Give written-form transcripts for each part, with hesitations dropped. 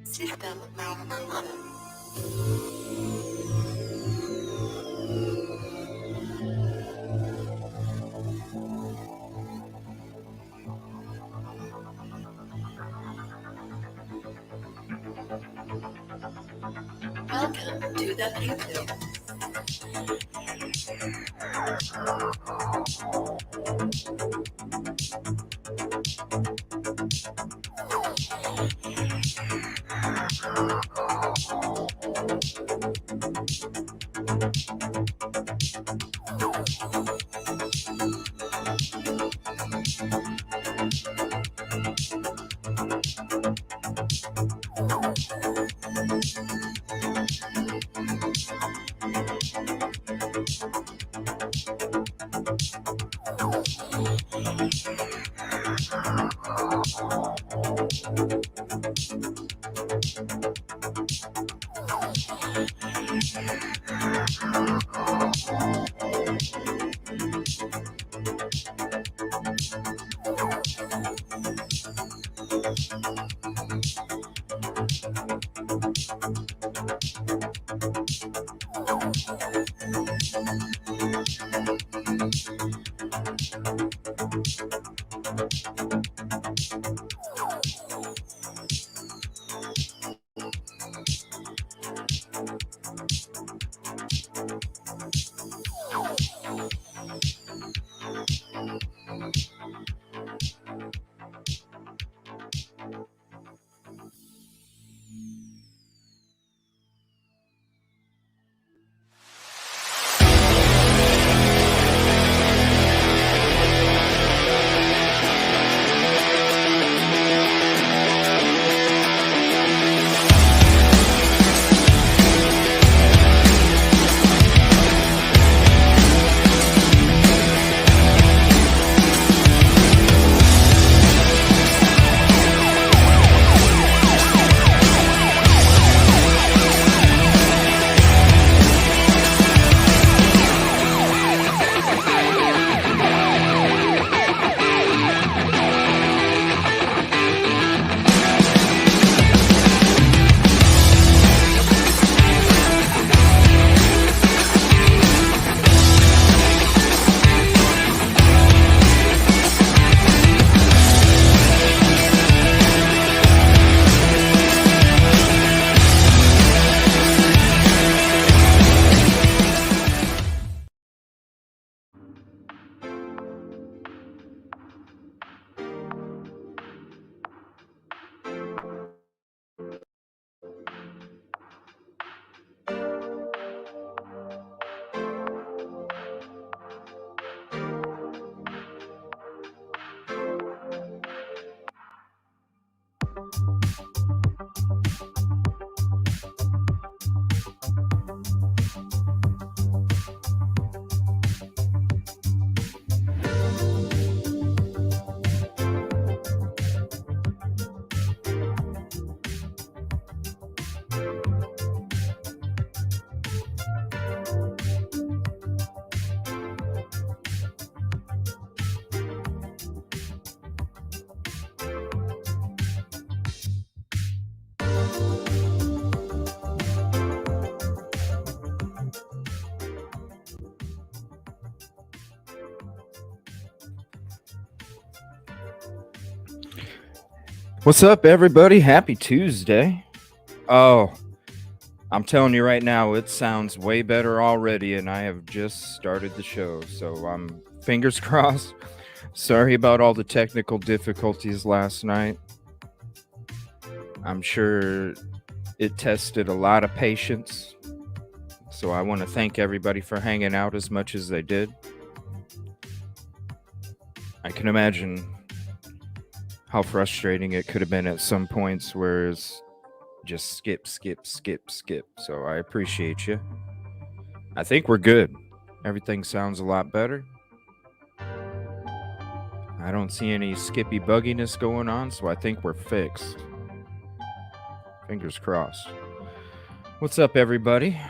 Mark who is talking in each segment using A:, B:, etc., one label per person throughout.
A: System malfunction. Welcome to the YouTube.
B: What's up, everybody? Happy Tuesday. Oh, I'm telling you right now, it sounds way better already, and I have just started the show, so I'm fingers crossed. Sorry about all the technical difficulties last night. I'm sure it tested a lot of patience, so I want to thank everybody for hanging out as much as they did. I can imagine how frustrating it could have been at some points where it's just skip, skip, skip, skip. So I appreciate you. I think we're good. Everything sounds a lot better. I don't see any skippy bugginess going on, so I think we're fixed. Fingers crossed. What's up, everybody?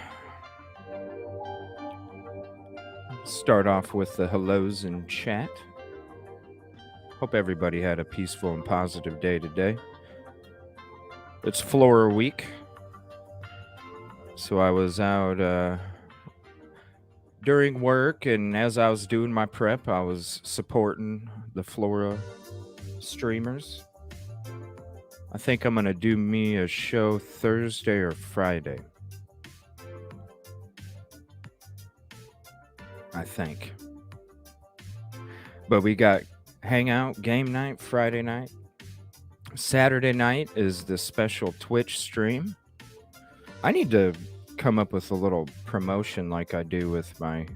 B: Start off with the hellos in chat. Hope everybody had a peaceful and positive day today. It's Flora Week, so I was out during work, and as I was doing my prep, I was supporting the Flora streamers. I think I'm gonna do me a show Thursday or Friday. I think. But we got hangout game night Friday night. Saturday night is the special Twitch stream. I need to come up with a little promotion like I do with my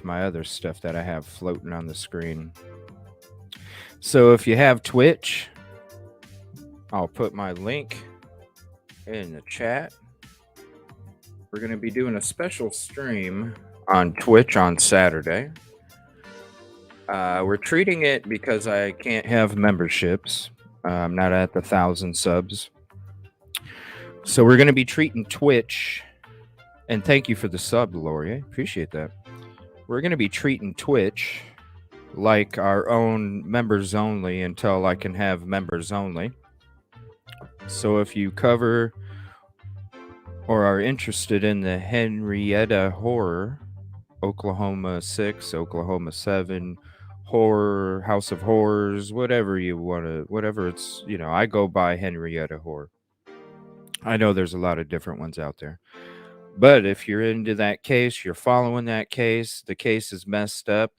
B: other stuff that I have floating on the screen. So if you have Twitch, I'll put my link in the chat. We're going to be doing a special stream on Twitch on Saturday. We're treating it because I can't have memberships. I'm not at the 1,000 subs. So we're going to be treating Twitch, and thank you for the sub, Lori. I appreciate that. We're going to be treating Twitch like our own members only until I can have members only. So if you cover or are interested in the Henryetta horror, Oklahoma 6, Oklahoma 7, horror, House of Horrors, whatever you want to, whatever it's, I go by Henryetta horror. I know there's a lot of different ones out there. But if you're into that case, you're following that case, the case is messed up,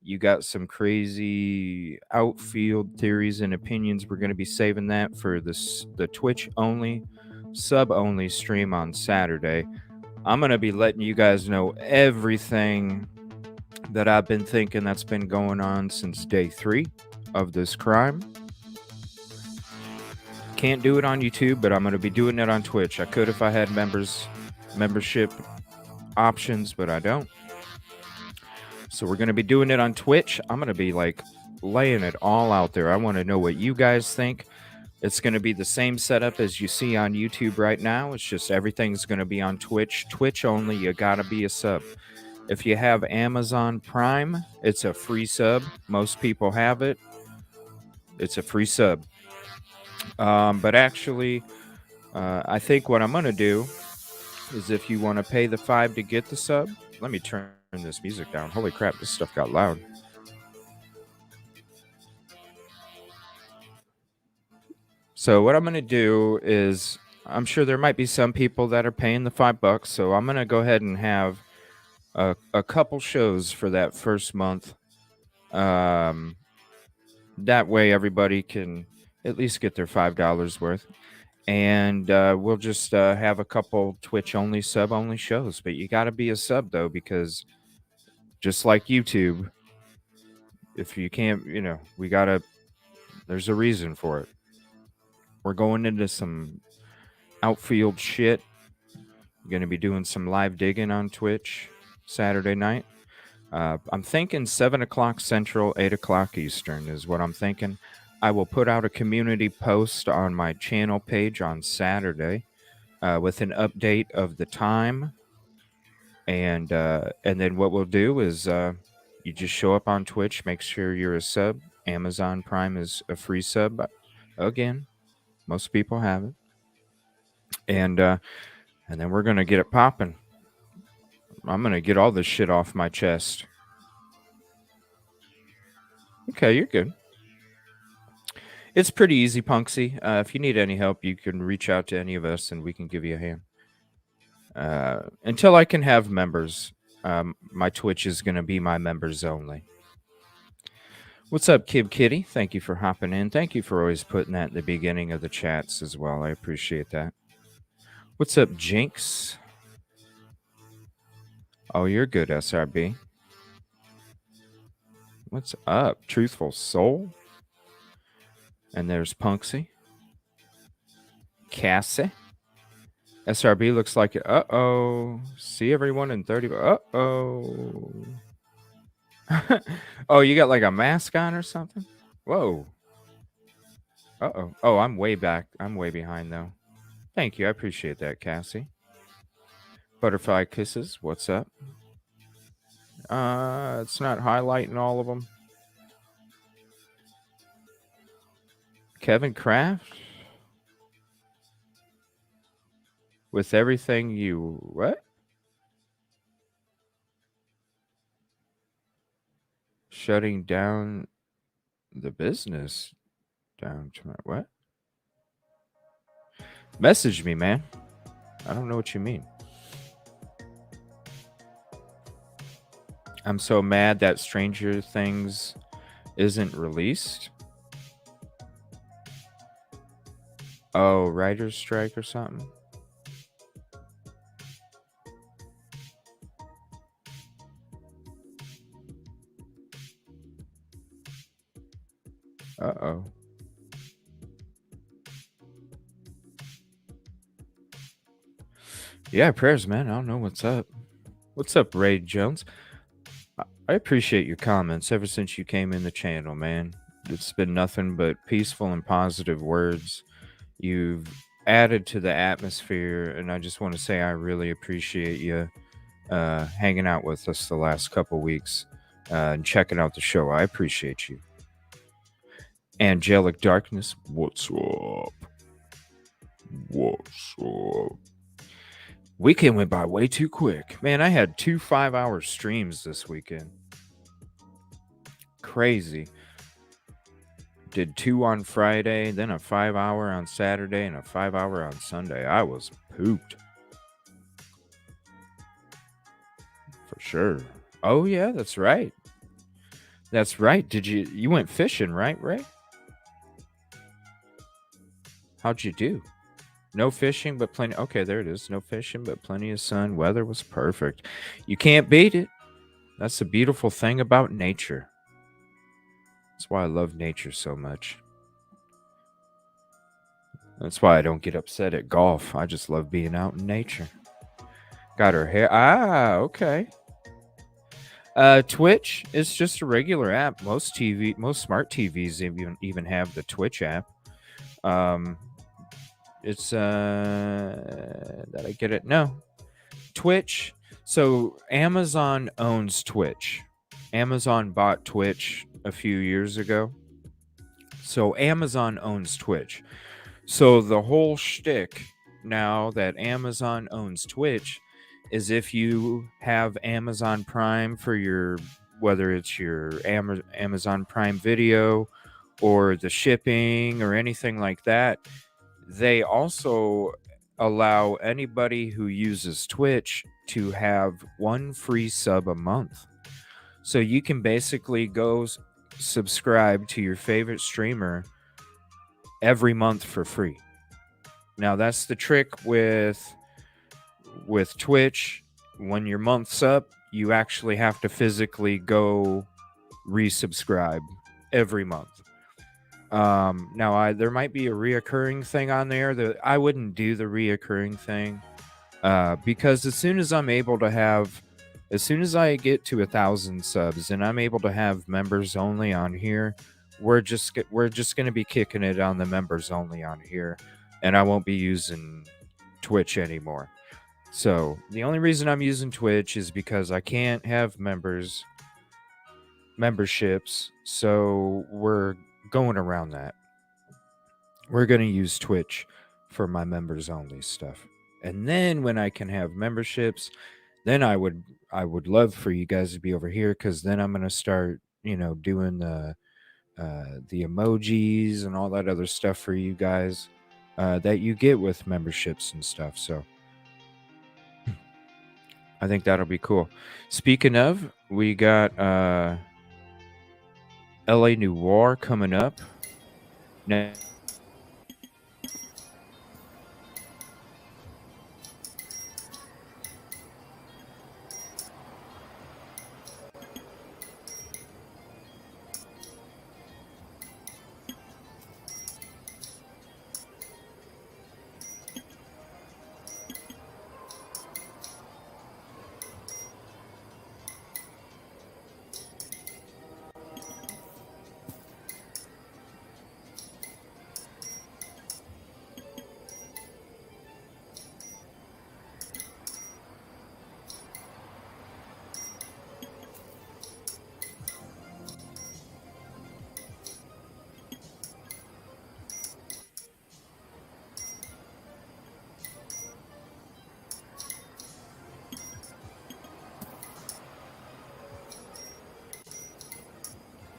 B: you got some crazy outfield theories and opinions, we're going to be saving that for the Twitch only, sub only stream on Saturday. I'm going to be letting you guys know everything that I've been thinking that's been going on since day 3 of this crime. Can't do it on YouTube, but I'm going to be doing it on Twitch. I could if I had membership options, but I don't. So we're going to be doing it on Twitch. I'm going to be laying it all out there. I want to know what you guys think. It's going to be the same setup as you see on YouTube right now. It's just everything's going to be on Twitch. Twitch only. You got to be a sub. If you have Amazon Prime, it's a free sub. Most people have it. It's a free sub. But actually, I think what I'm going to do is if you want to pay the $5 to get the sub, let me turn this music down. Holy crap, this stuff got loud. So what I'm going to do is, I'm sure there might be some people that are paying the $5, so I'm going to go ahead and have a couple shows for that first month. That way everybody can at least get their $5 worth. And we'll just have a couple Twitch only, sub only shows. But you got to be a sub, though, because just like YouTube, if you can't, there's a reason for it. We're going into some outfield shit. We're going to be doing some live digging on Twitch Saturday night. I'm thinking 7 o'clock Central, 8 o'clock Eastern is what I'm thinking. I will put out a community post on my channel page on Saturday with an update of the time. And then what we'll do is you just show up on Twitch, make sure you're a sub. Amazon Prime is a free sub. Again, most people have it. And then we're going to get it popping. I'm going to get all this shit off my chest. Okay, you're good. It's pretty easy, Punksy. If you need any help, you can reach out to any of us and we can give you a hand. Until I can have members, my Twitch is going to be my members only. What's up, KibKitty? Thank you for hopping in. Thank you for always putting that at the beginning of the chats as well. I appreciate that. What's up, Jinx? Oh, you're good, SRB. What's up, Truthful Soul? And there's Punksy. Cassie. SRB looks like it. Uh-oh. See everyone in 30. Uh-oh. Oh, you got like a mask on or something? Whoa. Uh-oh. Oh, I'm way back. I'm way behind, though. Thank you. I appreciate that, Cassie. Butterfly Kisses. What's up? It's not highlighting all of them. Kevin Kraft? With everything you... What? Shutting down the business down to my... What? Message me, man. I don't know what you mean. I'm so mad that Stranger Things isn't released. Oh, writer's strike or something? Uh-oh. Yeah, prayers, man. I don't know what's up. What's up, Ray Jones? I appreciate your comments ever since you came in the channel, man. It's been nothing but peaceful and positive words. You've added to the atmosphere, and I just want to say I really appreciate you hanging out with us the last couple weeks and checking out the show. I appreciate you. Angelic Darkness, what's up? What's up? Weekend went by way too quick. Man, I had 2 5-hour streams this weekend. Crazy. Did 2 on Friday, then a 5-hour on Saturday, and a 5-hour on Sunday. I was pooped. For sure. Oh, yeah, that's right. That's right. You went fishing, right, Ray? How'd you do? No fishing, but plenty. Okay, there it is. No fishing, but plenty of sun. Weather was perfect. You can't beat it. That's the beautiful thing about nature. That's why I love nature so much. That's why I don't get upset at golf. I just love being out in nature. Got her hair. Ah, okay. Twitch is just a regular app. Most smart TVs even have the Twitch app. It's did I get it? No. Twitch. So Amazon owns Twitch. Amazon bought Twitch a few years ago. So Amazon owns Twitch. So the whole shtick now that Amazon owns Twitch is if you have Amazon Prime for whether it's your Amazon Prime Video or the shipping or anything like that, they also allow anybody who uses Twitch to have 1 free sub a month. So you can basically go subscribe to your favorite streamer every month for free. Now that's the trick with Twitch. When your month's up, you actually have to physically go resubscribe every month. Now there might be a reoccurring thing on there that I wouldn't do the reoccurring thing because as soon as I get to 1,000 subs and I'm able to have members only on here, we're just going to be kicking it on the members only on here, and I won't be using Twitch anymore. So the only reason I'm using Twitch is because I can't have memberships, so we're going around that. We're going to use Twitch for my members only stuff. And then when I can have memberships, then I would love for you guys to be over here, because then I'm going to start, doing the the emojis and all that other stuff for you guys that you get with memberships and stuff. So I think that'll be cool. Speaking of, we got LA Noir coming up.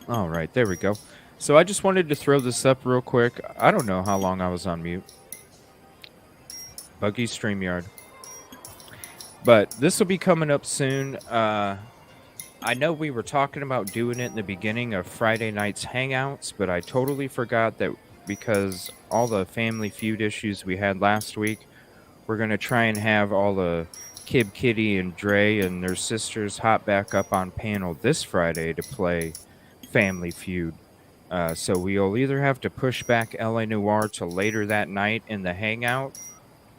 B: All right, there we go. So I just wanted to throw this up real quick. I don't know how long I was on mute. Buggy StreamYard. But this will be coming up soon. I know we were talking about doing it in the beginning of Friday night's Hangouts, but I totally forgot that because all the Family Feud issues we had last week, we're going to try and have all the KibKitty and Dre and their sisters hop back up on panel this Friday to play Family Feud. So we'll either have to push back LA Noir to later that night in the Hangout,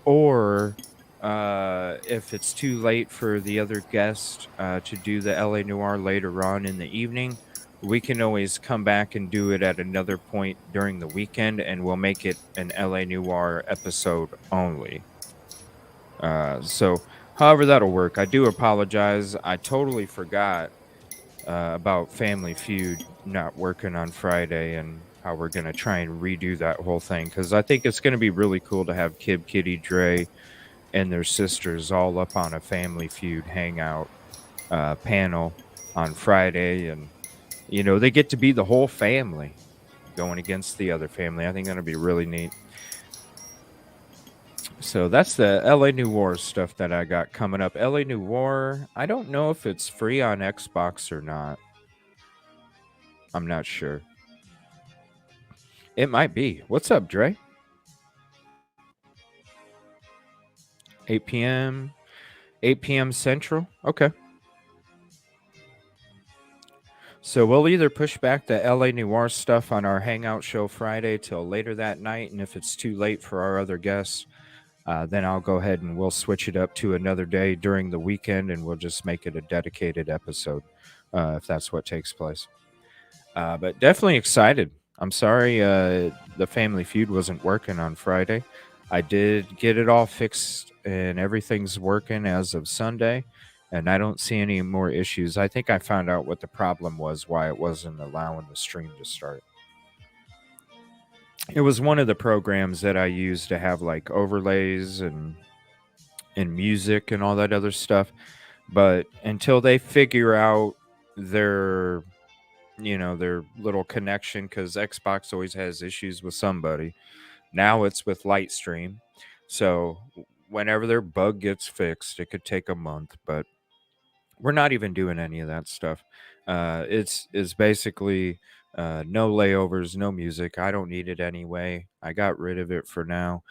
B: or if it's too late for the other guest to do the LA Noir later on in the evening, we can always come back and do it at another point during the weekend, and we'll make it an LA Noir episode only. So however that'll work. I do apologize. I totally forgot about Family Feud not working on Friday and how we're going to try and redo that whole thing, because I think it's going to be really cool to have KibKitty, Dre, and their sisters all up on a Family Feud hangout panel on Friday. And, you know, they get to be the whole family going against the other family. I think that'll be really neat. So that's the LA Noir stuff that I got coming up. LA Noir, I don't know if it's free on Xbox or not. I'm not sure. It might be. What's up, Dre? 8 p.m. 8 p.m. Central? Okay. So we'll either push back the LA Noir stuff on our Hangout show Friday till later that night, and if it's too late for our other guests, then I'll go ahead and we'll switch it up to another day during the weekend, and we'll just make it a dedicated episode if that's what takes place. But definitely excited. I'm sorry the Family Feud wasn't working on Friday. I did get it all fixed, and everything's working as of Sunday, and I don't see any more issues. I think I found out what the problem was, why it wasn't allowing the stream to start. It was one of the programs that I use to have like overlays and music and all that other stuff. But until they figure out their their little connection, because Xbox always has issues with somebody. Now it's with Lightstream. So whenever their bug gets fixed, it could take a month, but we're not even doing any of that stuff. It's basically no layovers, no music. I don't need it anyway. I got rid of it for now,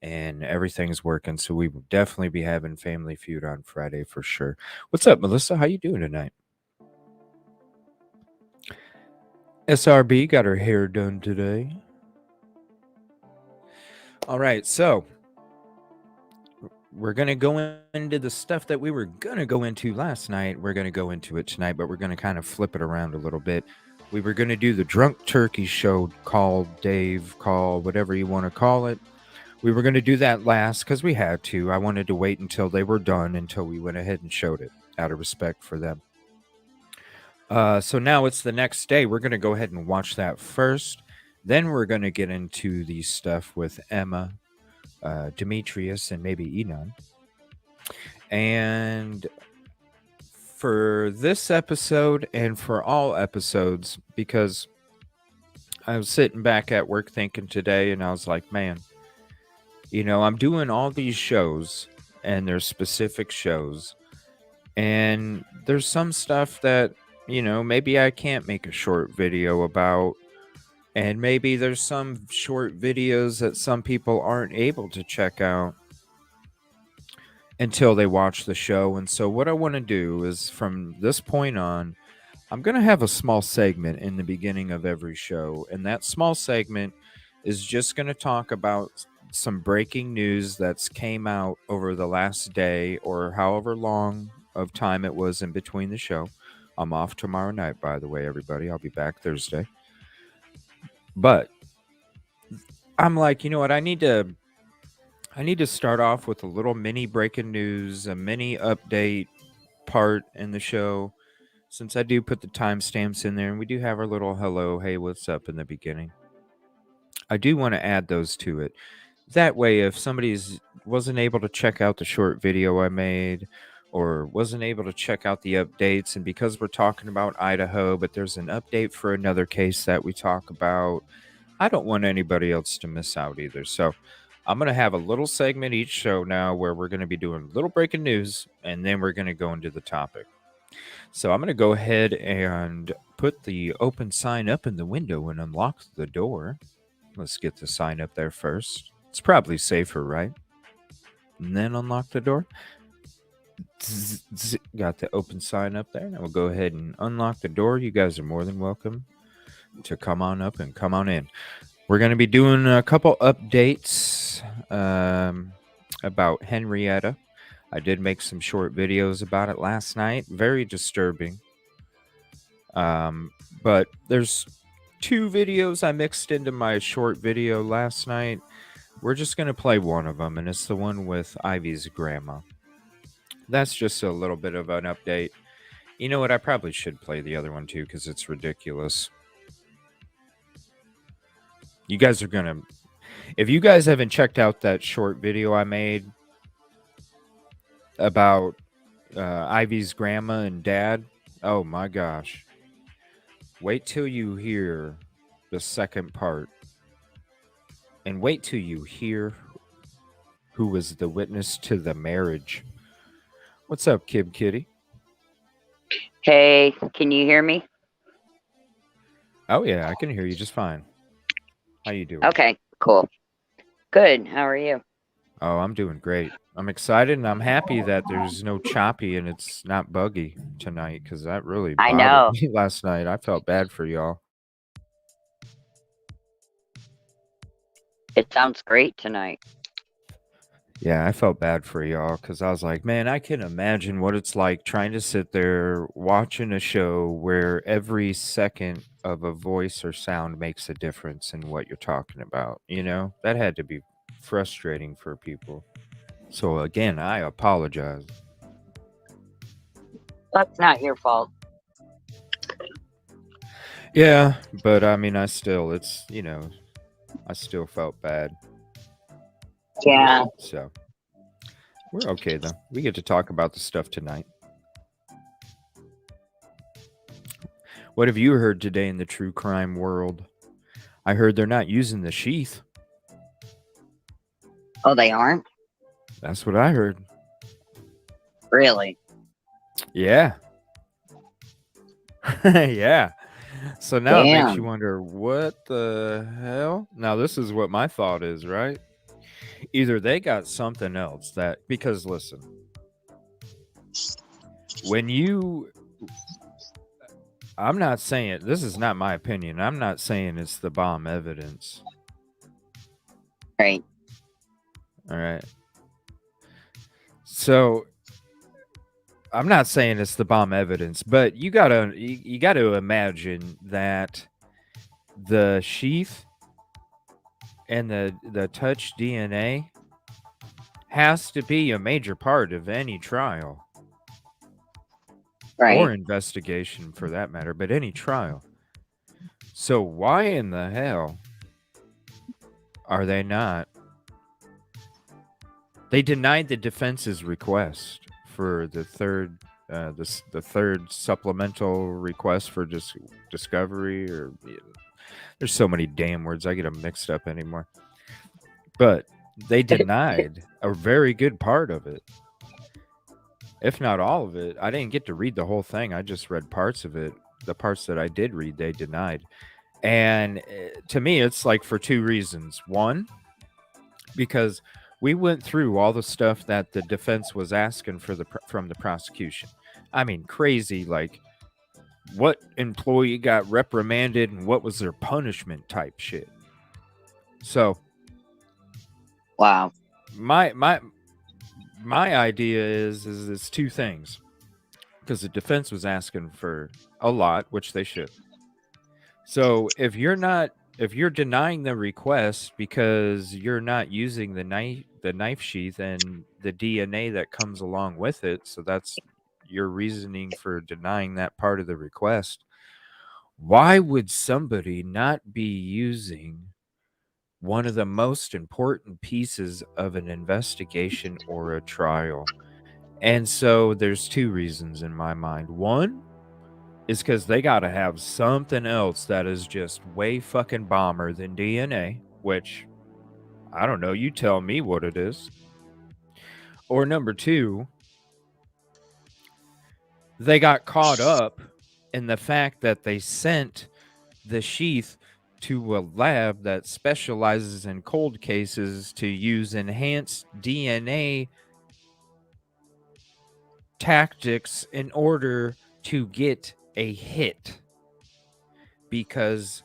B: and everything's working. So we will definitely be having Family Feud on Friday for sure. What's up, Melissa? How you doing tonight? SRB got her hair done today. All right, so we're going to go into the stuff that we were going to go into last night. We're going to go into it tonight, but we're going to kind of flip it around a little bit. We were going to do the Drunk Turkey Show, call, Dave, call, whatever you want to call it. We were going to do that last because we had to. I wanted to wait until they were done until we went ahead and showed it out of respect for them. So now it's the next day. We're going to go ahead and watch that first. Then we're going to get into the stuff with Emma, Demetrius, and maybe Enon. And for this episode and for all episodes, because I was sitting back at work thinking today, and I was like, man, I'm doing all these shows, and there's specific shows, and there's some stuff that, maybe I can't make a short video about. And maybe there's some short videos that some people aren't able to check out until they watch the show. And so, what I want to do is from this point on, I'm going to have a small segment in the beginning of every show. And that small segment is just going to talk about some breaking news that's came out over the last day or however long of time it was in between the show. I'm off tomorrow night, by the way, everybody. I'll be back Thursday. But I'm like, you know what? I need to start off with a little mini breaking news, a mini update part in the show, since I do put the timestamps in there and we do have our little hello, hey, what's up in the beginning. I do want to add those to it. That way, if somebody's wasn't able to check out the short video I made or wasn't able to check out the updates, and because we're talking about Idaho, but there's an update for another case that we talk about, I don't want anybody else to miss out either. So I'm going to have a little segment each show now where we're going to be doing little breaking news, and then we're going to go into the topic. So I'm going to go ahead and put the open sign up in the window and unlock the door. Let's get the sign up there first. It's probably safer, right? And then unlock the door. Got the open sign up there. Now we'll go ahead and unlock the door. You guys are more than welcome to come on up and come on in. We're going to be doing a couple updates about Henryetta. I did make some short videos about it last night. Very disturbing. But there's 2 videos I mixed into my short video last night. We're just going to play one of them, and it's the one with Ivy's grandma. That's just a little bit of an update. You know what? I probably should play the other one too because it's ridiculous. You guys are going to... If you guys haven't checked out that short video I made about Ivy's grandma and dad, oh my gosh. Wait till you hear the second part. And wait till you hear who was the witness to the marriage. What's up, KibKitty?
C: Hey, can you hear me?
B: Oh, yeah, I can hear you just fine. How you doing?
C: Okay, cool. Good. How are you?
B: Oh, I'm doing great. I'm excited and I'm happy that there's no choppy and it's not buggy tonight because that really bothered me last night. I felt bad for y'all.
C: It sounds great tonight.
B: Yeah, I felt bad for y'all because I was like, man, I can imagine what it's like trying to sit there watching a show where every second of a voice or sound makes a difference in what you're talking about. That had to be frustrating for people. So again, I apologize.
C: That's not your fault.
B: Yeah, but I mean, I still felt bad.
C: Yeah.
B: So we're okay though. We get to talk about the stuff tonight. What have you heard today in the true crime world? I heard they're not using the Sheath.
C: Oh, they aren't?
B: That's what I heard.
C: Really?
B: Yeah. Yeah. So now it makes you wonder, what the hell? Now this is what my thought is, right? Either they got something else because listen, I'm not saying, this is not my opinion. I'm not saying it's the bomb evidence.
C: Right.
B: All right. So I'm not saying it's the bomb evidence, but you gotta imagine that the Sheath and the touch DNA has to be a major part of any trial.
C: Right.
B: Or investigation for that matter, but any trial. So why in the hell are they not? They denied the defense's request for the third the third supplemental request for discovery, or There's so many damn words. I get them mixed up anymore. But they denied a very good part of it. If not all of it. I didn't get to read the whole thing. I just read parts of it. The parts that I did read, they denied. And to me, it's like for two reasons. One, because we went through all the stuff that the defense was asking from the prosecution. I mean, crazy, like what employee got reprimanded and what was their punishment type shit. So,
C: Wow.
B: my idea is it's two things, because the defense was asking for a lot, which they should. So if you're denying the request because you're not using the knife sheath and the DNA that comes along with it, so that's your reasoning for denying that part of the request, why would somebody not be using one of the most important pieces of an investigation or a trial? And so there's two reasons in my mind. One is because they got to have something else that is just way fucking bomber than DNA, which I don't know. You tell me what it is. Or number two, they got caught up in the fact that they sent the sheath to a lab that specializes in cold cases to use enhanced DNA tactics in order to get a hit, because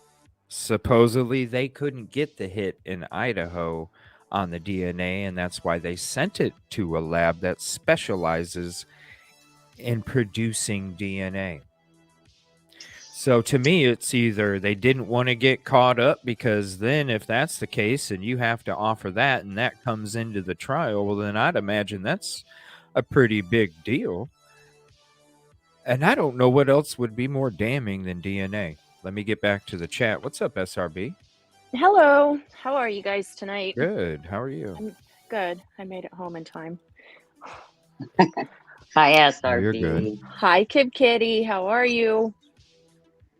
B: supposedly they couldn't get the hit in Idaho on the DNA, and that's why they sent it to a lab that specializes in producing DNA. So to me, it's either they didn't want to get caught up, because then if that's the case and you have to offer that and that comes into the trial, well, then I'd imagine that's a pretty big deal. And I don't know what else would be more damning than DNA. Let me get back to the chat. What's up, SRB?
D: Hello. How are you guys tonight?
B: Good. How are you?
D: I'm good. I made it home in time.
C: Hi, SRB.
B: Oh, you're good.
D: Hi, KibKitty. How are you?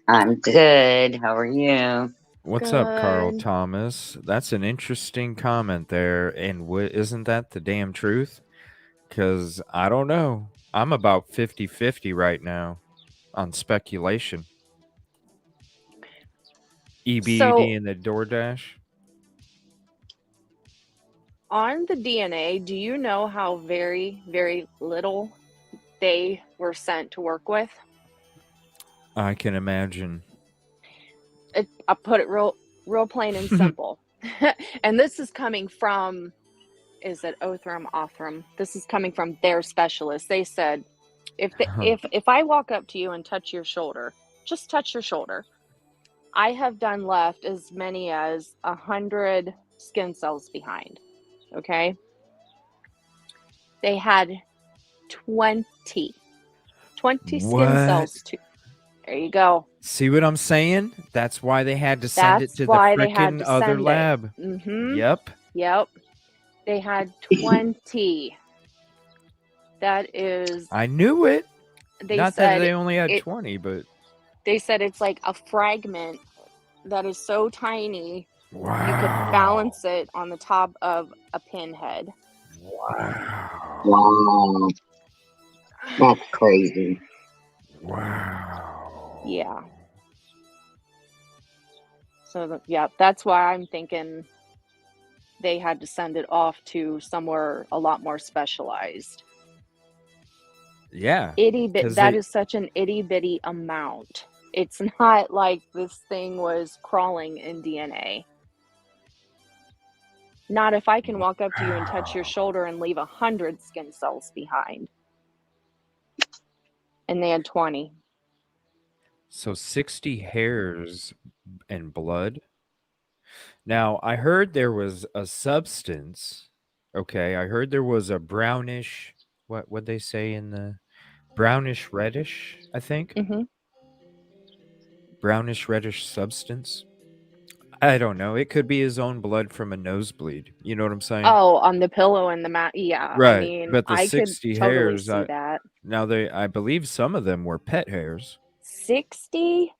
C: I'm good. How are you?
B: What's up, Carl
D: Good.
B: Thomas? That's an interesting comment there. And isn't that the damn truth? Because I don't know. I'm about 50-50 right now on speculation. EBED
D: So
B: and the DoorDash.
D: on the DNA, do you know how very, very little they were sent to work with?
B: I can imagine.
D: I put it real plain and simple. And this is coming from, is it Othram? This is coming from their specialist. They said, if I walk up to you and touch your shoulder, just touch your shoulder, I have done left as many as 100 skin cells behind. Okay. They had 20 skin cells too. There you go.
B: See what I'm saying? That's why they had to send it
D: That's
B: to the
D: why they had
B: freaking
D: to
B: other
D: send it.
B: lab.
D: Mm-hmm.
B: Yep.
D: They had 20. That is,
B: I knew it.
D: they
B: Not
D: said
B: that they only had
D: it,
B: 20, but
D: they said it's like a fragment that is so tiny
B: wow.
D: you could balance it on the top of a pinhead.
B: Wow.
C: Wow. That's crazy.
B: Wow.
D: Yeah. So yeah, that's why I'm thinking they had to send it off to somewhere a lot more specialized.
B: Yeah.
D: Itty bit. That is such an itty bitty amount. It's not like this thing was crawling in DNA. Not if I can walk up to you and touch your shoulder and leave 100 skin cells behind. And they had 20.
B: So 60 hairs and blood. Now, I heard there was a substance. Okay, I heard there was a brownish, what'd they say in the brownish reddish, I think.
D: Mm-hmm.
B: Brownish reddish substance. I don't know. It could be his own blood from a nosebleed. You know what I'm saying?
D: Oh, on the pillow and the mat. Yeah,
B: Right.
D: I mean,
B: But the
D: I could
B: 60
D: totally
B: hairs,
D: see that.
B: now I believe some of them were pet hairs.
D: 60?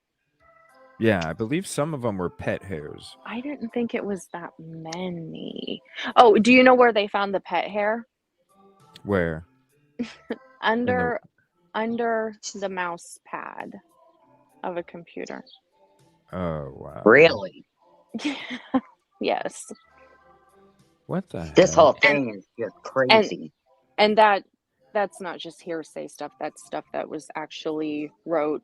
B: Yeah, I believe some of them were pet hairs.
D: I didn't think it was that many. Oh, do you know where they found the pet hair?
B: Where? In the
D: Under the mouse pad of a computer.
B: Oh wow.
C: Really?
D: Yes.
B: What the
C: This
B: heck?
C: whole thing is just crazy.
D: And that's not just hearsay stuff. That's stuff that was actually wrote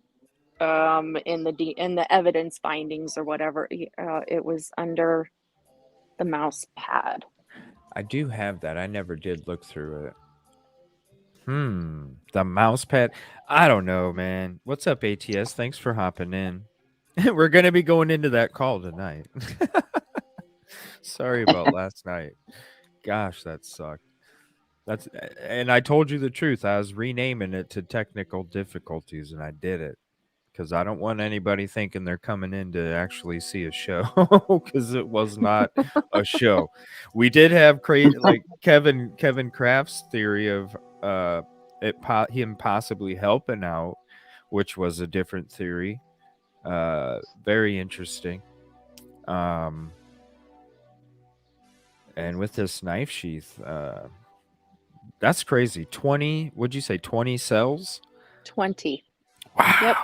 D: in the evidence findings or whatever. It was under the mouse pad.
B: I do have that. I never did look through it. The mouse pad. I don't know, man. What's up, ATS? Thanks for hopping in. We're gonna be going into that call tonight. Sorry about last night. Gosh, that sucked. And I told you the truth. I was renaming it to technical difficulties, and I did it because I don't want anybody thinking they're coming in to actually see a show because it was not a show. We did have like Kevin Kraft's theory of him possibly helping out, which was a different theory. Very interesting. And with this knife sheath, that's crazy. 20, would you say 20 cells?
D: 20.
B: Wow.
D: Yep.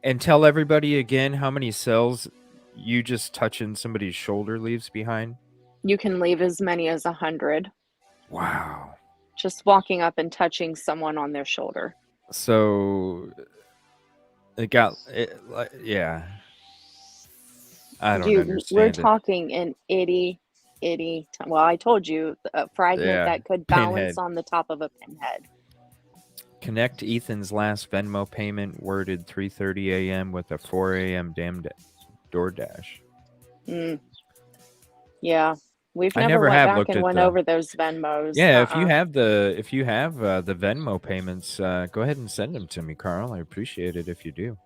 B: And tell everybody again how many cells you just touching somebody's shoulder leaves behind.
D: You can leave as many as 100.
B: Wow.
D: Just walking up and touching someone on their shoulder.
B: So it got it, yeah. I don't understand.
D: We're talking an itty. Well, I told you a fragment that could balance on the top of a pinhead.
B: Connect Ethan's last Venmo payment worded 3:30 a.m. with a 4 a.m. damn DoorDash.
D: Yeah, we've never went back and went over those Venmos.
B: Yeah, if you have the Venmo payments, go ahead and send them to me, Carl. I appreciate it if you do.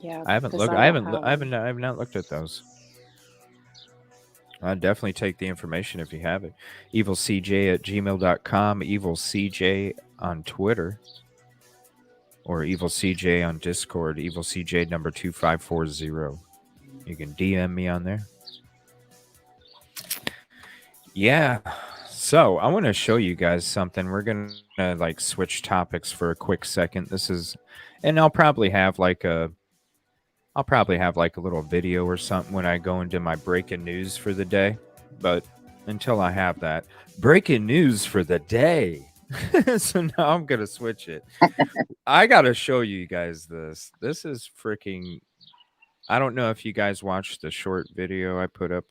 D: Yeah,
B: I haven't looked. I have not looked at those. I'd definitely take the information if you have it. evilcj@gmail.com, evilcj on Twitter, or evilcj on Discord, evilcj number 2540. You can DM me on there. Yeah. So I want to show you guys something. We're going to like switch topics for a quick second. And I'll probably have like a little video or something when I go into my breaking news for the day. But until I have that, breaking news for the day. So now I'm going to switch it. I got to show you guys this. This is freaking... I don't know if you guys watched the short video I put up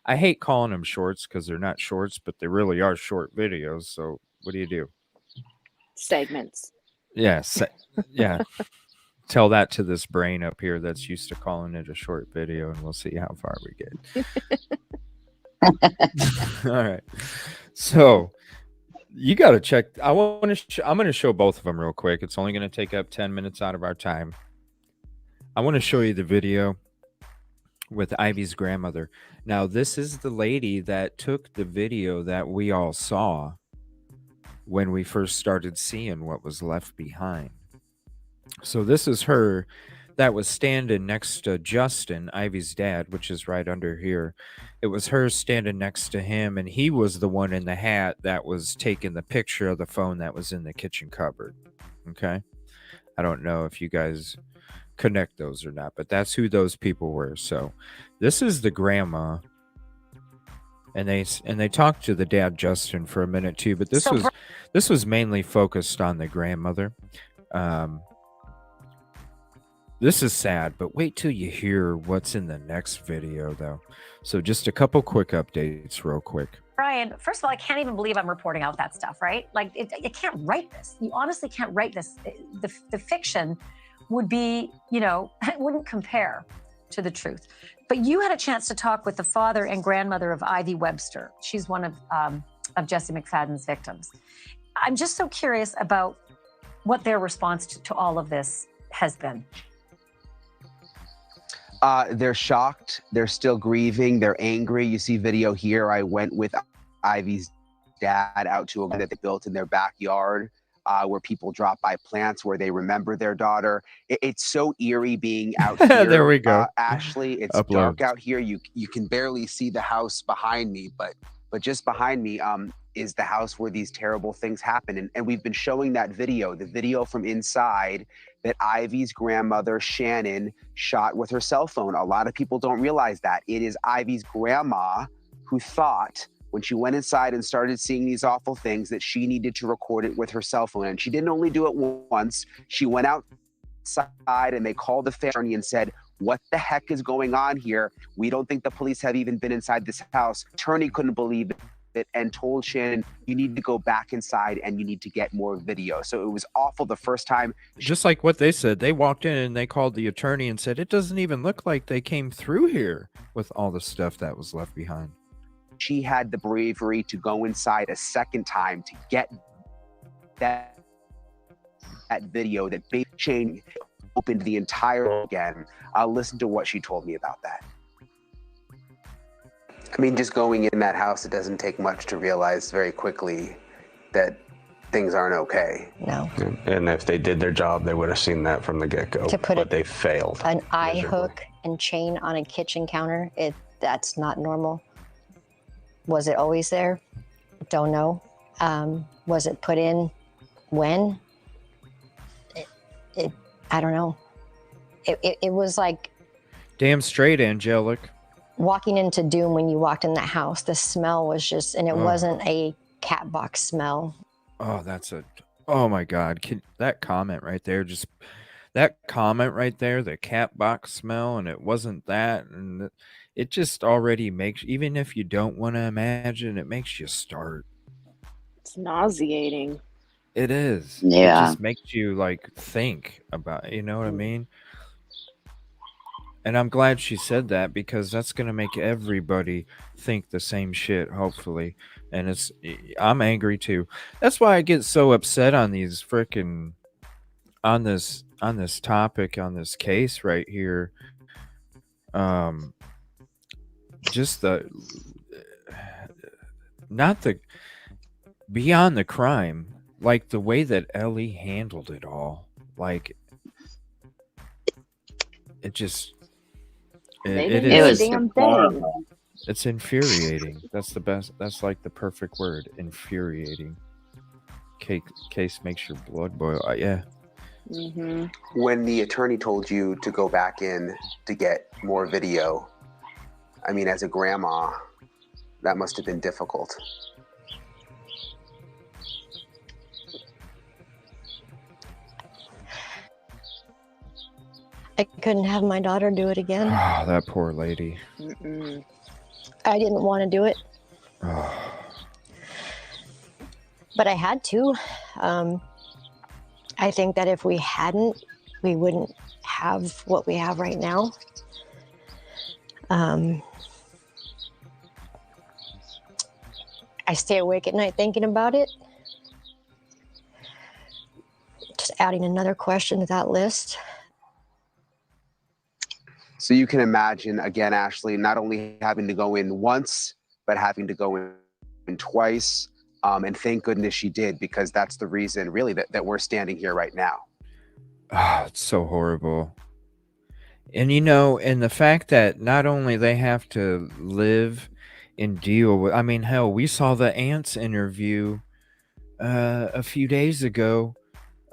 B: I hate calling them shorts because they're not shorts, but they really are short videos. So what do you do?
D: Segments.
B: Yeah. Yeah. Tell that to this brain up here that's used to calling it a short video, and we'll see how far we get. All right. So you got to check. I'm going to show both of them real quick. It's only going to take up 10 minutes out of our time. I want to show you the video with Ivy's grandmother. Now, this is the lady that took the video that we all saw when we first started seeing what was left behind. So this is her that was standing next to Justin, Ivy's dad, which is right under here. It was her standing next to him, and he was the one in the hat that was taking the picture of the phone that was in the kitchen cupboard. Okay? I don't know if you guys connect those or not, but that's who those people were. So this is the grandma, and they talked to the dad Justin for a minute too, but this was mainly focused on the grandmother. This is sad, but wait till you hear what's in the next video though. So just a couple quick updates real quick.
E: Brian, first of all, I can't even believe I'm reporting out that stuff, right? Like, you can't write this. You honestly can't write this. The fiction would be, it wouldn't compare to the truth. But you had a chance to talk with the father and grandmother of Ivy Webster. She's one of Jesse McFadden's victims. I'm just so curious about what their response to all of this has been.
F: They're shocked. They're still grieving. They're angry. You see video here. I went with Ivy's dad out to a that they built in their backyard where people drop by plants where they remember their daughter. It's so eerie being out here.
B: There we go.
F: Ashley, it's
B: Uploads.
F: dark out here. You can barely see the house behind me, but just behind me is the house where these terrible things happen. And we've been showing that video, the video from inside that Ivy's grandmother, Shannon, shot with her cell phone. A lot of people don't realize that. It is Ivy's grandma who thought, when she went inside and started seeing these awful things, that she needed to record it with her cell phone. And she didn't only do it once. She went outside and they called the attorney and said, what the heck is going on here? We don't think the police have even been inside this house. Attorney couldn't believe it and told Shannon, you need to go back inside and you need to get more video. So it was awful the first time.
B: Just like what they said, they walked in and they called the attorney and said, it doesn't even look like they came through here with all the stuff that was left behind.
F: She had the bravery to go inside a second time to get that video that Shane opened the entire again. I'll listen to what she told me about that. I mean, just going in that house, it doesn't take much to realize very quickly that things aren't okay.
G: No.
H: And if they did their job, they would have seen that from the get-go.
G: To put
H: but they failed.
G: An eye
H: miserably.
G: hook and chain on a kitchen counter, that's not normal. Was it always there? Don't know. Was it put in when? I don't know. It was like
B: Damn straight, Angelic.
G: walking into doom when you walked in that house. The smell was just, and it wasn't a cat box smell.
B: Oh, oh my God. That comment right there, the cat box smell, and it wasn't that. And it just already makes, even if you don't want to imagine, it makes you start.
D: It's nauseating.
B: It is.
C: Yeah.
B: It just makes you like think about, you know what I mean? And I'm glad she said that, because that's going to make everybody think the same shit, hopefully. And I'm angry too. That's why I get so upset on these freaking, on this topic, on this case right here. Just beyond the crime, like the way that Ellie handled it all, like it just,
D: They
B: it
D: didn't
C: It
D: do a
C: was
B: is,
D: damn thing.
B: it's infuriating. That's the best. That's like the perfect word, infuriating. Case makes your blood boil. Yeah.
D: Mm-hmm.
F: When the attorney told you to go back in to get more video, I mean, as a grandma, that must have been difficult.
G: I couldn't have my daughter do it again.
B: Oh, that poor lady.
D: Mm-mm.
G: I didn't want to do it,
B: Oh.
G: but I had to. I think that if we hadn't, we wouldn't have what we have right now. I stay awake at night thinking about it. Just adding another question to that list.
F: So you can imagine, again, Ashley, not only having to go in once, but having to go in twice. And thank goodness she did, because that's the reason really that we're standing here right now.
B: Oh, it's so horrible. And you know, and the fact that not only they have to live and deal with, I mean, hell, we saw the Ants interview a few days ago.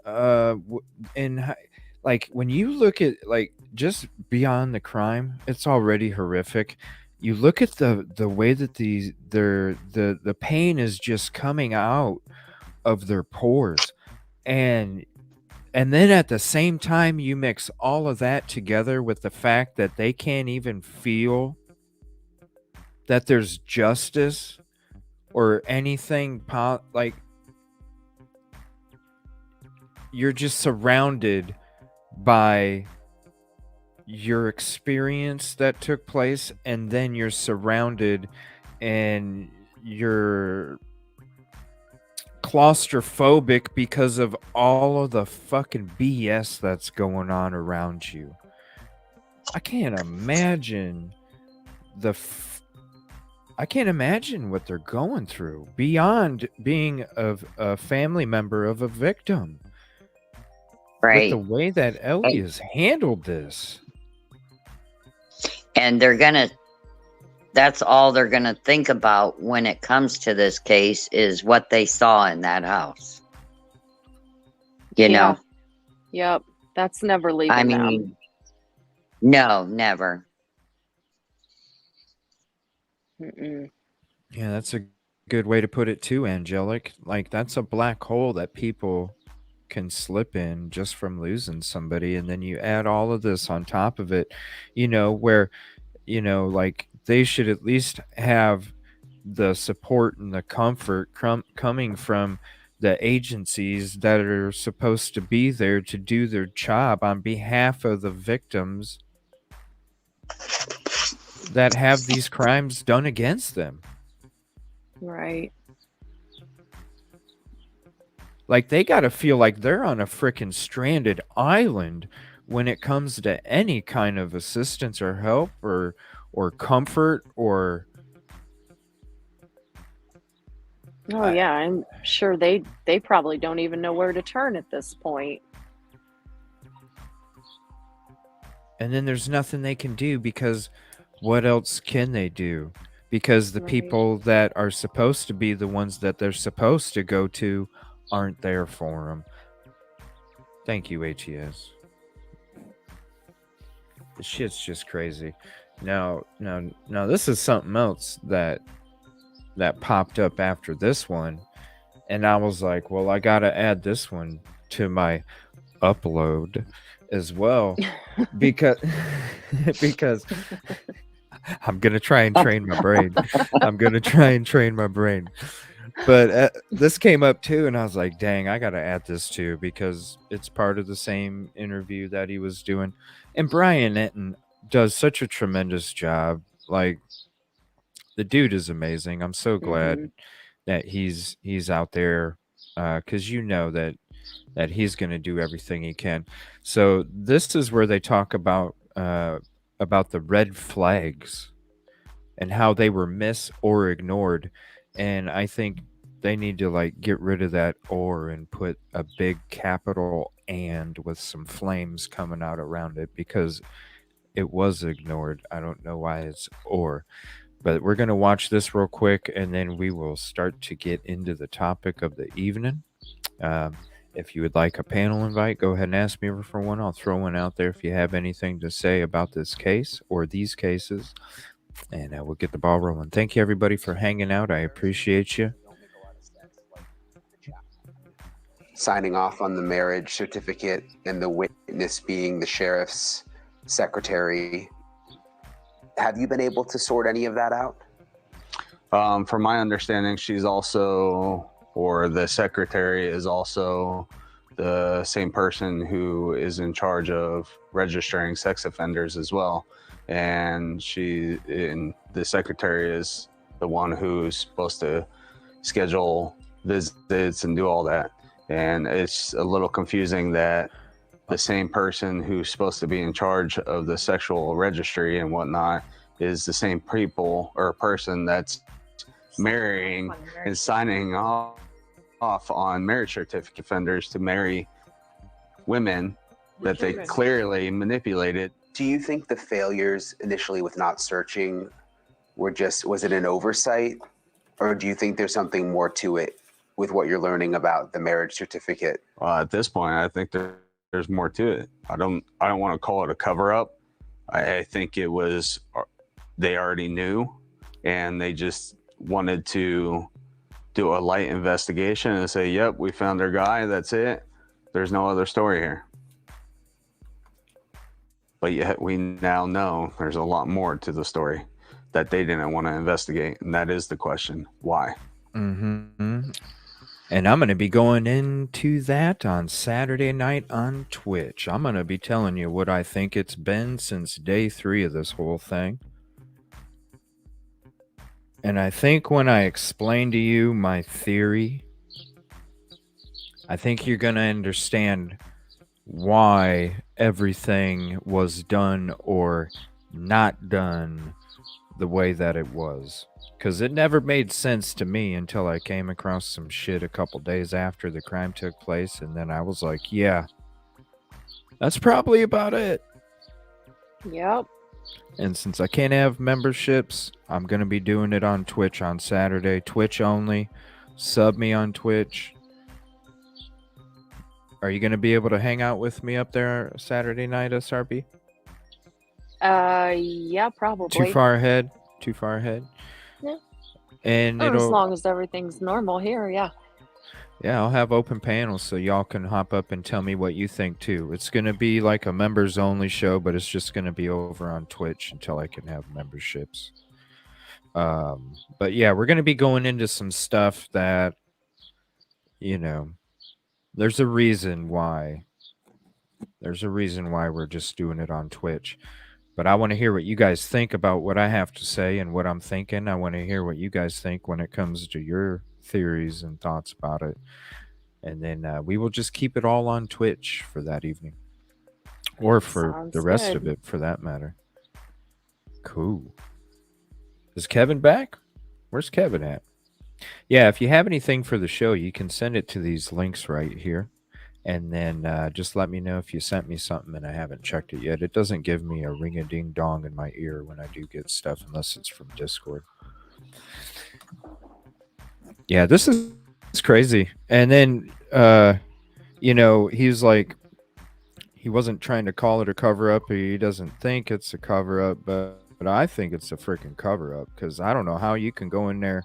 B: And like, when you look at, like, just beyond the crime, it's already horrific. You look at the way that the pain is just coming out of their pores, and then at the same time you mix all of that together with the fact that they can't even feel that there's justice or anything, like, you're just surrounded by your experience that took place, and then you're surrounded and you're claustrophobic because of all of the fucking BS that's going on around you. I can't imagine I can't imagine what they're going through beyond being a family member of a victim. With the
C: Right.
B: way that Ellie has handled this.
C: And that's all they're going to think about when it comes to this case is what they saw in that house. You know?
D: Yep. That's never leaving
C: I
D: them.
C: mean, no, never.
D: Mm-mm.
B: Yeah, that's a good way to put it too, Angelic. Like, that's a black hole that people can slip in just from losing somebody. And then you add all of this on top of it, where, like, they should at least have the support and the comfort coming from the agencies that are supposed to be there to do their job on behalf of the victims that have these crimes done against them.
D: Right.
B: Like, they got to feel like they're on a freaking stranded island when it comes to any kind of assistance or help or comfort or...
D: Oh yeah, I'm sure they probably don't even know where to turn at this point.
B: And then there's nothing they can do, because what else can they do? Because the
D: Right.
B: people that are supposed to be the ones that they're supposed to go to aren't there for them. Thank you, HES. The shit's just crazy. Now, this is something else that popped up after this one, and I was like, well, I gotta add this one to my upload as well, because I'm gonna try and train my brain. But this came up too, and I was like, dang, I gotta add this too, because it's part of the same interview that he was doing. And Brian Etten does such a tremendous job. Like, the dude is amazing. I'm so glad that he's out there, because that he's going to do everything he can. So this is where they talk about the red flags and how they were missed or ignored. And I think they need to, like, get rid of that "or" and put a big capital "and" with some flames coming out around it, because it was ignored. I don't know why it's "or." But we're going to watch this real quick, and then we will start to get into the topic of the evening. If you would like a panel invite, go ahead and ask me for one. I'll throw one out there if you have anything to say about this case or these cases, and we'll get the ball rolling. Thank you, everybody, for hanging out. I appreciate you.
F: Signing off on the marriage certificate and the witness being the sheriff's secretary. Have you been able to sort any of that out?
H: From my understanding, she's also, or the secretary is also, the same person who is in charge of registering sex offenders as well. And the secretary is the one who's supposed to schedule visits and do all that. And it's a little confusing that the same person who's supposed to be in charge of the sexual registry and whatnot is the same people or person that's marrying and signing off on marriage certificate offenders to marry women that they clearly manipulated.
F: Do you think the failures initially with not searching was it an oversight? Or do you think there's something more to it with what you're learning about the marriage certificate?
H: At this point, I think there's more to it. I don't want to call it a cover-up. I think it was, they already knew, and they just wanted to do a light investigation and say, yep, we found our guy, that's it. There's no other story here. But yet we now know there's a lot more to the story that they didn't want to investigate, and that is the question, why?
B: Mm-hmm. And I'm going to be going into that on Saturday night on Twitch. I'm going to be telling you what I think it's been since day 3 of this whole thing. And I think when I explain to you my theory, I think you're going to understand why everything was done or not done the way that it was. Because it never made sense to me until I came across some shit a couple days after the crime took place. And then I was like, yeah, that's probably about it.
D: Yep.
B: And since I can't have memberships, I'm going to be doing it on Twitch on Saturday. Twitch only. Sub me on Twitch. Are you going to be able to hang out with me up there Saturday night, SRB?
D: Yeah, probably.
B: Too far ahead? Too far ahead?
D: Yeah.
B: And
D: As
B: it'll...
D: long as everything's normal here, yeah.
B: Yeah, I'll have open panels so y'all can hop up and tell me what you think too. It's going to be like a members only show, but it's just going to be over on Twitch until I can have memberships. But yeah, we're going to be going into some stuff that, you know, there's a reason why. There's a reason why we're just doing it on Twitch. But I want to hear what you guys think about what I have to say and what I'm thinking. I want to hear what you guys think when it comes to your theories and thoughts about it. And then we will just keep it all on Twitch for that evening. Or for
D: Sounds
B: the rest
D: good.
B: of it, for that matter. Cool. Is Kevin back? Where's Kevin at? Yeah, if you have anything for the show, you can send it to these links right here. And then just let me know if you sent me something and I haven't checked it yet. It doesn't give me a ring-a-ding-dong in my ear when I do get stuff unless it's from Discord. Yeah, this is crazy. And then, you know, he's like, he wasn't trying to call it a cover-up. He doesn't think it's a cover-up, but I think it's a freaking cover-up because I don't know how you can go in there,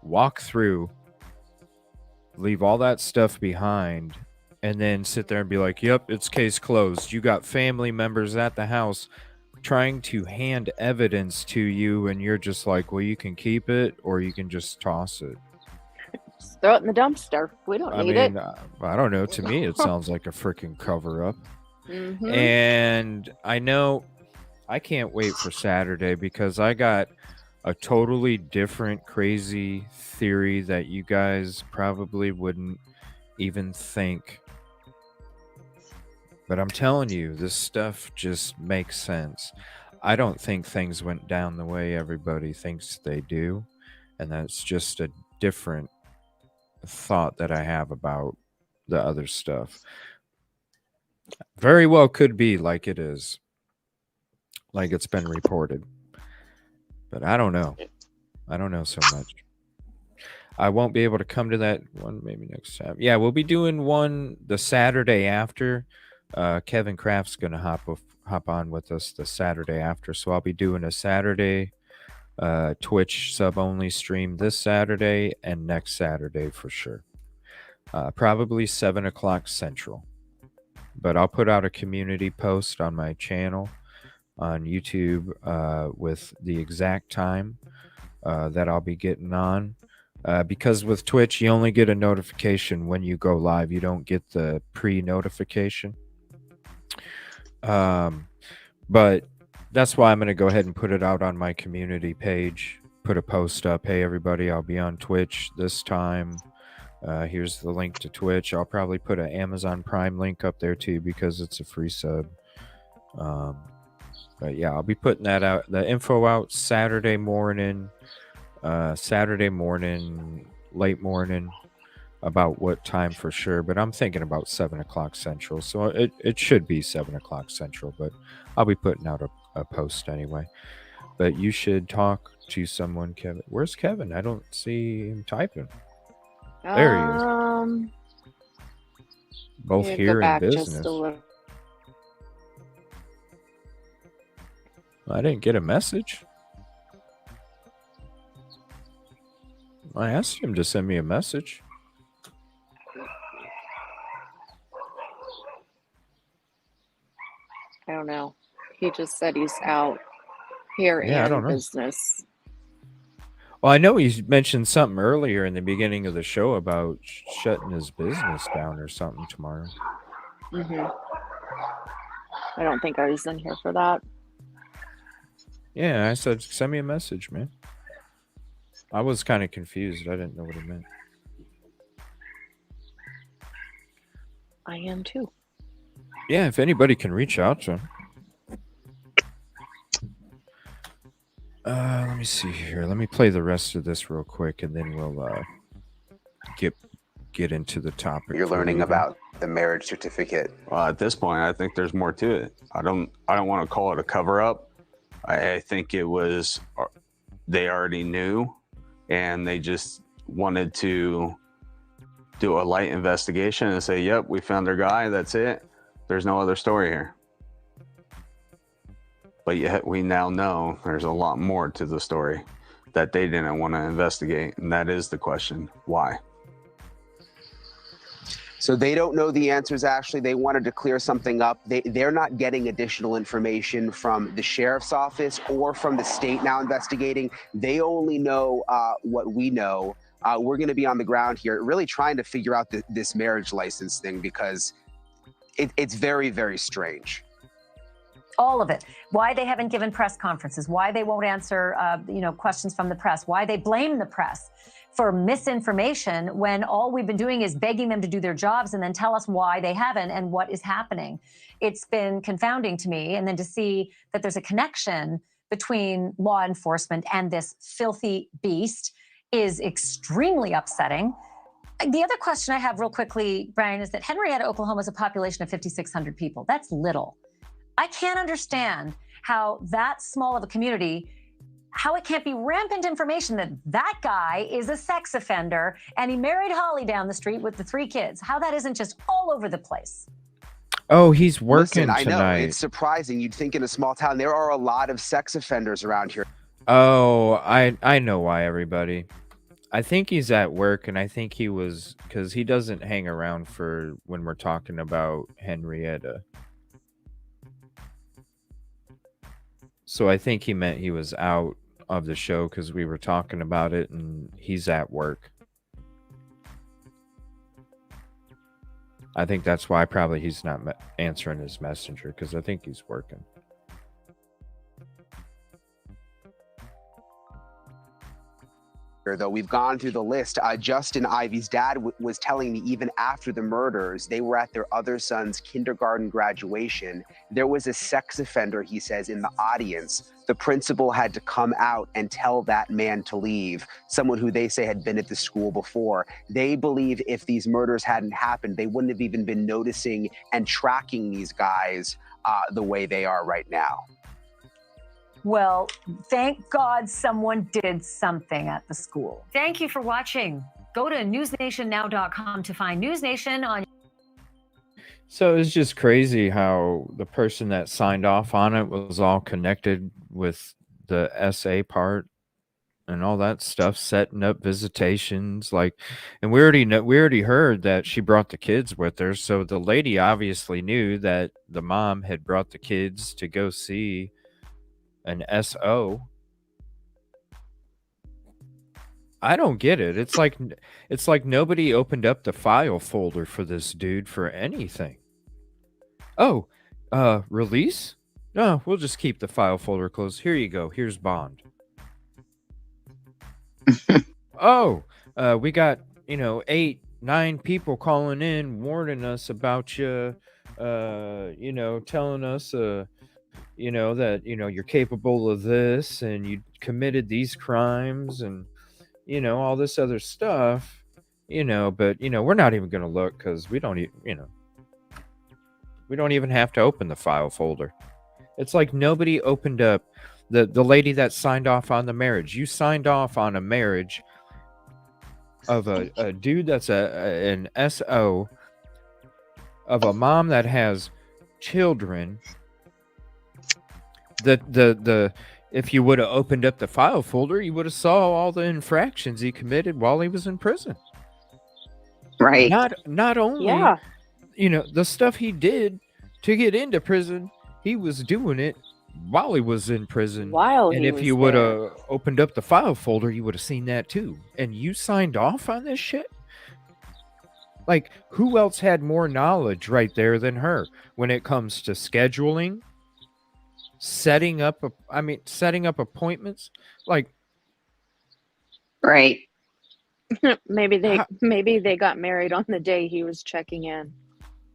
B: walk through, leave all that stuff behind, and then sit there and be like, yep, it's case closed. You got family members at the house trying to hand evidence to you, and you're just like, well, you can keep it or you can just toss it.
D: Just throw it in the dumpster. We don't need it.
B: I don't know. To me, it sounds like a freaking cover-up.
D: Mhm.
B: And I know I can't wait for Saturday because I got a totally different crazy theory that you guys probably wouldn't even think. But I'm telling you, this stuff just makes sense. I don't think things went down the way everybody thinks they do. And that's just a different thought that I have about the other stuff. Very well could be like it is. Like it's been reported. But I don't know. I don't know so much. I won't be able to come to that one maybe next time. Yeah, we'll be doing one the Saturday after. Kevin Kraft's going to hop on with us the Saturday after. So I'll be doing a Saturday Twitch sub-only stream this Saturday and next Saturday for sure. Probably 7 o'clock Central. But I'll put out a community post on my channel on YouTube with the exact time that I'll be getting on. Because with Twitch, you only get a notification when you go live. You don't get the pre-notification. But that's why I'm going to go ahead and put it out on my community page. Put a post up. Hey, everybody, I'll be on Twitch this time. Here's the link to Twitch. I'll probably put an Amazon Prime link up there too because it's a free sub. But yeah, I'll be putting that out, the info out Saturday morning, late morning, about what time for sure. But I'm thinking about 7 o'clock Central. So it should be 7 o'clock Central, but I'll be putting out a post anyway. But you should talk to someone, Kevin. Where's Kevin? I don't see him typing. There he is. Both
D: yeah,
B: here
D: go
B: in
D: back just
B: business.
D: a little.
B: I didn't get a message. I asked him to send me a message.
D: I don't know. He just said he's out here
B: Yeah, I don't
D: in
B: know.
D: business.
B: Well, I know he mentioned something earlier in the beginning of the show about shutting his business down or something tomorrow.
D: I don't think I was in here for that.
B: Yeah, I said, send me a message, man. I was kind of confused. I didn't know what it meant.
D: I am too.
B: Yeah, if anybody can reach out to him. Let me see here. Let me play the rest of this real quick, and then we'll get into the topic.
F: You're
B: for
F: learning
B: later.
F: about the marriage certificate.
H: Well, at this point, I think there's more to it. I don't want to call it a cover up. I think it was they already knew, and they just wanted to do a light investigation and say, "Yep, we found their guy. That's it. There's no other story here." But yet we now know there's a lot more to the story that they didn't want to investigate, and that is the question: why?
F: So they don't know the answers, Ashley. They wanted to clear something up. They're not getting additional information from the sheriff's office or from the state now investigating. They only know what we know. We're going to be on the ground here really trying to figure out this marriage license thing because it's very, very strange.
E: All of it. Why they haven't given press conferences, why they won't answer questions from the press, why they blame the press for misinformation when all we've been doing is begging them to do their jobs and then tell us why they haven't and what is happening. It's been confounding to me. And then to see that there's a connection between law enforcement and this filthy beast is extremely upsetting. The other question I have real quickly, Brian, is that Henryetta, Oklahoma is a population of 5,600 people. That's little. I can't understand how that small of a community, how it can't be rampant information that that guy is a sex offender and he married Holly down the street with the 3 kids. How that isn't just all over the place.
B: Oh, he's working
F: Listen, I know,
B: tonight.
F: it's surprising. You'd think in a small town, there are a lot of sex offenders around here.
B: Oh, I know why, everybody. I think he's at work, and I think he was, because he doesn't hang around for when we're talking about Henryetta. So I think he meant he was out of the show because we were talking about it, and he's at work. I think that's why probably he's not answering his messenger, because I think he's working.
F: Though we've gone through the list. Justin Ivy's dad was telling me even after the murders, they were at their other son's kindergarten graduation. There was a sex offender, he says, in the audience. The principal had to come out and tell that man to leave, someone who they say had been at the school before. They believe if these murders hadn't happened, they wouldn't have even been noticing and tracking these guys the way they are right now.
E: Well, thank God someone did something at the school. Thank you for watching. Go to newsnationnow.com to find News Nation on.
B: So it's just crazy how the person that signed off on it was all connected with the SA part and all that stuff, setting up visitations. And we already heard that she brought the kids with her. So the lady obviously knew that the mom had brought the kids to go see an SO. I don't get it. It's like nobody opened up the file folder for this dude for anything. Oh, release? No, we'll just keep the file folder closed. Here you go. Here's bond. Oh, we got 8, 9 people calling in, warning us about you. Telling us that you're capable of this and you committed these crimes and all this other stuff, but we're not even going to look because we don't even have to open the file folder. It's like nobody opened up the lady that signed off on the marriage. You signed off on a marriage of a dude that's an SO, of a mom that has children. If you would have opened up the file folder, you would have saw all the infractions he committed while he was in prison.
C: Right.
B: Not only the stuff he did to get into prison, he was doing it while he was in prison. And if you would have opened up the file folder, you would have seen that too. And you signed off on this shit? Like, who else had more knowledge right there than her when it comes to scheduling? Setting up appointments,
C: right.
D: Maybe they got married on the day he was checking in.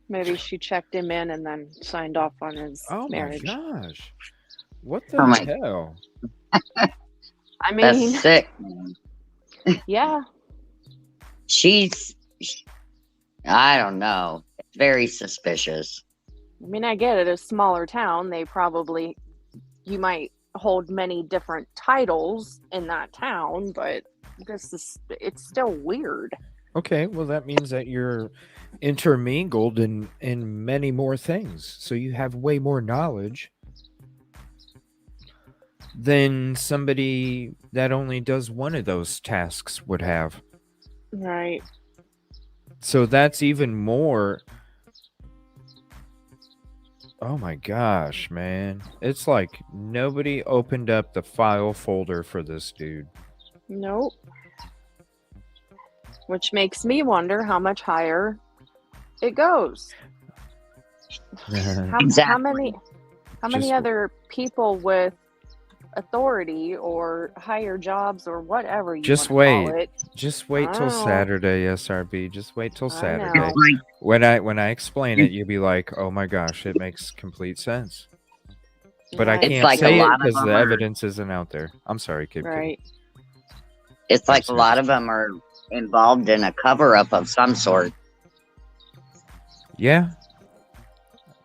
D: Maybe she checked him in and then signed off on his marriage.
B: Oh my gosh, what the hell?
D: I
C: That's
D: mean,
C: sick.
D: yeah.
C: I don't know. It's very suspicious.
D: I mean, I get it. A smaller town, you might hold many different titles in that town, but it's still weird.
B: Okay, well that means that you're intermingled in many more things, so you have way more knowledge than somebody that only does one of those tasks would have.
D: Right.
B: So that's even more. Oh my gosh, man. It's like nobody opened up the file folder for this dude.
D: Nope. Which makes me wonder how much higher it goes. How
C: Exactly.
D: many
B: Just-
D: other people with authority or higher jobs or whatever you
B: Just
D: wanna call
B: wait.
D: it?
B: Just wait till
D: Oh.
B: Saturday, SRB. Just wait till
D: I
B: Saturday.
D: know.
B: When I explain it, you'll be like, "Oh my gosh, it makes complete sense." But I
D: Right.
C: It's
B: can't
C: like a
B: say it
C: lot of
B: because
C: them
B: the
C: are-
B: evidence isn't out there. I'm sorry, KibKitty.
D: Right.
C: It's like a
B: sorry.
C: lot of them are involved in a cover up of some sort.
B: Yeah,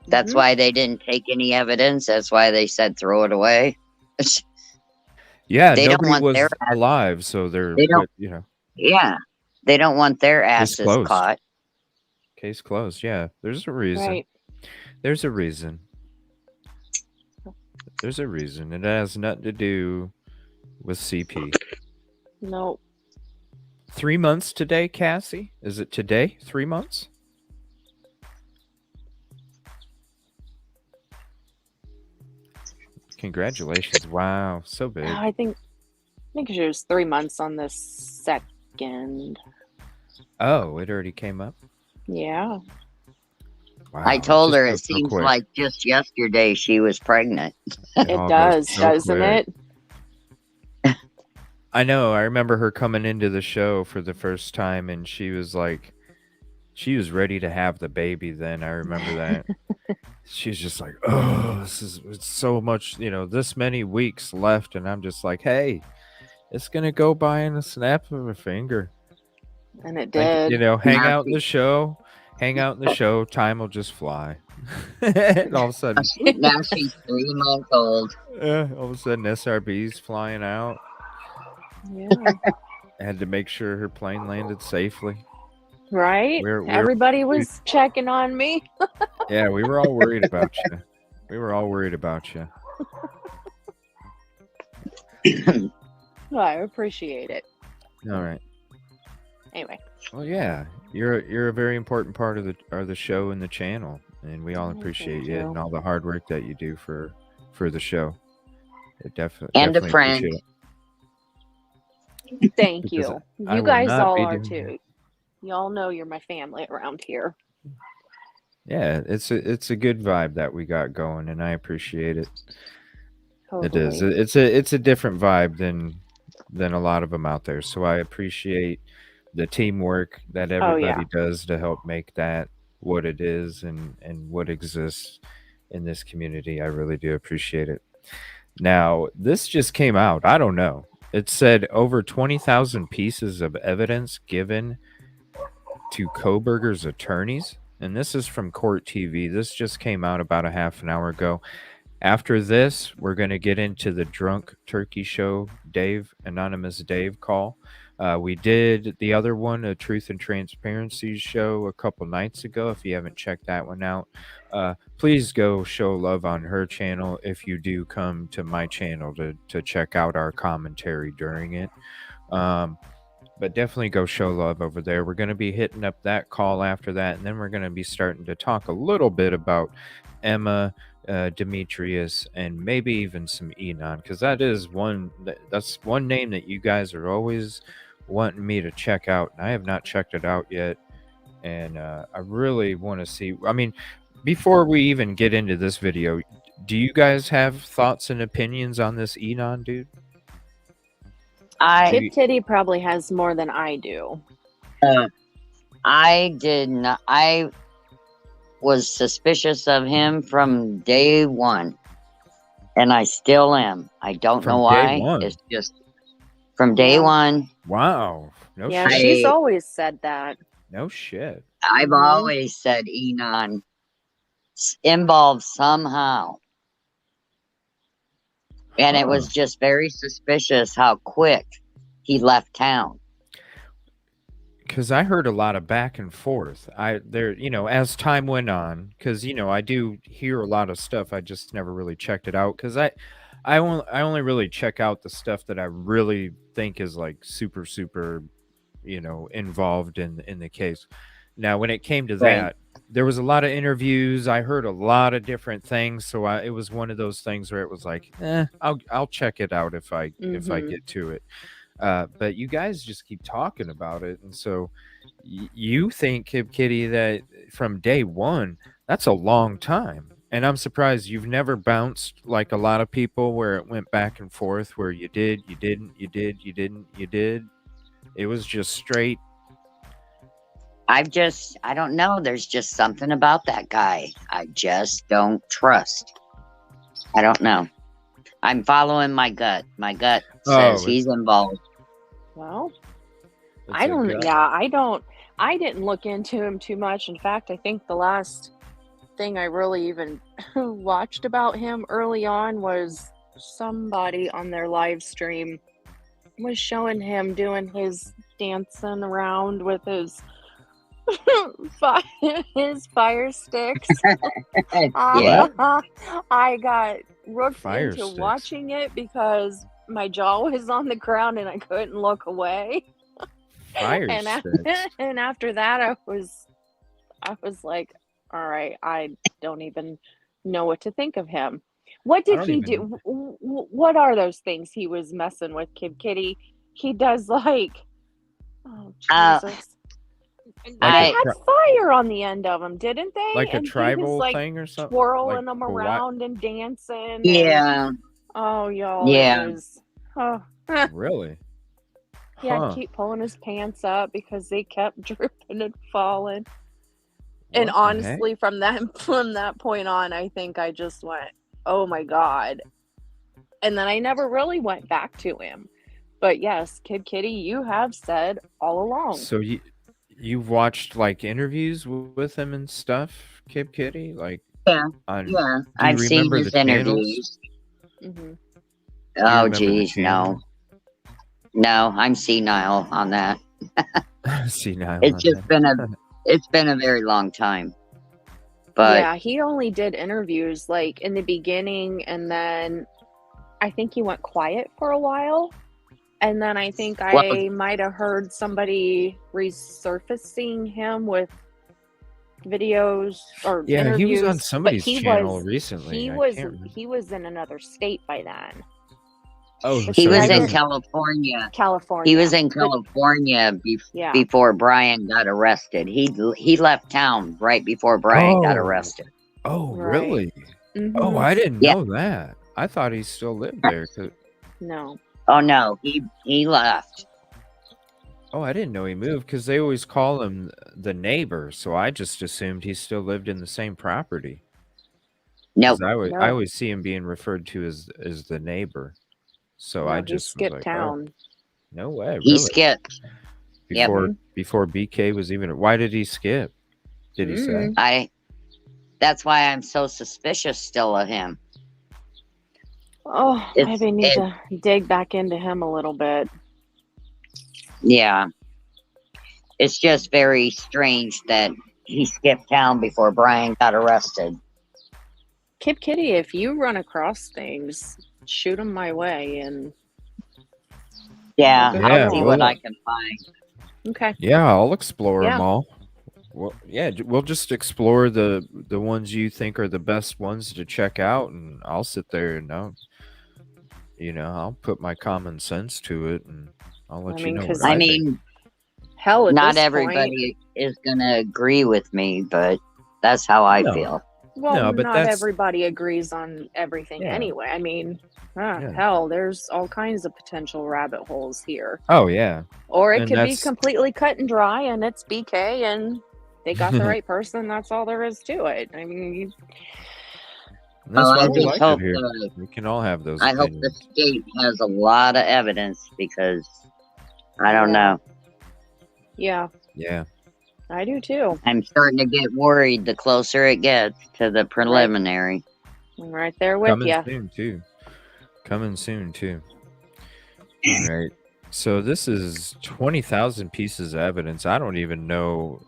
C: That's
D: Mhm.
C: why they didn't take any evidence. That's why they said throw it away.
B: yeah.
C: They don't
B: Nobody
C: want
B: was
C: their
B: alive, so they're
C: They don't-
B: you know,
C: Yeah. They don't want their asses
B: closed.
C: caught.
B: case closed. Yeah, there's a reason.
D: Right.
B: There's a reason. There's a reason. It has nothing to do with CP.
D: Nope.
B: 3 months today, Cassie? Is it today? 3 months? Congratulations. Wow, so big.
D: I think it was 3 months on the 2nd.
B: Oh, it already came up?
D: Yeah.
B: Wow.
C: I told her it
B: just goes so
C: seems
B: quick.
C: like just yesterday she was pregnant.
D: It
B: all
D: does,
B: goes so
D: doesn't
B: quick.
D: it?
B: I know. I remember her coming into the show for the first time, and she was like, she was ready to have the baby then. I remember that. She's just like, oh, it's so much, this many weeks left. And I'm just like, hey, it's going to go by in a snap of a finger.
D: And it
B: Like,
D: did.
B: hang out in the show. Time will just fly. And all of a sudden,
C: Now she's 3 months old.
B: all of a sudden, SRB's flying out.
D: Yeah.
B: I had to make sure her plane landed safely.
D: Right?
B: We're-
D: Everybody was checking on me.
B: Yeah, we were all worried about you.
D: Well, I appreciate it.
B: All right.
D: Anyway.
B: Well, yeah, you're a very important part of the show and the channel, and we all
D: Oh,
B: appreciate
D: thank
B: you and
D: you.
B: all the hard work that you do for the show. It
C: And a
B: definitely
C: friend.
B: appreciate
D: Thank
B: Because
D: you.
B: I
D: You
B: will
D: guys
B: not
D: all
B: be
D: are
B: doing
D: too. Y'all know you're my family around here.
B: it. Yeah, it's a good vibe that we got going, and I appreciate it.
D: Totally.
B: It is. It's a different vibe than a lot of them out there. So I appreciate the teamwork that everybody does to help make that what it is and what exists in this community. I really do appreciate it. Now, this just came out. I don't know. It said over 20,000 pieces of evidence given to Kohberger's attorneys. And this is from Court TV. This just came out about a half an hour ago. After this, we're going to get into the Drunk Turkey Show Anonymous Dave call. We did the other one, a Truth and Transparency show a couple nights ago. If you haven't checked that one out, please go show love on her channel if you do come to my channel to check out our commentary during it. But definitely go show love over there. We're going to be hitting up that call after that, and then we're going to be starting to talk a little bit about Emma, Demetrius, and maybe even some Enon, because that's one name that you guys are always wanting me to check out, and I have not checked it out yet, and I really want to see. I mean, before we even get into this video, do you guys have thoughts and opinions on this Enon dude?
D: KibKitty probably has more than I do.
C: I did not. I was suspicious of him from day one, and I still am. I don't
B: From
C: know
B: day
C: why.
B: one?
C: It's just, from day
D: Yeah.
C: one.
B: Wow. No
D: Yeah,
B: shit.
D: she's always said that.
B: No shit.
C: I've
D: Mhm.
C: always said Enon involved somehow. And it was
B: Huh.
C: just very suspicious how quick he left town.
B: Because I heard a lot of back and forth. As time went on, because I do hear a lot of stuff. I just never really checked it out because I only really check out the stuff that I really think is like super super, involved in the case. Now, when it came to
C: Right.
B: that, there was a lot of interviews. I heard a lot of different things, so it was one of those things where it was like, I'll check it out if I
D: Mhm.
B: get to it. But you guys just keep talking about it, and so you think, KibKitty, that from day one, that's a long time. And I'm surprised you've never bounced like a lot of people where it went back and forth, where you did, you didn't, you did, you didn't, you did. It was just straight.
C: I don't know. There's just something about that guy I just don't trust. I don't know. I'm following my gut. My gut says he's involved.
D: Well,
B: It's
D: I
B: a
D: don't.
B: gut.
D: Yeah, I didn't look into him too much. In fact, I think the last thing I really even watched about him early on was somebody on their live stream was showing him doing his dancing around with his his fire sticks.
C: Yeah.
D: I got roped
B: Fire
D: into
B: sticks.
D: watching it because my jaw was on the ground and I couldn't look away.
B: Fire
D: and,
B: sticks.
D: and after that, I was like, all right, I don't even know what to think of him. What
B: I
D: did
B: don't
D: he
B: even-
D: do? What are those things he was messing with, KibKitty? He does like, oh Jesus. They
C: I-
D: had fire on the end of them, didn't they?
B: Like a
D: And he was,
B: tribal
D: like,
B: thing or something?
D: twirling
B: Like
D: them
B: Hawaii-
D: around and dancing. And,
C: Yeah.
D: oh, y'all.
C: Yeah.
D: It was, oh.
B: Really?
D: Yeah,
B: Huh.
D: keep pulling his pants up because they kept dripping and falling. And
B: What the
D: honestly, from that point on, I think I just went, oh my God. And then I never really went back to him. But yes, KibKitty, you have said all along.
B: So you've watched like interviews with him and stuff, KibKitty? Like,
C: Yeah.
B: on,
C: Yeah.
B: do you
C: I've seen
B: remember
C: his
B: the channels?
C: interviews.
D: Mm-hmm.
B: Do you
C: Oh,
B: remember the
C: geez. No.
B: channel?
C: No, I'm senile on that.
B: Senile.
C: It's just been a very long time. But
D: yeah, he only did interviews like in the beginning, and then I think he went quiet for a while. And then I think I might have heard somebody resurfacing him with videos or
B: Yeah,
D: interviews.
B: he was on
D: but
B: somebody's
D: he
B: channel
D: was,
B: recently.
D: He
B: I
D: was
B: can't remember.
D: he was in another state by then.
B: Oh,
D: But
C: he
B: so
C: was
D: I
C: in
D: didn't-
C: California.
D: California.
C: He was in
D: But-
C: California
D: yeah.
C: before Brian got arrested. He left town right before Brian got
B: Oh.
C: arrested.
B: Oh,
D: Right.
B: really?
D: Mhm.
B: Oh, I didn't
C: Yeah.
B: know that. I thought he still lived there.
D: No.
C: Oh no, he left.
B: Oh, I didn't know he moved because they always call him the neighbor. So I just assumed he still lived in the same property. 'Cause
C: Nope.
B: I always see him being referred to as the neighbor. So
D: No,
B: I
D: he
B: just was
D: skipped
B: like,
D: town.
B: oh, no way.
C: He
B: Really?
C: skipped. Yep.
B: Before BK was even. Why did he skip? Did he say?
C: That's why I'm so suspicious still of him.
D: Oh,
C: It's-
D: maybe need to dig back into him a little bit.
C: Yeah. It's just very strange that he skipped town before Brian got arrested.
D: KibKitty, if you run across things, shoot them my way. And
C: Yeah,
D: Yeah,
C: I'll see what
B: well-
C: I can find.
D: okay.
B: Yeah, I'll explore them
D: Yeah.
B: all. Well, yeah, we'll just explore the ones you think are the best ones to check out, and I'll sit there and I'll put my common sense to it, and I'll let
D: I
B: you
D: mean,
B: know.
D: 'cause
B: What
C: I
B: I think.
C: mean,
D: Hell, at
C: not
D: this
C: everybody is going to agree with me, but that's how I
B: No.
C: feel.
D: Well,
B: No, but
D: not
B: that's-
D: everybody agrees on everything
B: Yeah.
D: anyway. I mean,
B: Yeah.
D: hell, there's all kinds of potential rabbit holes here.
B: Oh yeah,
D: Or it
B: And
D: could be
B: that's-
D: completely cut and dry and it's BK and they got the right person. That's all there is to it. I mean,
B: And that's
C: Well,
B: why
C: I
B: we
C: just
B: like it
C: hope
B: here.
C: the
B: We can all have those
C: I hope the
B: opinions.
C: state has a lot of evidence because I don't know.
D: Yeah,
B: Yeah.
D: I do too.
C: I'm starting to get worried the closer it gets to the preliminary.
D: I'm right there with
B: Coming
D: you.
B: soon too. Coming soon too. All right. So this is 20,000 pieces of evidence. I don't even know.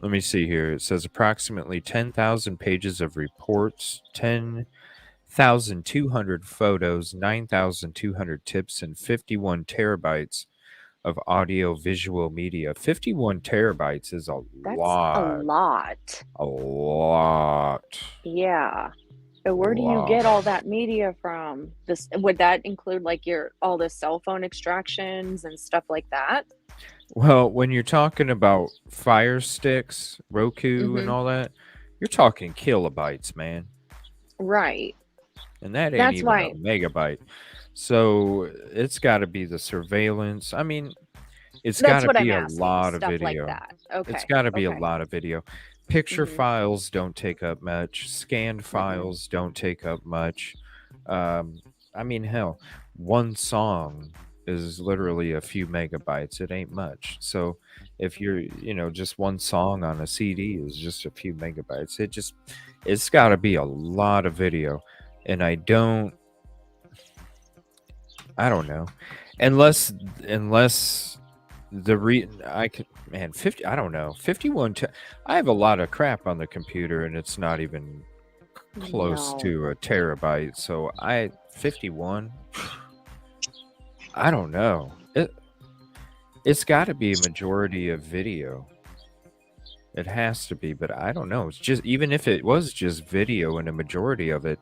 B: Let me see here. It says approximately 10,000 pages of reports, 10,200 photos, 9,200 tips, and 51 terabytes of audio visual media. 51 terabytes is a
D: That's a
B: lot.
D: lot.
B: A lot.
D: Yeah. So where do you get all that media from? This would that include like all the cell phone extractions and stuff like that?
B: Well, when you're talking about Fire Sticks, Roku, and
D: Mhm.
B: all that, you're talking kilobytes, man.
D: Right.
B: And that ain't
D: That's
B: even
D: why
B: a megabyte. So it's got to be the surveillance. I mean, it's got
D: that's
B: to
D: what I'm
B: be a
D: asking.
B: lot of
D: Stuff like
B: video.
D: that.
B: It's
D: Okay.
B: got to be a
D: Okay.
B: lot of video. Picture
D: Mhm.
B: files don't take up much. Scanned files don't take up much. I mean, hell, one song is literally a few megabytes. It ain't much. So if you're, just one song on a CD is just a few megabytes. It's got to be a lot of video. And I don't know. Unless I could, man, 50, I don't know. 51 I have a lot of crap on the computer and it's not even close
D: No.
B: to a terabyte. So 51, I don't know. It's got to be a majority of video. It has to be, but I don't know. It's just, even if it was just video and a majority of it,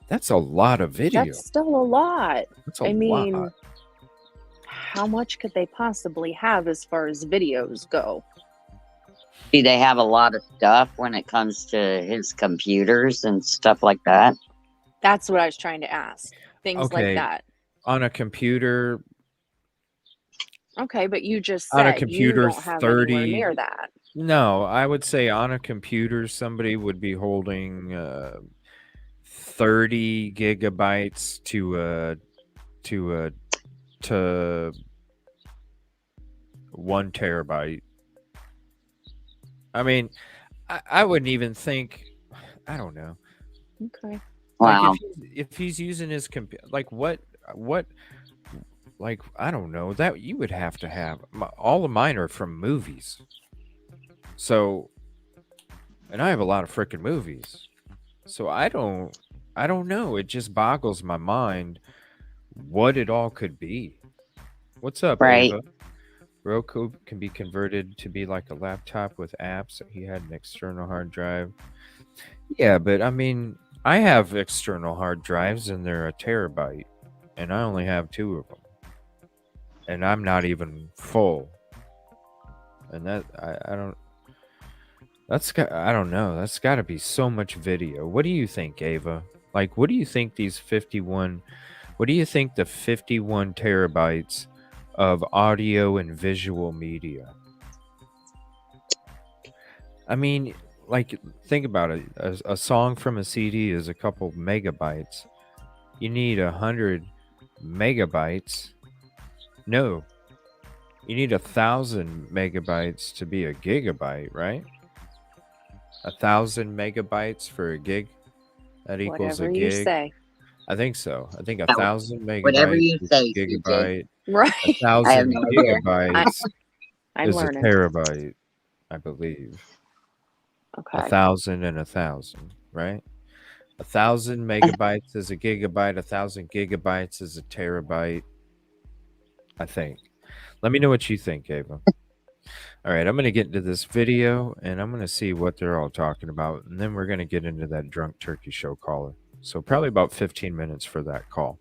B: that's a lot of video.
D: That's still a lot.
B: That's a
D: I mean,
B: lot.
D: how much could they possibly have as far as videos go?
C: Do they have a lot of stuff when it comes to his computers and stuff like that?
D: That's what I was trying to ask. Things like
B: Okay.
D: that.
B: On a computer,
D: Okay, but you just
B: on a
D: said you
B: computer,
D: don't have anywhere
B: 30.
D: near that.
B: No, I would say on a computer, somebody would be holding 30 gigabytes to 1 terabyte. I mean, I wouldn't even think. I don't know.
D: Okay.
C: Wow.
B: Like if he's using his computer, like what, like I don't know, that you would have to have. All of mine are from movies. So, and I have a lot of freaking movies. So I don't know. It just boggles my mind what it all could be. What's up,
C: Right.
B: Ava? Roku can be converted to be like a laptop with apps. He had an external hard drive. Yeah, but I mean, I have external hard drives and they're a terabyte, and I only have 2 of them, and I'm not even full. And that I don't. I don't know. That's got to be so much video. What do you think, Ava? Like, what do you think these 51? What do you think the 51 terabytes of audio and visual media? I mean, like, think about it. A song from a CD is a couple megabytes. You need 100 megabytes. No, you need 1,000 megabytes to be a gigabyte, right? 1,000 megabytes for a gig. That equals
D: Whatever
B: a
D: you
B: gig.
D: say.
B: I think so. I think
C: No,
B: 1,000
C: whatever
B: megabytes
C: you
B: is
C: say,
B: a
C: CJ.
B: gigabyte.
D: Right.
C: I have
B: 1,000
C: no idea.
B: gigabytes
D: I'm
B: is a
D: learning.
B: terabyte, I believe.
D: Okay.
B: 1,000 and 1,000, right? 1,000 megabytes is a gigabyte. 1,000 gigabytes is a terabyte, I think. Let me know what you think, Ava. All right, I'm going to get into this video, and I'm going to see what they're all talking about, and then we're going to get into that drunk turkey show caller. So probably about 15 minutes for that call.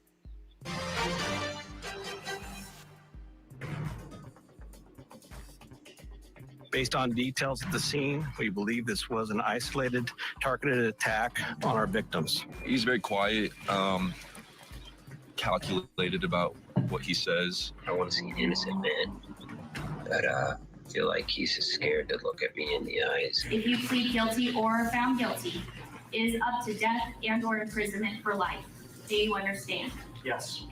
I: Based on details at the scene, we believe this was an isolated, targeted attack on our victims.
J: He's very quiet, calculated about what he says.
K: I want to see an innocent man, but I feel like he's just scared to look at me in the eyes.
L: If you plead guilty or are found guilty, is up to death and/or imprisonment for life. Do you understand?
M: Yes.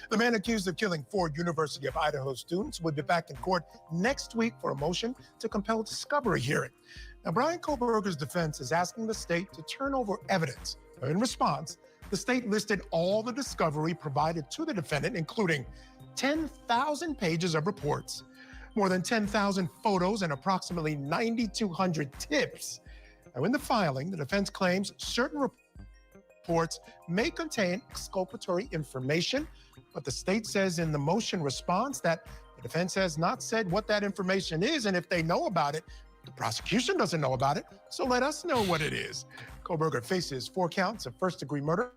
N: The man accused of killing 4 University of Idaho students will be back in court next week for a motion to compel discovery hearing. Now, Brian Kohlberger's defense is asking the state to turn over evidence. In response, the state listed all the discovery provided to the defendant, including 10,000 pages of reports, more than 10,000 photos, and approximately 9,200 tips. Now, in the filing, the defense claims certain reports may contain exculpatory information, but the state says in the motion response that the defense has not said what that information is, and if they know about it, the prosecution doesn't know about it, so let us know what it is. Kohlberger faces 4 counts of first-degree murder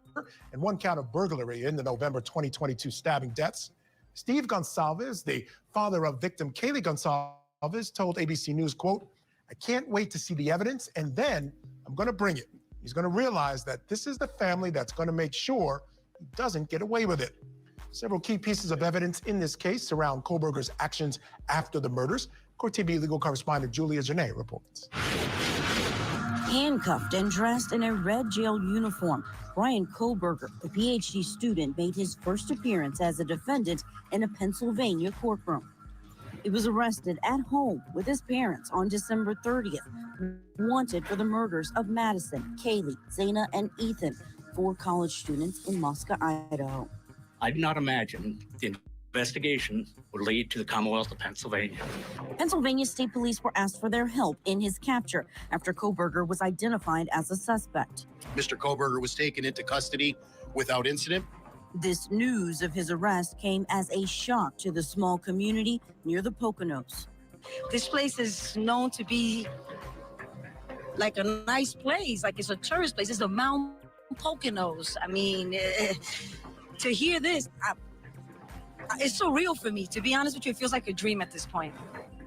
N: and 1 count of burglary in the November 2022 stabbing deaths. Steve Gonsalves, the father of victim Kaylee Gonsalves, told ABC News, quote, "I can't wait to see the evidence, and then I'm going to bring it. He's going to realize that this is the family that's going to make sure he doesn't get away with it." Several key pieces of evidence in this case surround Kohlberger's actions after the murders. Court TV legal correspondent Julia Janae reports.
O: Handcuffed and dressed in a red jail uniform, Brian Kohlberger, the PhD student, made his first appearance as a defendant in a Pennsylvania courtroom. He was arrested at home with his parents on December 30th, wanted for the murders of Madison, Kaylee, Zana, and Ethan, 4 college students in Moscow, Idaho.
M: I did not imagine the investigation would lead to the Commonwealth of Pennsylvania.
O: Pennsylvania State Police were asked for their help in his capture after Kohlberger was identified as a suspect.
P: Mr. Kohlberger was taken into custody without incident.
O: This news of his arrest came as a shock to the small community near the Poconos.
Q: This place is known to be like a nice place, like it's a tourist place. It's the Mount Poconos. I mean, to hear this, it's so real for me. To be honest with you, it feels like a dream at this point.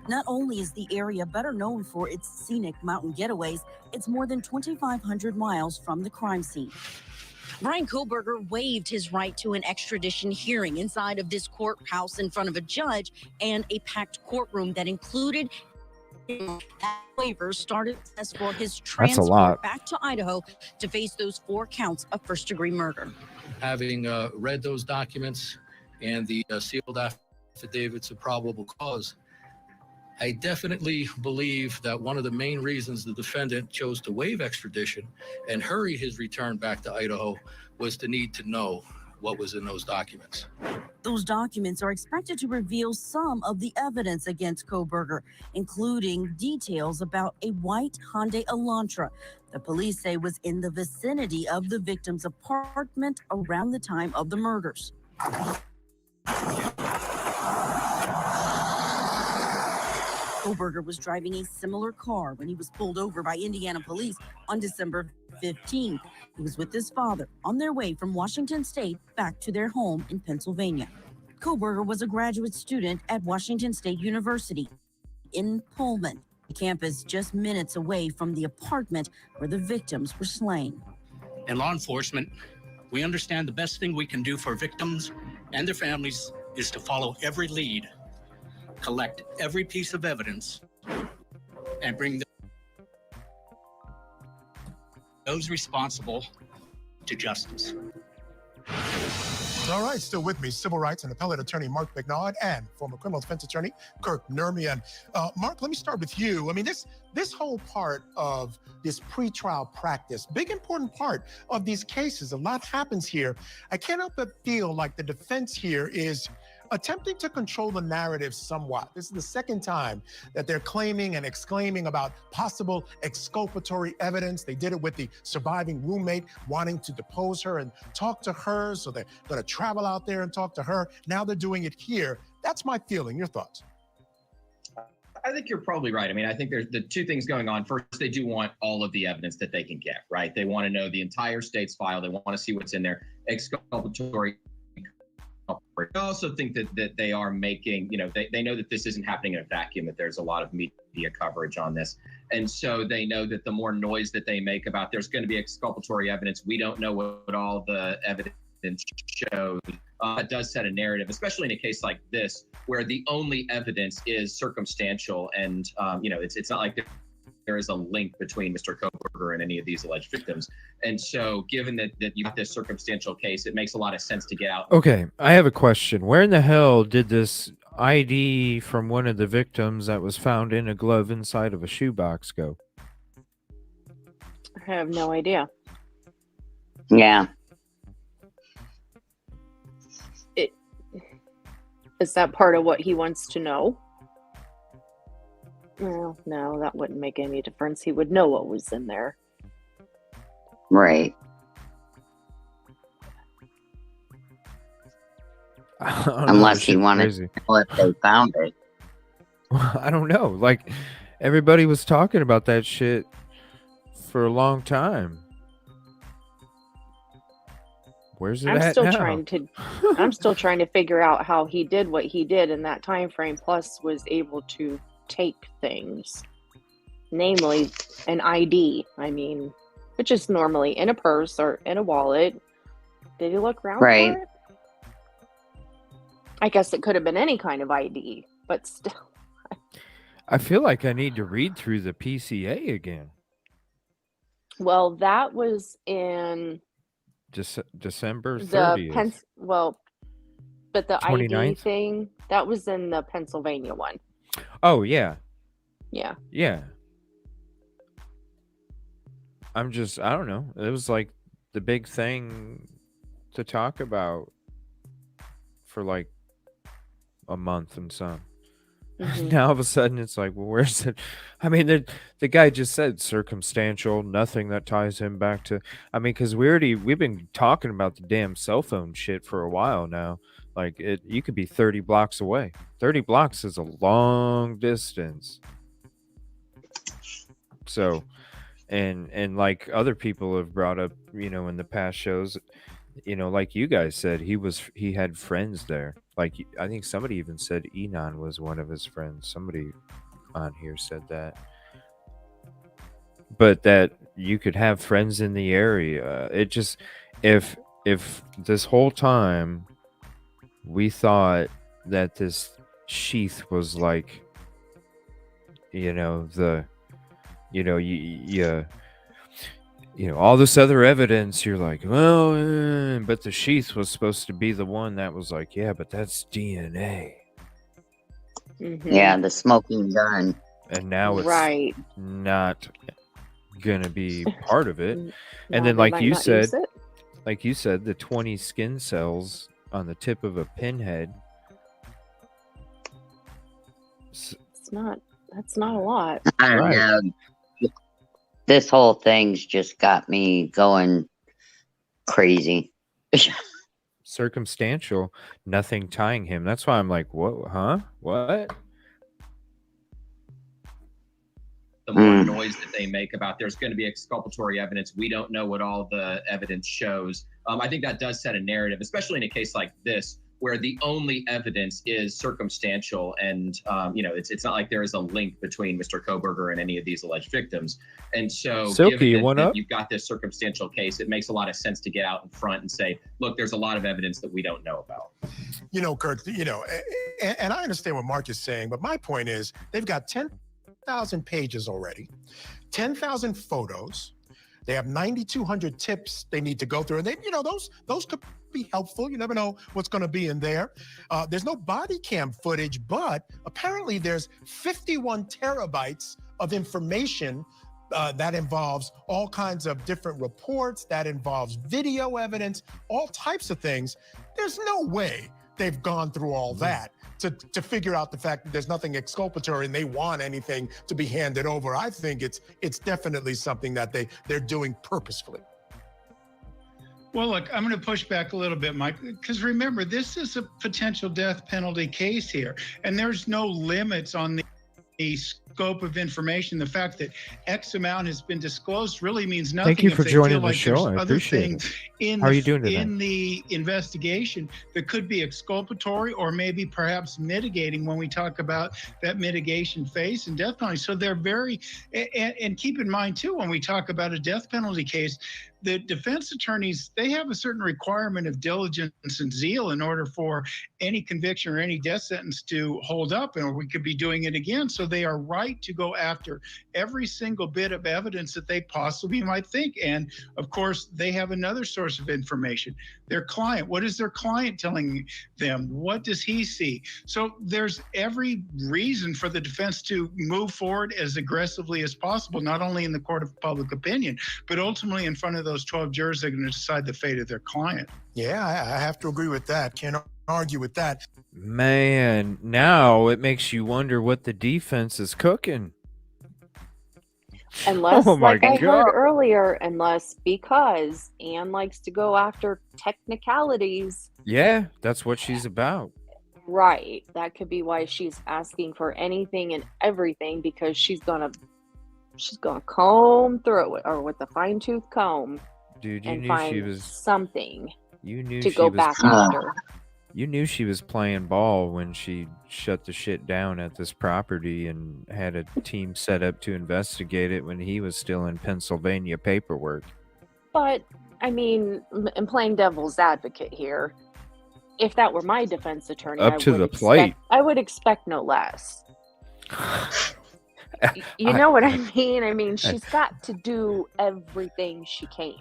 O: Not only is the area better known for its scenic mountain getaways, it's more than 2,500 miles from the crime scene. Brian Kohlberger waived his right to an extradition hearing inside of this courthouse in front of a judge and a packed courtroom that included waivers started as for his transfer back to Idaho to face those 4 counts of first-degree murder.
R: Having read those documents and the sealed affidavits of probable cause, I definitely believe that one of the main reasons the defendant chose to waive extradition and hurry his return back to Idaho was the need to know what was in those documents.
O: Those documents are expected to reveal some of the evidence against Kohlberger, including details about a white Hyundai Elantra the police say was in the vicinity of the victim's apartment around the time of the murders. Kohlberger was driving a similar car when he was pulled over by Indiana police on December 15th. He was with his father on their way from Washington State back to their home in Pennsylvania. Kohlberger was a graduate student at Washington State University in Pullman, the campus just minutes away from the apartment where the victims were slain.
M: In law enforcement, we understand the best thing we can do for victims and their families is to follow every lead, collect every piece of evidence, and bring those responsible to justice.
N: All right, still with me, civil rights and appellate attorney Mark McNaught and former criminal defense attorney Kirk Nurmian. Mark, let me start with you. I mean, this whole part of this pretrial practice, big important part of these cases, a lot happens here. I can't help but feel like the defense here is attempting to control the narrative somewhat. This is the second time that they're claiming and exclaiming about possible exculpatory evidence. They did it with the surviving roommate wanting to depose her and talk to her, so they're going to travel out there and talk to her. Now they're doing it here. That's my feeling. Your thoughts?
S: I think you're probably right. I mean, I think there's the 2 things going on. First, they do want all of the evidence that they can get, right? They want to know the entire state's file. They want to see what's in there. Exculpatory. I also think that they are making, they know that this isn't happening in a vacuum, that there's a lot of media coverage on this. And so they know that the more noise that they make about there's going to be exculpatory evidence, we don't know what all the evidence shows. It does set a narrative, especially in a case like this, where the only evidence is circumstantial. And, it's not like there is a link between Mr. Koberger and any of these alleged victims. And so given that you got this circumstantial case, it makes a lot of sense to get out.
B: Okay, I have a question. Where in the hell did this ID from one of the victims that was found in a glove inside of a shoebox go?
D: I have no idea.
C: Yeah.
D: Is that part of what he wants to know? Well, no, that wouldn't make any difference. He would know what was in there.
C: Right. Unless he wanted to know if they found it.
B: I don't know. Like, everybody was talking about that shit for a long time. Where's it
D: I'm
B: at
D: still
B: now?
D: trying to figure out how he did what he did in that time frame, plus was able to take things, namely an ID. I mean, which is normally in a purse or in a wallet. Did he look around for it? I guess it could have been any kind of ID, but still.
B: I feel like I need to read through the PCA again.
D: Well, that was in
B: December
D: the
B: 30th.
D: but the
B: 29th?
D: ID thing, that was in the Pennsylvania one.
B: Oh, yeah.
D: Yeah.
B: Yeah. I don't know. It was like the big thing to talk about for like a month and some. Now all of a sudden it's like, well, where's it? I mean, the guy just said circumstantial, nothing that ties him back to. I mean, because we've been talking about the damn cell phone shit for a while now. Like, you could be 30 blocks away. 30 blocks is a long distance. So, and like other people have brought up, in the past shows, like you guys said, he had friends there. Like, I think somebody even said Enon was one of his friends. Somebody on here said that. But that you could have friends in the area. It just, if this whole time we thought that this Sheath was like, all this other evidence, you're like, well, but the Sheath was supposed to be the one that was like, yeah, but that's DNA.
C: Yeah, the smoking gun.
B: And now it's not gonna be part of it. And then, like you said, the 20 skin cells on the tip of a pinhead.
D: That's not a lot.
C: I don't know. This whole thing's just got me going crazy.
B: Circumstantial, nothing tying him. That's why I'm like, what? Huh? What?
S: The more noise that they make about there's going to be exculpatory evidence. We don't know what all the evidence shows. I think that does set a narrative, especially in a case like this, where the only evidence is circumstantial, and it's not like there is a link between Mr. Koberger and any of these alleged victims. And so,
B: Silky,
S: given that you've got this circumstantial case, it makes a lot of sense to get out in front and say, look, there's a lot of evidence that we don't know about.
N: Kurt, and I understand what Mark is saying, but my point is they've got 10,000 pages already, 10,000 photos. They have 9,200 tips they need to go through, and they, those could be helpful. You never know what's going to be in there. There's no body cam footage, but apparently there's 51 terabytes of information that involves all kinds of different reports, that involves video evidence, all types of things. There's no way they've gone through all that to figure out the fact that there's nothing exculpatory and they want anything to be handed over. I think it's definitely something that they're doing purposefully.
T: Well, look, I'm going to push back a little bit, Mike, because remember, this is a potential death penalty case here, and there's no limits on the scope of information. The fact that X amount has been disclosed really means nothing.
B: Thank you for
T: if they
B: joining
T: feel
B: the
T: like
B: show.
T: there's
B: I
T: other
B: appreciate
T: things
B: it. How are you doing today?
T: in the investigation that could be exculpatory or maybe perhaps mitigating when we talk about that mitigation phase and death penalty. So they're very, and keep in mind too, when we talk about a death penalty case, the defense attorneys, they have a certain requirement of diligence and zeal in order for any conviction or any death sentence to hold up, and we could be doing it again. So they are right right to go after every single bit of evidence that they possibly might think. And of course, they have another source of information. Their client, what is their client telling them? What does he see? So there's every reason for the defense to move forward as aggressively as possible, not only in the court of public opinion, but ultimately in front of those 12 jurors that are going to decide the fate of their client.
N: Yeah, I have to agree with that. Can't argue with that.
B: Man, now it makes you wonder what the defense is cooking.
D: Unless,
B: Oh my
D: like I
B: God.
D: heard earlier, because Anne likes to go after technicalities.
B: Yeah, that's what she's about.
D: Right. That could be why she's asking for anything and everything, because she's gonna comb through it, or with a fine-tooth comb,
B: Dude, you
D: and
B: knew
D: find
B: she was
D: something
B: you knew
D: to
B: she
D: go
B: was
D: back after.
B: You knew she was playing ball when she shut the shit down at this property and had a team set up to investigate it when he was still in Pennsylvania paperwork.
D: But I mean, I'm playing devil's advocate here. If that were my defense attorney,
B: Up to the plate.
D: I would expect no less. You know what I mean? I mean, she's got to do everything she can.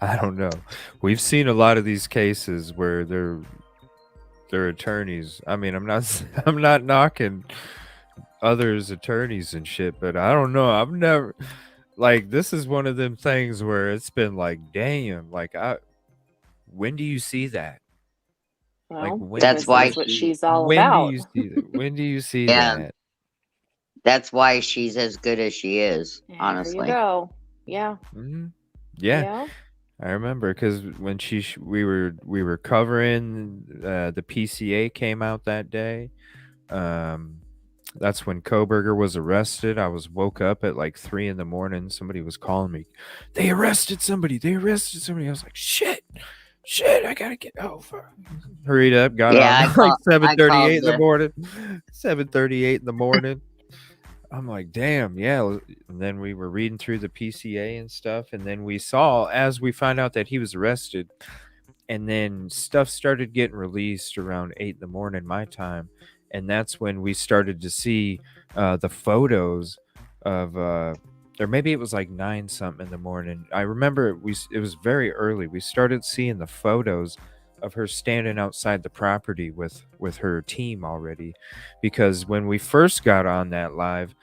B: I don't know. We've seen a lot of these cases where they're attorneys. I mean, I'm not knocking others' attorneys and shit, but I don't know. I've never, like, this is one of them things where it's been like, damn, like, when do you see that?
D: Well,
B: when
C: That's why
D: that's what she's all
B: when
D: about.
B: do you see that? When do you see
C: Yeah.
B: that?
C: That's why she's as good as she is,
D: There
C: honestly.
D: you go. Yeah.
B: Yeah. I remember because when we were covering the PCA came out that day. That's when Koberger was arrested. I was woke up at like 3 a.m. Somebody was calling me. They arrested somebody. I was like, shit, I gotta get over. Hurried up, got on like 7:38 in the morning. 7:38 in the morning. I'm like, damn, yeah. And then we were reading through the PCA and stuff, and then we saw, as we found out that he was arrested, and then stuff started getting released around 8 a.m. my time, and that's when we started to see the photos of, or maybe it was like 9 something in the morning. I remember it was very early. We started seeing the photos of her standing outside the property with her team already, because when we first got on that live,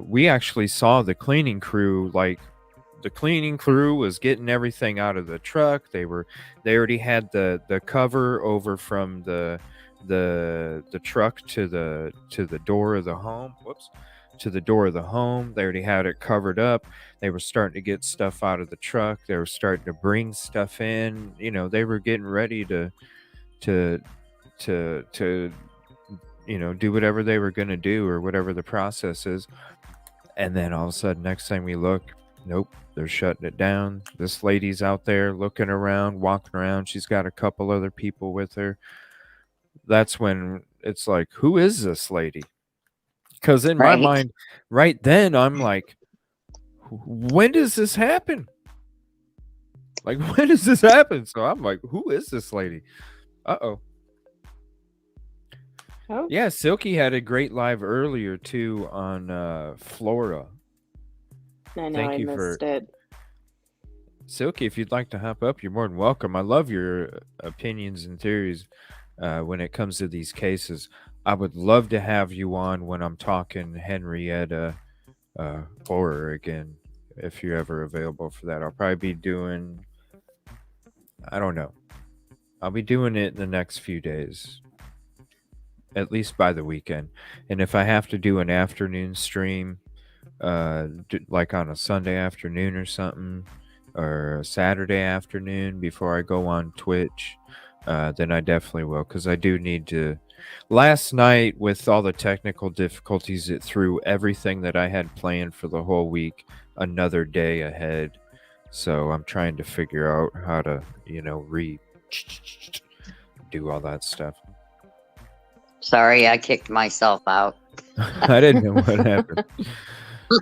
B: we actually saw the cleaning crew. Like, the cleaning crew was getting everything out of the truck. They already had the cover over from the truck to the door of the home. To the door of the home. They already had it covered up. They were starting to get stuff out of the truck. They were starting to bring stuff in. You know, they were getting ready to do whatever they were going to do, or whatever the process is. And then all of a sudden, next time we look, nope, they're shutting it down. This lady's out there looking around, walking around. She's got a couple other people with her. That's when it's like, who is this lady? Because in my mind, right then, I'm like, when does this happen? Like, when does this happen? So I'm like, who is this lady? Uh-oh.
D: Oh.
B: Yeah, Silky had a great live earlier, too, on Florida.
D: I know, I missed it.
B: Silky, if you'd like to hop up, you're more than welcome. I love your opinions and theories when it comes to these cases. I would love to have you on when I'm talking Henryetta horror again, if you're ever available for that. I'll probably be doing, I don't know. I'll be doing it in the next few days, at least by the weekend. And if I have to do an afternoon stream, like on a Sunday afternoon or something, or a Saturday afternoon before I go on Twitch, then I definitely will, because I do need to. Last night, with all the technical difficulties, it threw everything that I had planned for the whole week another day ahead. So I'm trying to figure out how to, do all that stuff.
C: Sorry, I kicked myself out.
B: I didn't know what happened.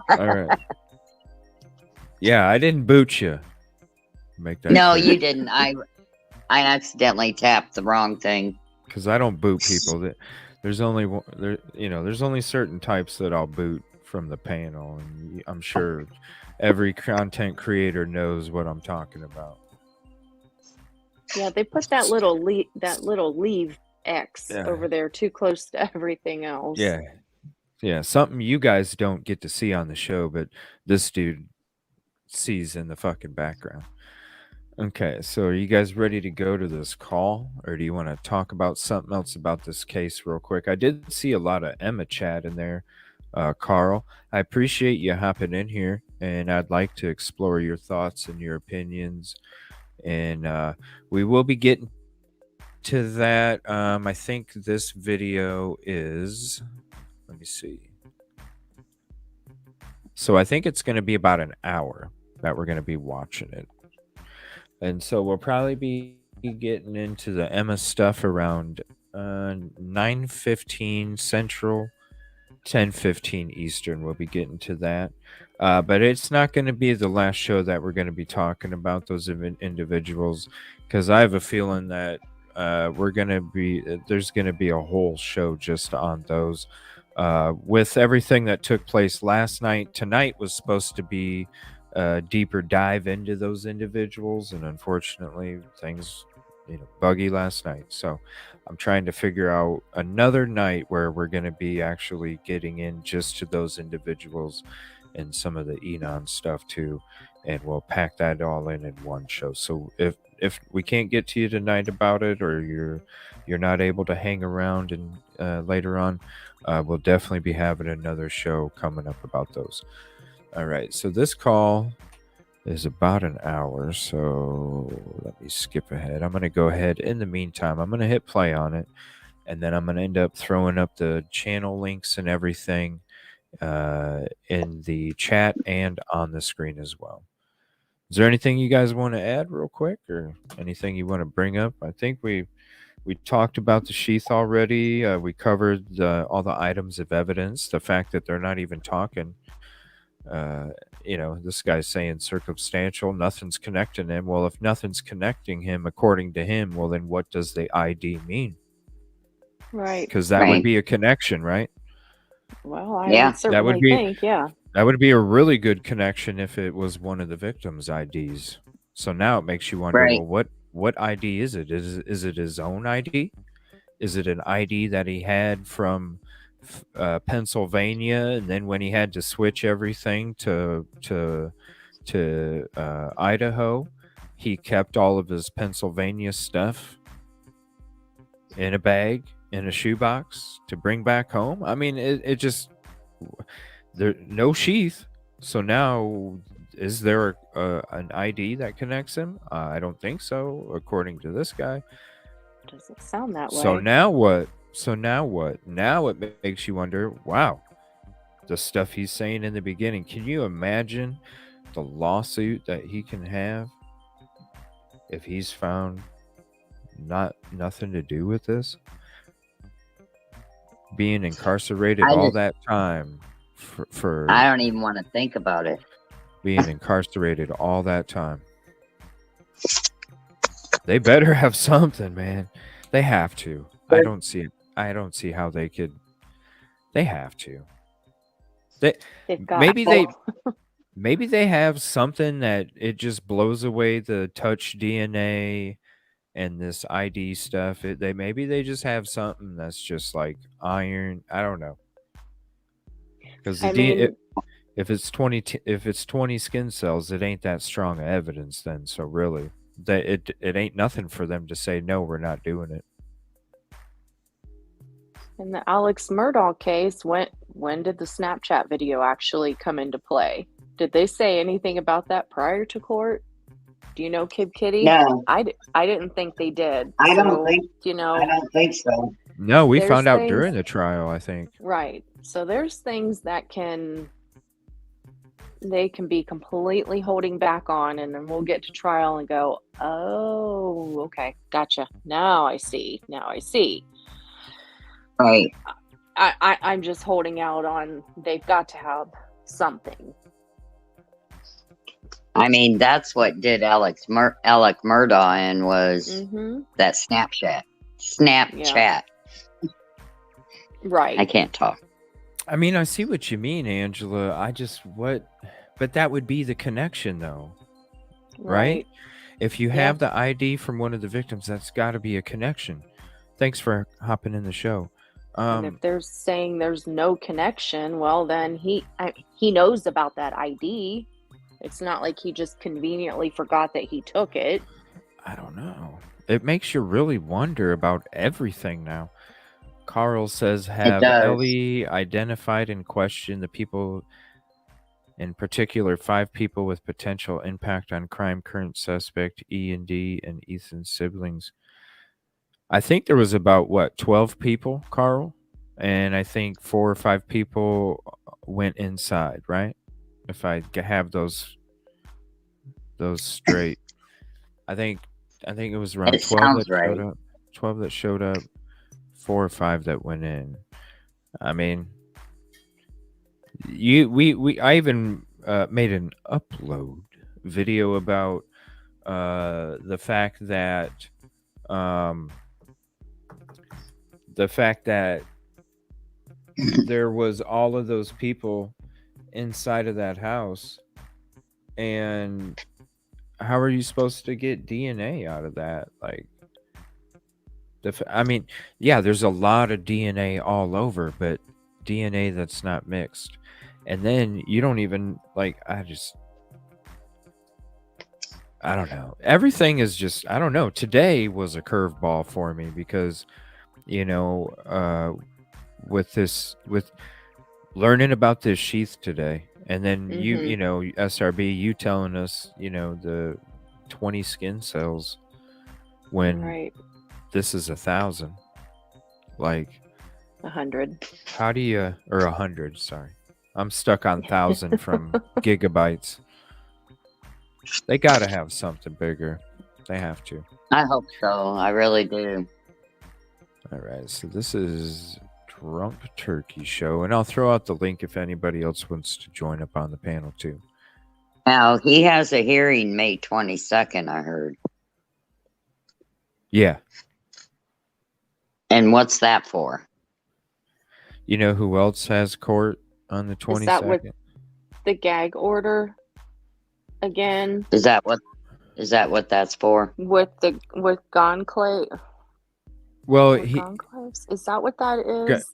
B: All right. Yeah, I didn't boot you. Make that
C: No,
B: clear.
C: you didn't. I accidentally tapped the wrong thing.
B: Because I don't boot people. there's only one, there, there's only certain types that I'll boot from the panel, and I'm sure every content creator knows what I'm talking about.
D: Yeah, they put that little leave X over there too close to everything else.
B: Yeah, something you guys don't get to see on the show, but this dude sees in the fucking background. Okay, so are you guys ready to go to this call, or do you want to talk about something else about this case real quick? I did see a lot of Emma chat in there, Carl. I appreciate you hopping in here, and I'd like to explore your thoughts and your opinions, and we will be getting to that. I think this video is, let me see. So I think it's going to be about an hour that we're going to be watching it. And so we'll probably be getting into the Emma stuff around 9:15 Central, 10:15 Eastern. We'll be getting to that. But it's not going to be the last show that we're going to be talking about those individuals, because I have a feeling that there's going to be a whole show just on those. With everything that took place last night, tonight was supposed to be a deeper dive into those individuals, and unfortunately things buggy last night. So I'm trying to figure out another night where we're going to be actually getting in just to those individuals and some of the Enon stuff too, and we'll pack that all in one show. So if we can't get to you tonight about it, or you're not able to hang around and later on, we'll definitely be having another show coming up about those. All right, so this call is about an hour, so let me skip ahead. I'm going to go ahead. In the meantime, I'm going to hit play on it, and then I'm going to end up throwing up the channel links and everything in the chat and on the screen as well. Is there anything you guys want to add real quick, or anything you want to bring up? I think we talked about the Sheath already. We covered all the items of evidence, the fact that they're not even talking. This guy's saying circumstantial, nothing's connecting him. Well, if nothing's connecting him, according to him, well, then what does the ID mean?
D: Right.
B: Because that would be a connection, right?
D: Well, I would certainly think, yeah.
B: That would be a really good connection if it was one of the victims' IDs. So now it makes you wonder, well, what ID is it? Is it his own ID? Is it an ID that he had from Pennsylvania, and then when he had to switch everything to Idaho, he kept all of his Pennsylvania stuff in a bag, in a shoebox to bring back home? I mean, it just, there no Sheath. So now, is there an ID that connects him? I don't think so, according to this guy.
D: Doesn't sound that way.
B: So now what? Now it makes you wonder, wow, the stuff he's saying in the beginning. Can you imagine the lawsuit that he can have if he's found nothing to do with this? Being incarcerated all that time for
C: I don't even want to think about it.
B: Being incarcerated all that time. They better have something, man. They have to. I don't see how they could. They have to. Maybe they have something that it just blows away the touch DNA and this ID stuff. Maybe they just have something that's just like iron. I don't know. Because if it's 20 skin cells, it ain't that strong of evidence then. So really, it ain't nothing for them to say no, we're not doing it.
D: In the Alex Murdaugh case, when did the Snapchat video actually come into play? Did they say anything about that prior to court? Do you know, KibKitty?
C: No.
D: I didn't think they did.
C: I don't think so.
B: No, we found out during the trial, I think.
D: Right. So there's things that they can be completely holding back on, and then we'll get to trial and go, oh, okay, gotcha. Now I see.
C: Right.
D: I'm just holding out on, they've got to have something.
C: I mean, that's what did Alec Murdaugh in, was that Snapchat.
D: Yeah. Right.
C: I can't talk.
B: I mean, I see what you mean, Angela. But that would be the connection, though, right? If you have the ID from one of the victims, that's got to be a connection. Thanks for hopping in the show.
D: And if they're saying there's no connection, well, then he knows about that ID. It's not like he just conveniently forgot that he took it.
B: I don't know. It makes you really wonder about everything now. Carl says, have Ellie identified and questioned the people, in particular 5 people with potential impact on crime, current suspect E and D, and Ethan's siblings. I think there was about 12 people, Carl, and I think 4 or 5 people went inside, right? If I have those straight, I think it was around 12 that showed up. 12 that showed up, 4 or 5 that went in. I mean, I even made an upload video about the fact that there was all of those people inside of that house, and how are you supposed to get DNA out of that? Like, I mean, yeah, there's a lot of DNA all over, but DNA that's not mixed. And then you don't even, like, I don't know. Everything is just, I don't know. Today was a curveball for me because, with learning about this Sheath today, and then SRB, you telling us, the 20 skin cells when this is 1,000, like
D: 100.
B: How do you, or 100? Sorry, I'm stuck on 1,000 from gigabytes. They got to have something bigger. They have to.
C: I hope so. I really do.
B: All right, so this is Drunk Turkey Show, and I'll throw out the link if anybody else wants to join up on the panel too.
C: Now, he has a hearing May 22nd, I heard.
B: Yeah.
C: And what's that for?
B: You know who else has court on the 22nd?
D: Is that with the gag order again?
C: Is that what that's for?
D: With Gonclave?
B: Well,
D: Gonclaves? Is that what that is?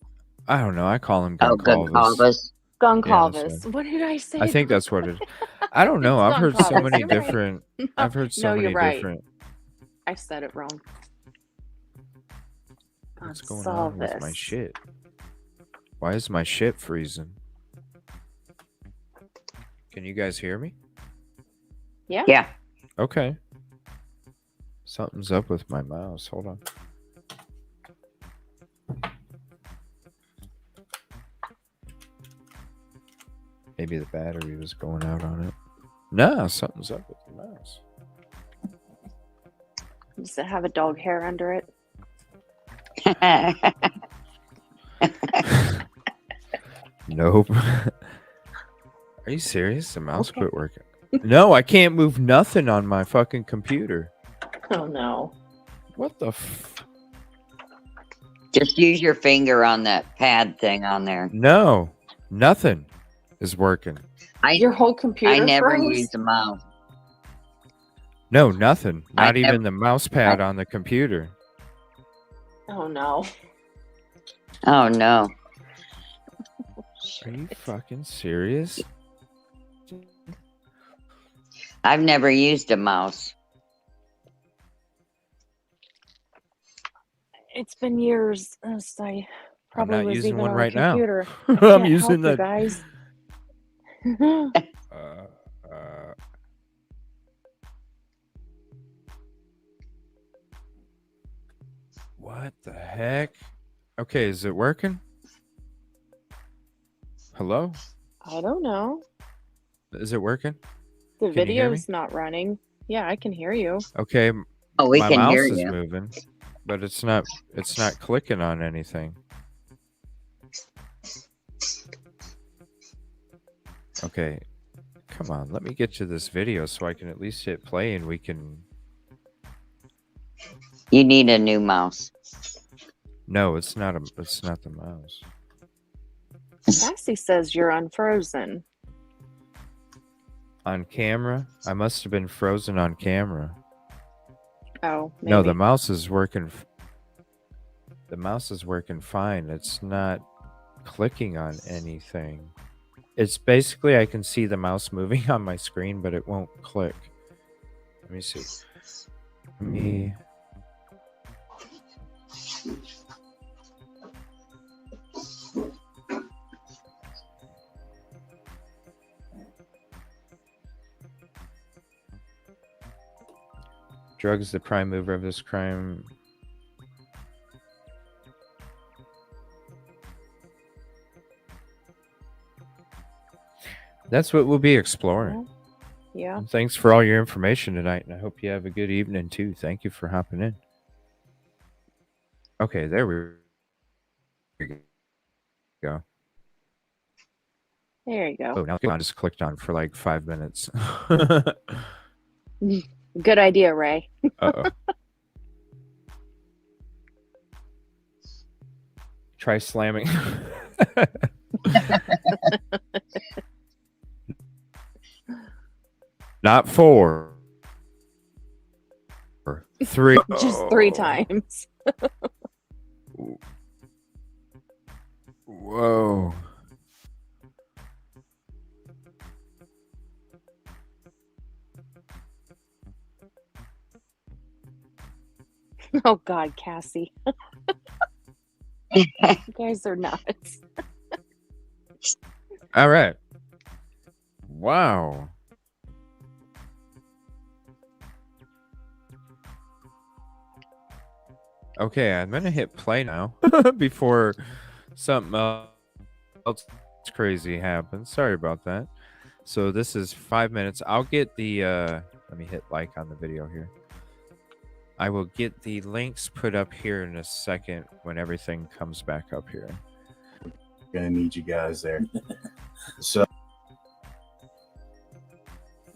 B: I don't know. I call him Goncalves.
D: Goncalves.
B: Yeah,
D: what did I say?
B: I think that's what it is. I don't know. I've heard so many
D: You're right.
B: different. I've heard so many
D: you're right.
B: different.
D: I said it wrong.
B: What's going on with my shit? Why is my shit freezing? Can you guys hear me?
D: Yeah.
C: Yeah.
B: Okay. Something's up with my mouse. Hold on. Maybe the battery was going out on it. No, something's up with the mouse.
D: Does it have a dog hair under it?
B: Nope. Are you serious? The mouse quit working. No, I can't move nothing on my fucking computer.
D: Oh no.
B: What the
C: Just use your finger on that pad thing on there.
B: No, nothing is working.
D: Your whole computer
C: I never
D: froze?
C: use a mouse.
B: No, nothing. Not even
C: never-
B: the mouse pad on the computer.
D: Oh no.
C: Oh no.
B: Are you fucking serious?
C: I've never used a mouse.
D: It's been years since I probably
B: not
D: was
B: using
D: even
B: one
D: on
B: right
D: a
B: now.
D: computer.
B: I'm
D: I can't
B: using
D: help you
B: that-
D: guys.
B: What the heck? Okay, is it working? Hello?
D: I don't know.
B: Is it working?
D: The
B: Can you hear me?
D: video's not running. Yeah, I can hear you.
B: Okay,
C: Oh, we
B: my
C: can
B: mouse
C: hear
B: is
C: you.
B: moving, but it's not clicking on anything. Okay, come on, let me get to this video so I can at least hit play and we can...
C: You need a new mouse.
B: No, it's not a. It's not the mouse.
D: Cassie says you're unfrozen.
B: On camera, I must have been frozen on camera.
D: Oh, maybe.
B: No, the mouse is working. The mouse is working fine. It's not clicking on anything. It's basically I can see the mouse moving on my screen, but it won't click. Let me see. Me. Drugs the prime mover of this crime. That's what we'll be exploring.
D: Yeah.
B: And thanks for all your information tonight, and I hope you have a good evening too. Thank you for hopping in. Okay, there we go.
D: There you go.
B: Oh, now I just clicked on for like 5 minutes.
D: Good idea, Ray.
B: Uh-oh. Try slamming. Not 4. 3.
D: Just 3 times.
B: Whoa.
D: Oh God, Cassie. You guys are nuts.
B: All right. Wow. Okay, I'm gonna hit play now before something else crazy happens. Sorry about that. So this is 5 minutes. I'll get the let me hit like on the video here. I will get the links put up here in a second when everything comes back up here.
U: Gonna need you guys there. So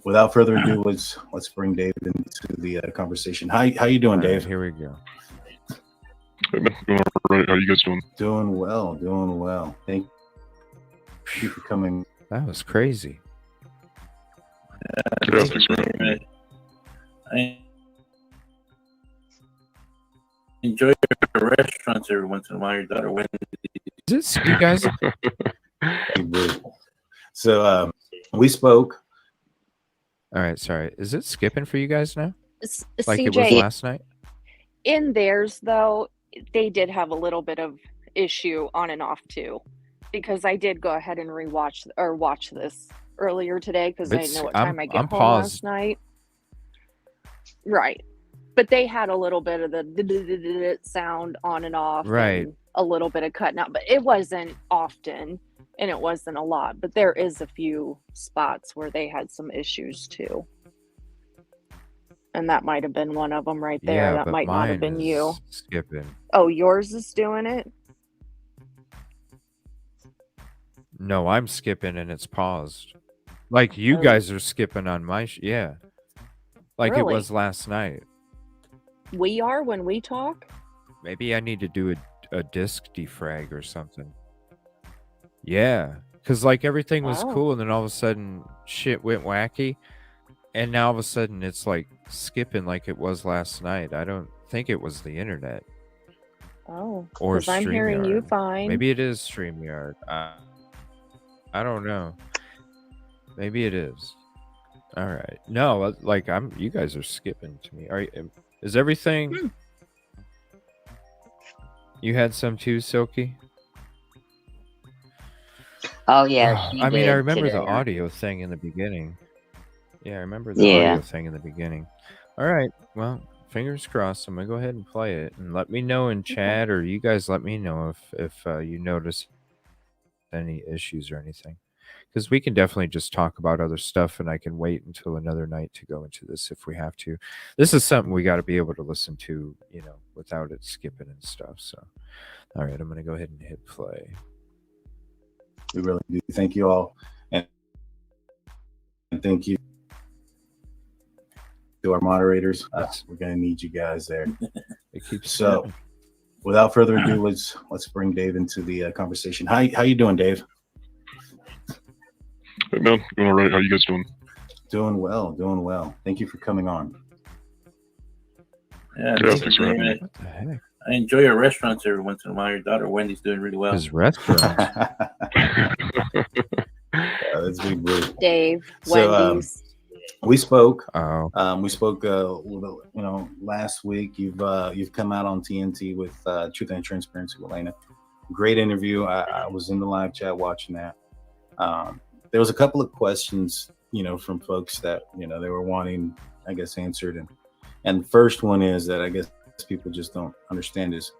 U: without further ado, let's bring David into the conversation. How you doing, Dave?
B: Here we go.
J: Hey, man, doing all right. How you guys doing?
U: Doing well. Thank you for coming.
B: That was crazy.
J: Yeah, thanks, man.
V: I enjoy your restaurants every once in a while. Your daughter went.
B: Is it you guys?
U: So we spoke.
B: All right, sorry. Is it skipping for you guys now? Like
D: CJ,
B: it was last night?
D: in theirs, though, they did have a little bit of issue on and off too, because I did go ahead and watch this earlier today because I didn't know what time I get home last night. Right. But they had a little bit of the sound on and off.
B: Right.
D: And a little bit of cutting out, but it wasn't often and it wasn't a lot. But there is a few spots where they had some issues too. And that might have been one of them right there.
B: Yeah,
D: that
B: but
D: might not have been
B: mine
D: you.
B: is skipping.
D: Oh, yours is doing it?
B: No, I'm skipping and it's paused. Like you
D: Oh.
B: guys are skipping on my yeah. Like
D: Really?
B: it was last night.
D: We are when we talk?
B: Maybe I need to do a disk defrag or something. Yeah, because like everything was
D: Oh.
B: cool and then all of a sudden shit went wacky. And now all of a sudden it's like skipping like it was last night. I don't think it was the internet.
D: Oh,
B: Or
D: because I'm hearing you
B: StreamYard.
D: fine.
B: Maybe it is StreamYard. I don't know. Maybe it is. All right. No, like you guys are skipping to me. Is everything? You had some too, Silky?
C: Oh yeah, she
B: I mean, I
C: did
B: remember the
C: today.
B: audio thing in the beginning. Yeah, I remember the
C: Yeah.
B: audio thing in the beginning. All right. Well, fingers crossed. I'm gonna go ahead and play it, and let me know in chat, or you guys let me know if you notice any issues or anything, because we can definitely just talk about other stuff, and I can wait until another night to go into this if we have to. This is something we got to be able to listen to, without it skipping and stuff. So, all right, I'm gonna go ahead and hit play.
U: We really do. Thank you all, and thank you to our moderators. We're gonna need you guys there.
B: It keeps
U: so. without further ado, let's bring Dave into the conversation. How you doing, Dave?
J: Hey man, doing all right. How you guys doing?
U: Doing well. Thank you for coming on.
V: Yeah,
J: Yeah, thanks for having me.
B: What the heck?
V: I enjoy your restaurants every once in a while. Your daughter Wendy's doing really well.
B: His restaurant.
U: That's Big Blue.
D: Dave,
U: So,
D: Wendy's.
U: we spoke.
B: Oh.
U: We spoke a little bit, last week. You've come out on TNT with Truth and Transparency with Elena. Great interview. I was in the live chat watching that. There was a couple of questions, from folks that they were wanting, I guess, answered, and the first one is that I guess people just don't understand is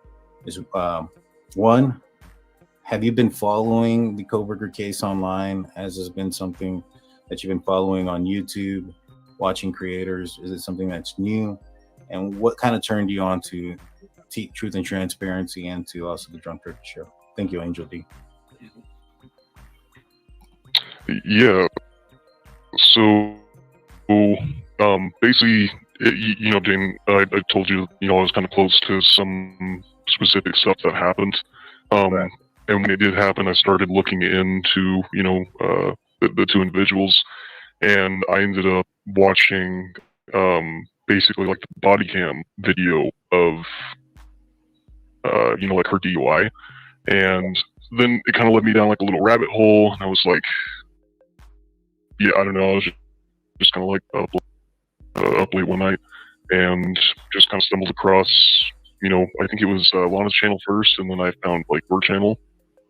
U: one, have you been following the Kohberger case online? Has this been something that you've been following on YouTube, watching creators? Is it something that's new? And what kind of turned you on to Truth and Transparency and to also the Drunk Turkey Show? Thank you, Angel D.
J: Yeah. So, basically, Jane, I told you, I was kind of close to some specific stuff that happened.
U: Right.
J: And when it did happen, I started looking into, the two individuals, and I ended up watching, basically like the body cam video of, like her DUI. And then it kind of led me down like a little rabbit hole, and I was like, yeah, I don't know, I was just kind of like up late one night and just kind of stumbled across, I think it was Lana's channel first, and then I found like her channel,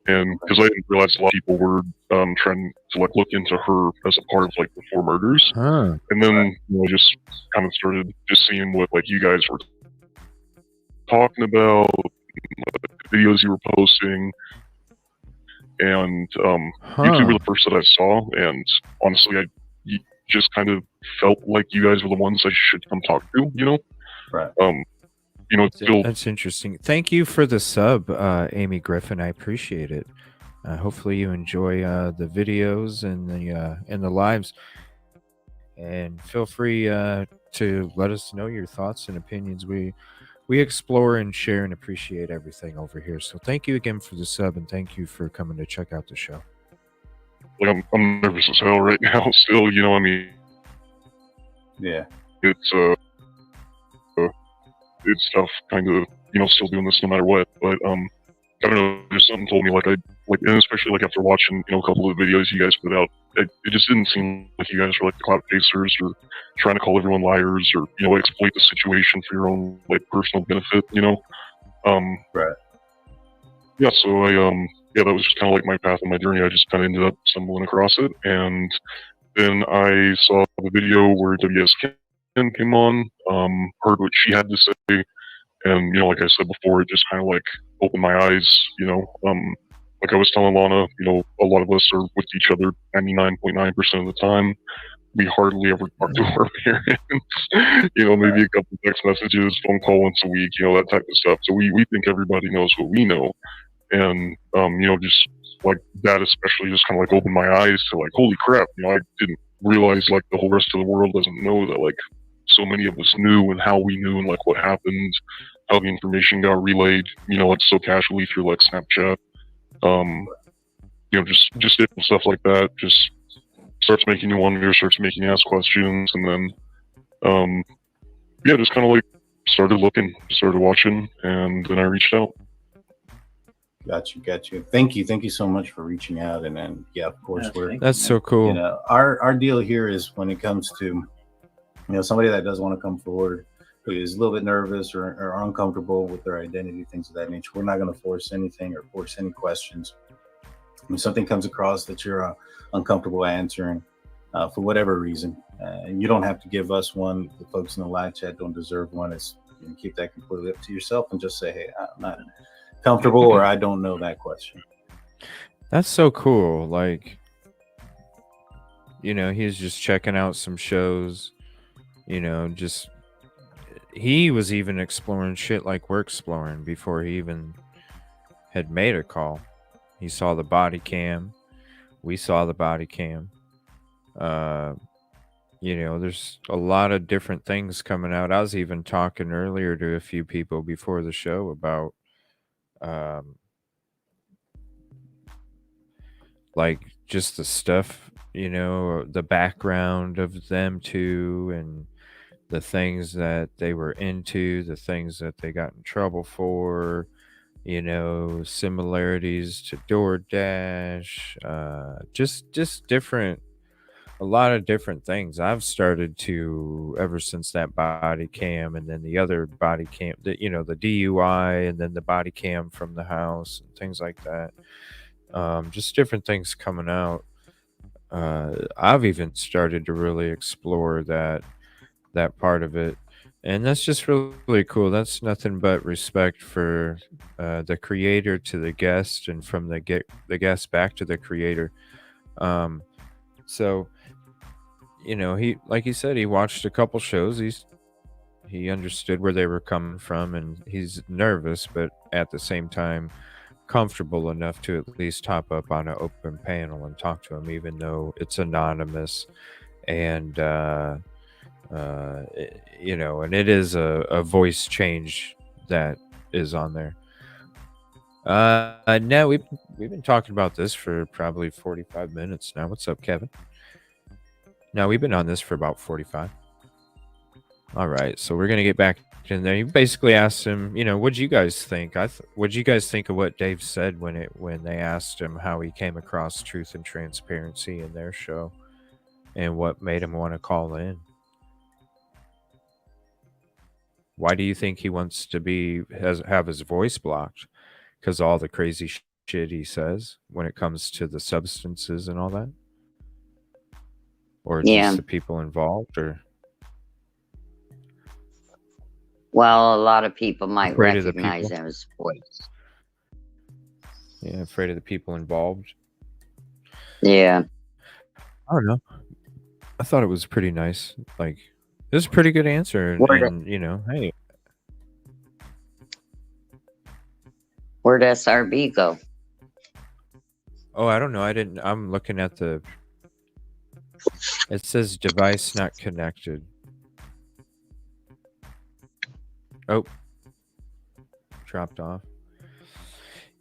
J: and because I didn't realize a lot of people were trying to like look into her as a part of like the 4 murders, and then I just kind of started just seeing what like you guys were talking about, the videos you were posting, and YouTube were the first that I saw, and honestly, I just kind of felt like you guys were the ones I should come talk to,
U: Right.
B: That's interesting. Thank you for the sub, Amy Griffin. I appreciate it. Hopefully you enjoy the videos and the lives, and feel free to let us know your thoughts and opinions. We explore and share and appreciate everything over here. So thank you again for the sub, and thank you for coming to check out the show.
J: Like I'm nervous as hell right now. Still,
U: Yeah.
J: It's tough, kind of, still doing this no matter what. But I don't know. Just something told me and especially like after watching a couple of videos you guys put out, it just didn't seem like you guys were like clout chasers or trying to call everyone liars or exploit the situation for your own like personal benefit.
U: Right.
J: Yeah. So that was just kind of like my path and my journey. I just kind of ended up stumbling across it, and then I saw the video where WS Kim came on, heard what she had to say, and like I said before, it just kind of like opened my eyes. Like I was telling Lana, a lot of us are with each other 99.9% of the time. We hardly ever talk to our parents. Maybe a couple text messages, phone call once a week, that type of stuff. So we think everybody knows what we know. And, just like that especially just kind of like opened my eyes to like, holy crap, I didn't realize like the whole rest of the world doesn't know that like so many of us knew, and how we knew, and like what happened, how the information got relayed, like so casually through like Snapchat. Just different stuff like that just starts making you wonder, starts making you ask questions, and then just kind of like started looking, started watching, and then I reached out.
U: Got you. Thank you so much for reaching out. And then, of course,
B: that's so cool.
U: Our deal here is when it comes to, somebody that does want to come forward, who is a little bit nervous or uncomfortable with their identity, things of that nature. We're not going to force anything or force any questions. When something comes across that you're uncomfortable answering, for whatever reason, you don't have to give us one. The folks in the live chat don't deserve one. It's keep that completely up to yourself and just say, hey, I'm not comfortable, or I don't know that question.
B: That's so cool. Like, he's just checking out some shows, he was even exploring shit like we're exploring before he even had made a call. He saw the body cam. We saw the body cam. There's a lot of different things coming out. I was even talking earlier to a few people before the show about, um, like just the stuff, the background of them two, and the things that they were into, the things that they got in trouble for, similarities to DoorDash, just different, a lot of different things. I've started to, ever since that body cam, and then the other body cam, the DUI, and then the body cam from the house and things like that. Just different things coming out. I've even started to really explore that part of it, and that's just really cool. That's nothing but respect for the creator to the guest, and from the guest back to the creator. So he, like he said, he watched a couple shows. He understood where they were coming from, and he's nervous, but at the same time comfortable enough to at least hop up on an open panel and talk to him, even though it's anonymous. And and it is a voice change that is on there. Now we've been talking about this for probably 45 minutes now. What's up, Kevin? Now we've been on this for about 45. All right, so we're gonna get back in there. You basically asked him, what'd you guys think? What'd you guys think of what Dave said when they asked him how he came across Truth and Transparency in their show, and what made him want to call in? Why do you think he wants to have his voice blocked? Because all the crazy shit he says when it comes to the substances and all that, or just the people involved, or?
C: Well, a lot of people might recognize his voice.
B: Yeah, afraid of the people involved.
C: Yeah.
B: I don't know. I thought it was pretty nice. Like, it was a pretty good answer. And hey.
C: Where'd SRB go?
B: Oh, I don't know. I'm looking at it says device not connected. Oh, dropped off.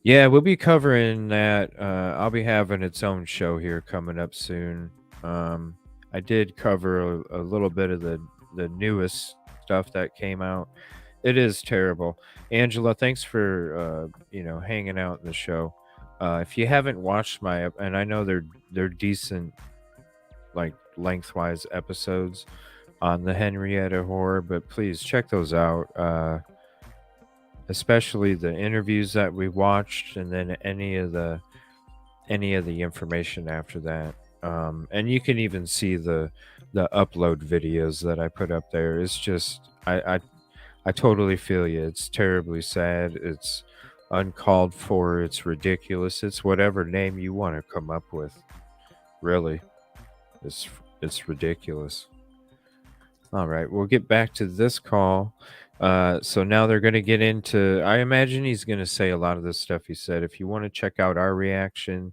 B: Yeah, we'll be covering that. I'll be having its own show here coming up soon. I did cover a little bit of the newest stuff that came out. It is terrible. Angela, thanks for hanging out in the show. If you haven't watched and I know they're decent, like lengthwise episodes on the Henryetta horror, but please check those out. Especially the interviews that we watched, and then any of the information after that. And you can even see the upload videos that I put up there. It's just I totally feel you. It's terribly sad. It's uncalled for. It's ridiculous. It's whatever name you want to come up with. Really, it's ridiculous. All right, we'll get back to this call. So now they're going to get into, I imagine he's going to say a lot of this stuff he said. If you want to check out our reaction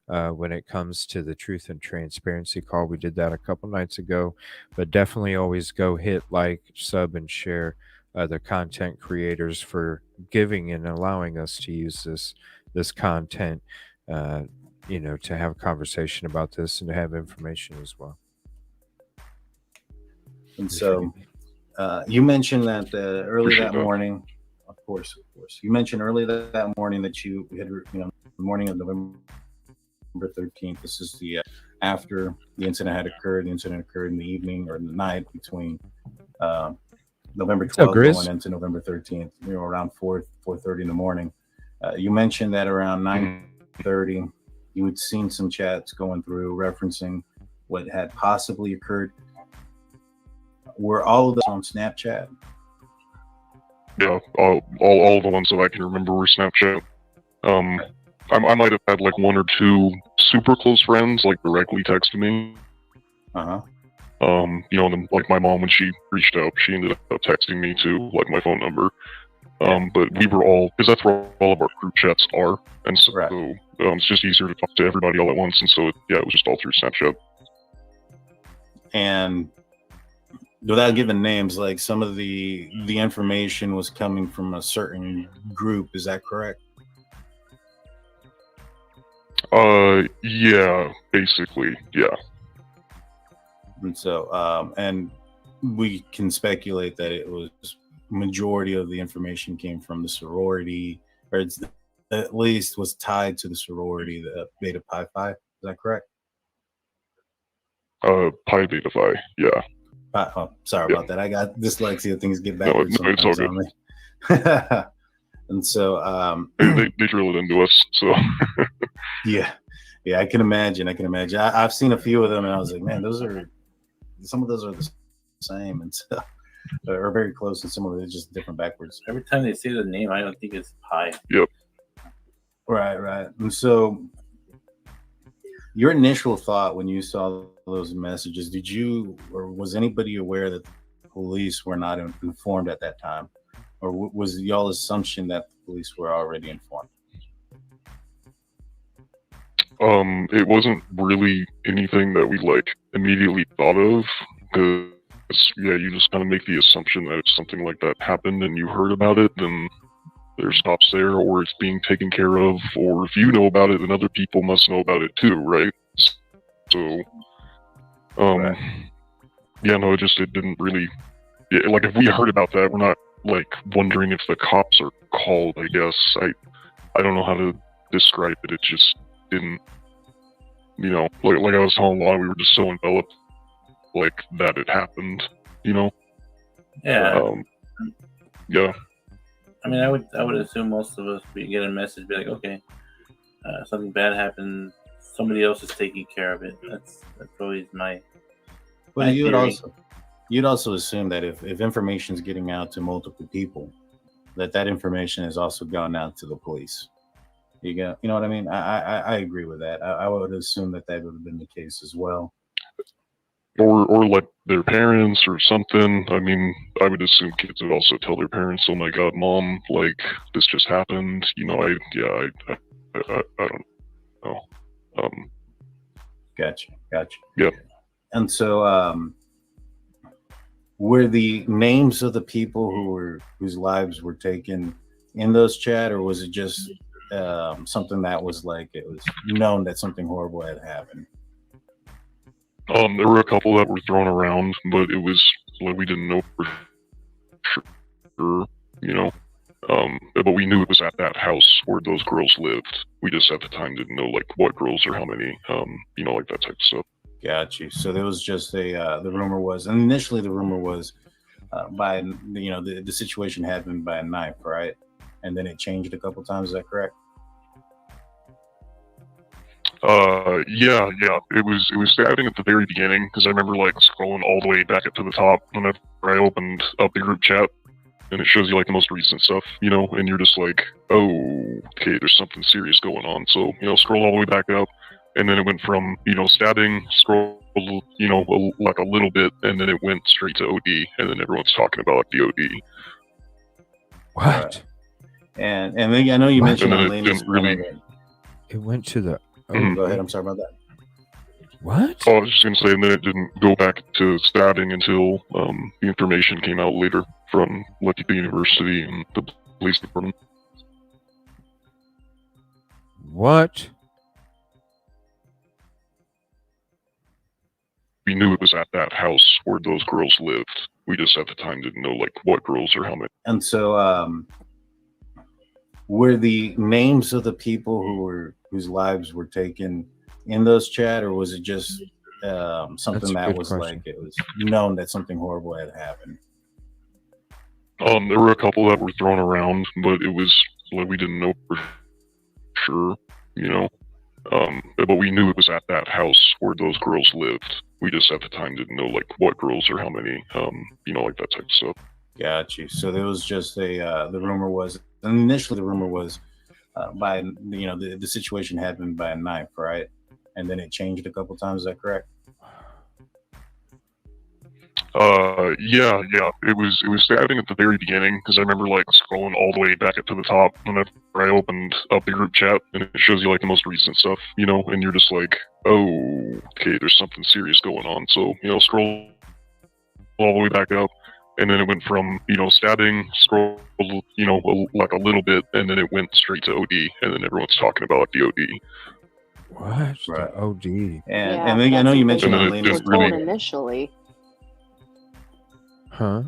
B: when it comes to the Truth and Transparency call, we did that a couple nights ago, but definitely always go hit like, sub, and share the content creators for giving and allowing us to use this content, to have a conversation about this and to have information as well.
U: And so you mentioned that early that morning, of course, you mentioned early that morning that you had, the morning of November 13th. This is the after the incident had occurred. The incident occurred in the evening or in the night between November 12th going into November 13th, around 4:30 in the morning. You mentioned that around 9:30, you had seen some chats going through referencing what had possibly occurred. Were all of this on Snapchat?
J: Yeah, all the ones that I can remember were Snapchat. I might have had like one or two super close friends like directly texting me. And then like my mom, when she reached out, she ended up texting me too, like my phone number. But we were all, because that's where all of our group chats are, and so it's just easier to talk to everybody all at once, and so it was just all through Snapchat.
U: And without giving names, like some of the information was coming from a certain group. Is that correct?
J: Yeah, basically, yeah.
U: And so, and we can speculate that it was majority of the information came from the sorority, or it's at least was tied to the sorority, the Beta Pi Phi. Is that correct?
J: Pi Beta Phi, yeah.
U: Oh, sorry about that. I got dyslexia. Things get backwards
J: No, it's all
U: sometimes
J: good.
U: on me. And so,
J: they drill it into us. So
U: yeah, I can imagine. I've seen a few of them, and I was like, man, some of those are the same, and so are very close, and some of it is just different backwards.
V: Every time they say the name, I don't think it's Pi.
J: Yep.
U: Right. And so, your initial thought when you saw those messages, did you, or was anybody aware that the police were not informed at that time? Or was y'all assumption that the police were already informed?
J: It wasn't really anything that we like immediately thought of, because yeah, you just kind of make the assumption that if something like that happened and you heard about it, then there's cops there, or it's being taken care of, or if you know about it, then other people must know about it too, right? So, yeah, no, it didn't really, yeah, like if we heard about that, we're not like wondering if the cops are called, I guess. I don't know how to describe it. It just didn't, you know, like I was telling Lon, we were just so enveloped, like that it happened, you know?
V: Yeah.
J: Yeah.
V: I mean, I would assume most of us, we get a message, be like, okay, something bad happened, somebody else is taking care of it. That's always my.
U: Well, you'd also assume that if information is getting out to multiple people, that information has also gone out to the police. You know what I mean? I agree with that. I would assume that would have been the case as well.
J: Or like their parents or something. I mean, I would assume kids would also tell their parents, "Oh my God, Mom, like this just happened." You know, I don't know.
U: Gotcha.
J: Yeah.
U: And so, were the names of the people whose lives were taken in those chat, or was it just something that was like it was known that something horrible had happened?
J: There were a couple that were thrown around, but it was like we didn't know for sure, you know. But we knew it was at that house where those girls lived. We just at the time didn't know like what girls or how many, you know, like that type of stuff.
U: Got you. So there was just the rumor was, and initially the rumor was by, you know, the situation happened by a knife, right? And then it changed a couple times. Is that correct?
J: Yeah. It was stabbing at the very beginning, because I remember like scrolling all the way back up to the top whenever I opened up the group chat, and it shows you like the most recent stuff, you know, and you're just like, oh, okay, there's something serious going on. So, you know, scroll all the way back up, and then it went from, you know, stabbing, scroll, you know, like a little bit, and then it went straight to OD, and then everyone's talking about the OD.
B: What?
U: And I know you mentioned on Lena's
B: it went to the.
U: Oh, go ahead. I'm sorry about that.
B: What?
J: Oh, I was just gonna say, and then it didn't go back to stabbing until the information came out later from like the university and the police department.
B: What?
J: We knew it was at that house where those girls lived. We just at the time didn't know like what girls or how many.
U: And so, were the names of the people whose lives were taken in those chat, or was it just something that was like it was known that something horrible had happened?
J: There were a couple that were thrown around, but it was like we didn't know for sure, you know. But we knew it was at that house where those girls lived. We just at the time didn't know like what girls or how many, you know, like that type of stuff.
U: Got you. So there was just the rumor was, and initially the rumor was by, you know, the situation happened by a knife, right? And then it changed a couple times. Is that correct?
J: Yeah. It was stabbing at the very beginning, because I remember like scrolling all the way back up to the top whenever I opened up the group chat, and it shows you like the most recent stuff, you know, and you're just like, oh, okay, there's something serious going on. So, you know, scroll all the way back up, and then it went from stabbing, scroll, like a little bit, and then it went straight to OD, and then everyone's talking about the OD.
B: What?
U: Right.
B: The OD.
U: And then I know you mentioned on
D: were
U: Lena's
D: told initially.
B: Huh?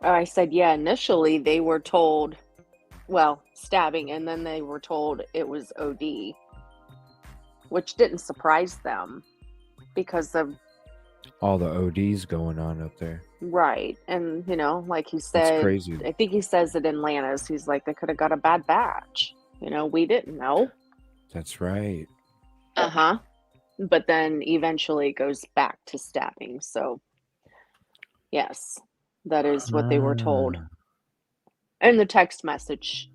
D: I said, yeah, initially they were told, well, stabbing, and then they were told it was OD, which didn't surprise them because of
B: All the ODs going on up there.
D: right. And like he
B: That's
D: said,
B: crazy.
D: I think he says it in Lannis. He's like, they could have got a bad batch. We didn't know.
B: That's right.
D: Uh-huh. But then eventually it goes back to stabbing. So yes, that is what they were told. And the text message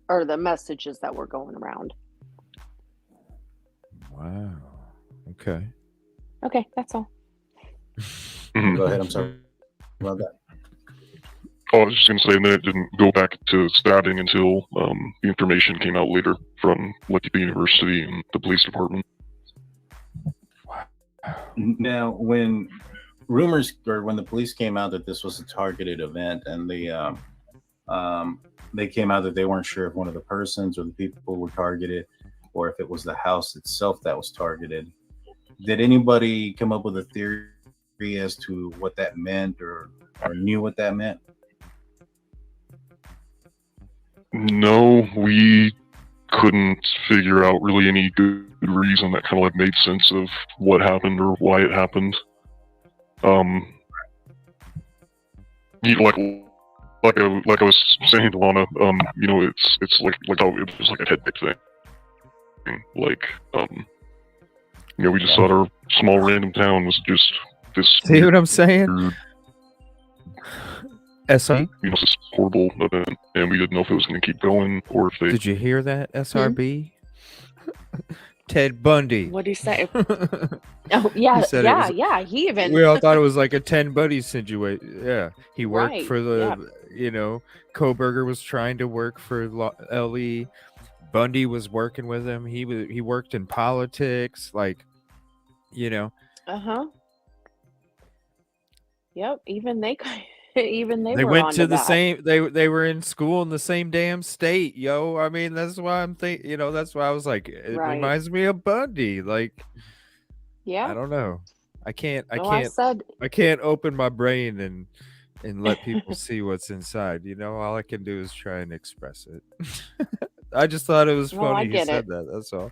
D: or the messages that were going around.
B: Wow. Okay.
D: Okay, that's all.
U: Go ahead. I'm sorry about that.
J: Oh, I was just gonna say that it didn't go back to stabbing until the information came out later from the university and the police department.
U: Now, when the police came out that this was a targeted event, and they came out that they weren't sure if one of the persons or the people were targeted, or if it was the house itself that was targeted, did anybody come up with a theory as to what that meant, or knew what that meant?
J: No, we couldn't figure out really any good reason that kind of like made sense of what happened or why it happened. Like I was saying to Lana, it's like it was like a head thing. Like, we just thought our small random town was just this.
B: See what I'm saying? SR?
J: This horrible event, and we didn't know if it was going to keep going or if they.
B: Did you hear that, SRB? Ted Bundy.
D: What did he say? Oh, yeah,
B: He said
D: yeah,
B: it was-
D: yeah. He even.
B: We all thought it was like a 10 Buddy situation. Yeah. He worked
D: Right,
B: for the, Koberger was trying to work for LE. Bundy was working with him. He worked in politics. Like,
D: Uh-huh. Yep. Even they
B: they
D: were
B: went
D: onto
B: to the
D: that.
B: same, they were in school in the same damn state, yo. I mean, that's why I'm thinking, that's why I was like, it
D: Right.
B: reminds me of Bundy. Like,
D: Yeah.
B: I don't know. I can't
D: said
B: I can't open my brain and let people see what's inside. All I can do is try and express it. I just thought it was
D: No, I
B: funny he
D: get
B: said
D: it.
B: that. That's all.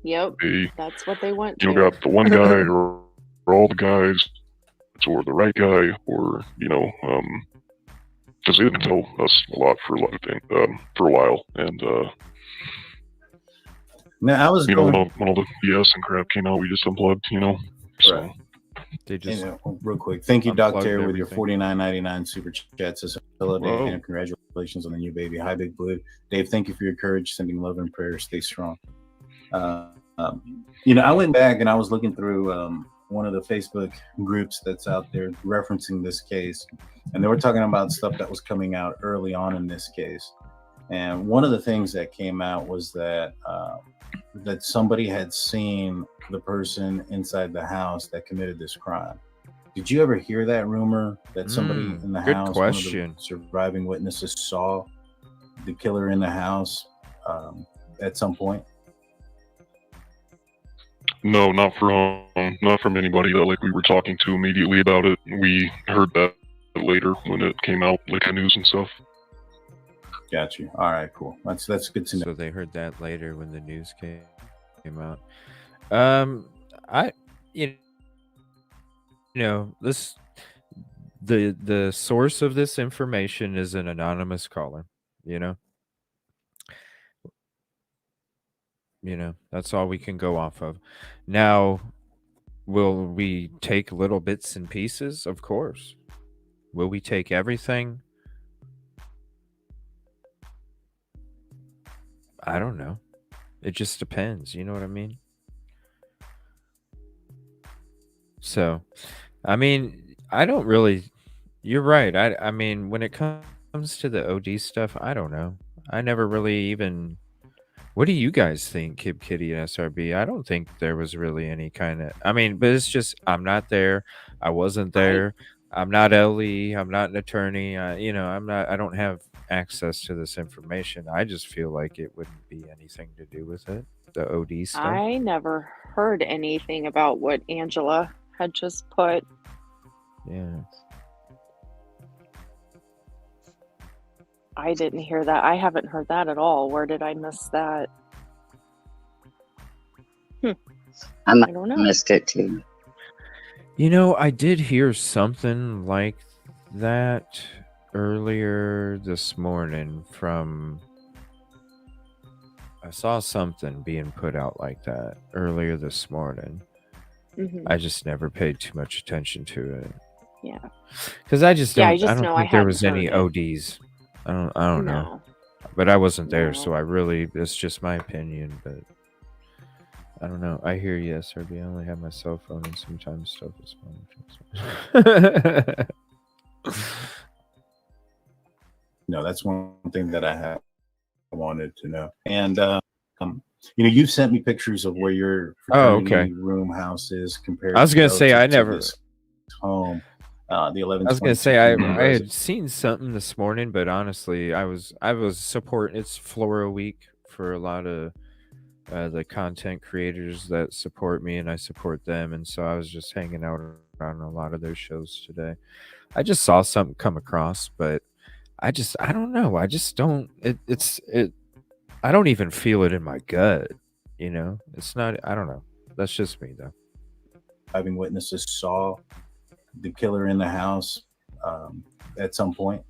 D: Yep.
J: They,
D: That's what they went
J: you
D: to.
J: got the one guy or all the guys, or the right guy, or because they didn't tell us a lot for a lot of things for a while, and
U: Now I was
J: when all the BS and crap came out, we just unplugged, So
U: Right.
B: They just
U: real quick. Thank you, Doc
B: unplugged
U: Terry, with your
B: everything.
U: $49.99 super chat. Says hello, Dave,
B: Whoa.
U: and congratulations on the new baby. Hi, Big Blue. Dave, thank you for your courage. Sending love and prayers. Stay strong. I went back and I was looking through one of the Facebook groups that's out there referencing this case, and they were talking about stuff that was coming out early on in this case. And one of the things that came out was that that somebody had seen the person inside the house that committed this crime. Did you ever hear that rumor that somebody in the
B: good
U: house,
B: question.
U: one of the surviving witnesses, saw the killer in the house at some point?
J: No, not from anybody that we were talking to immediately about it. We heard that later when it came out, like the news and stuff.
U: Got you. All right, cool. That's good to know.
B: So they heard that later when the news came out. This the source of this information is an anonymous caller. That's all we can go off of. Now, will we take little bits and pieces? Of course. Will we take everything? I don't know. It just depends. You know what I mean? So, I mean, I don't really. You're right. I mean, when it comes to the OD stuff, I don't know. I never really even What do you guys think, KibKitty and SRB? I don't think there was really any kind of. I mean, but it's just I'm not there. I wasn't there. I'm not LE. I'm not an attorney. I'm not. I don't have access to this information. I just feel like it wouldn't be anything to do with it. The OD stuff.
D: I never heard anything about what Angela had just put.
B: Yeah.
D: I didn't hear that. I haven't heard that at all. Where did I miss that?
C: I
D: don't know.
C: missed it too.
B: I did hear something like that earlier this morning from. I saw something being put out like that earlier this morning.
D: Mhm.
B: I just never paid too much attention to it.
D: Yeah.
B: Because I just
D: Yeah,
B: don't.
D: I just
B: I don't
D: know I
B: think there
D: hadn't
B: was any
D: heard it.
B: ODs. I don't know.
D: No.
B: But I wasn't there,
D: No.
B: so I really. It's just my opinion, but I don't know. I hear you, SRB. I only have my cell phone, and sometimes stuff is fun.
U: No, that's one thing that I wanted to know. And you've sent me pictures of where your fraternity room house is compared.
B: I was gonna say I
U: relative to
B: never.
U: this home. The 11.
B: I was gonna say I had seen something this morning, but honestly, I was support. It's Flora Week for a lot of the content creators that support me, and I support them, and so I was just hanging out around a lot of their shows today. I just saw something come across, but I don't know. I just don't. I don't even feel it in my gut. It's not. I don't know. That's just me, though.
U: Having witnesses saw the killer in the house at some point.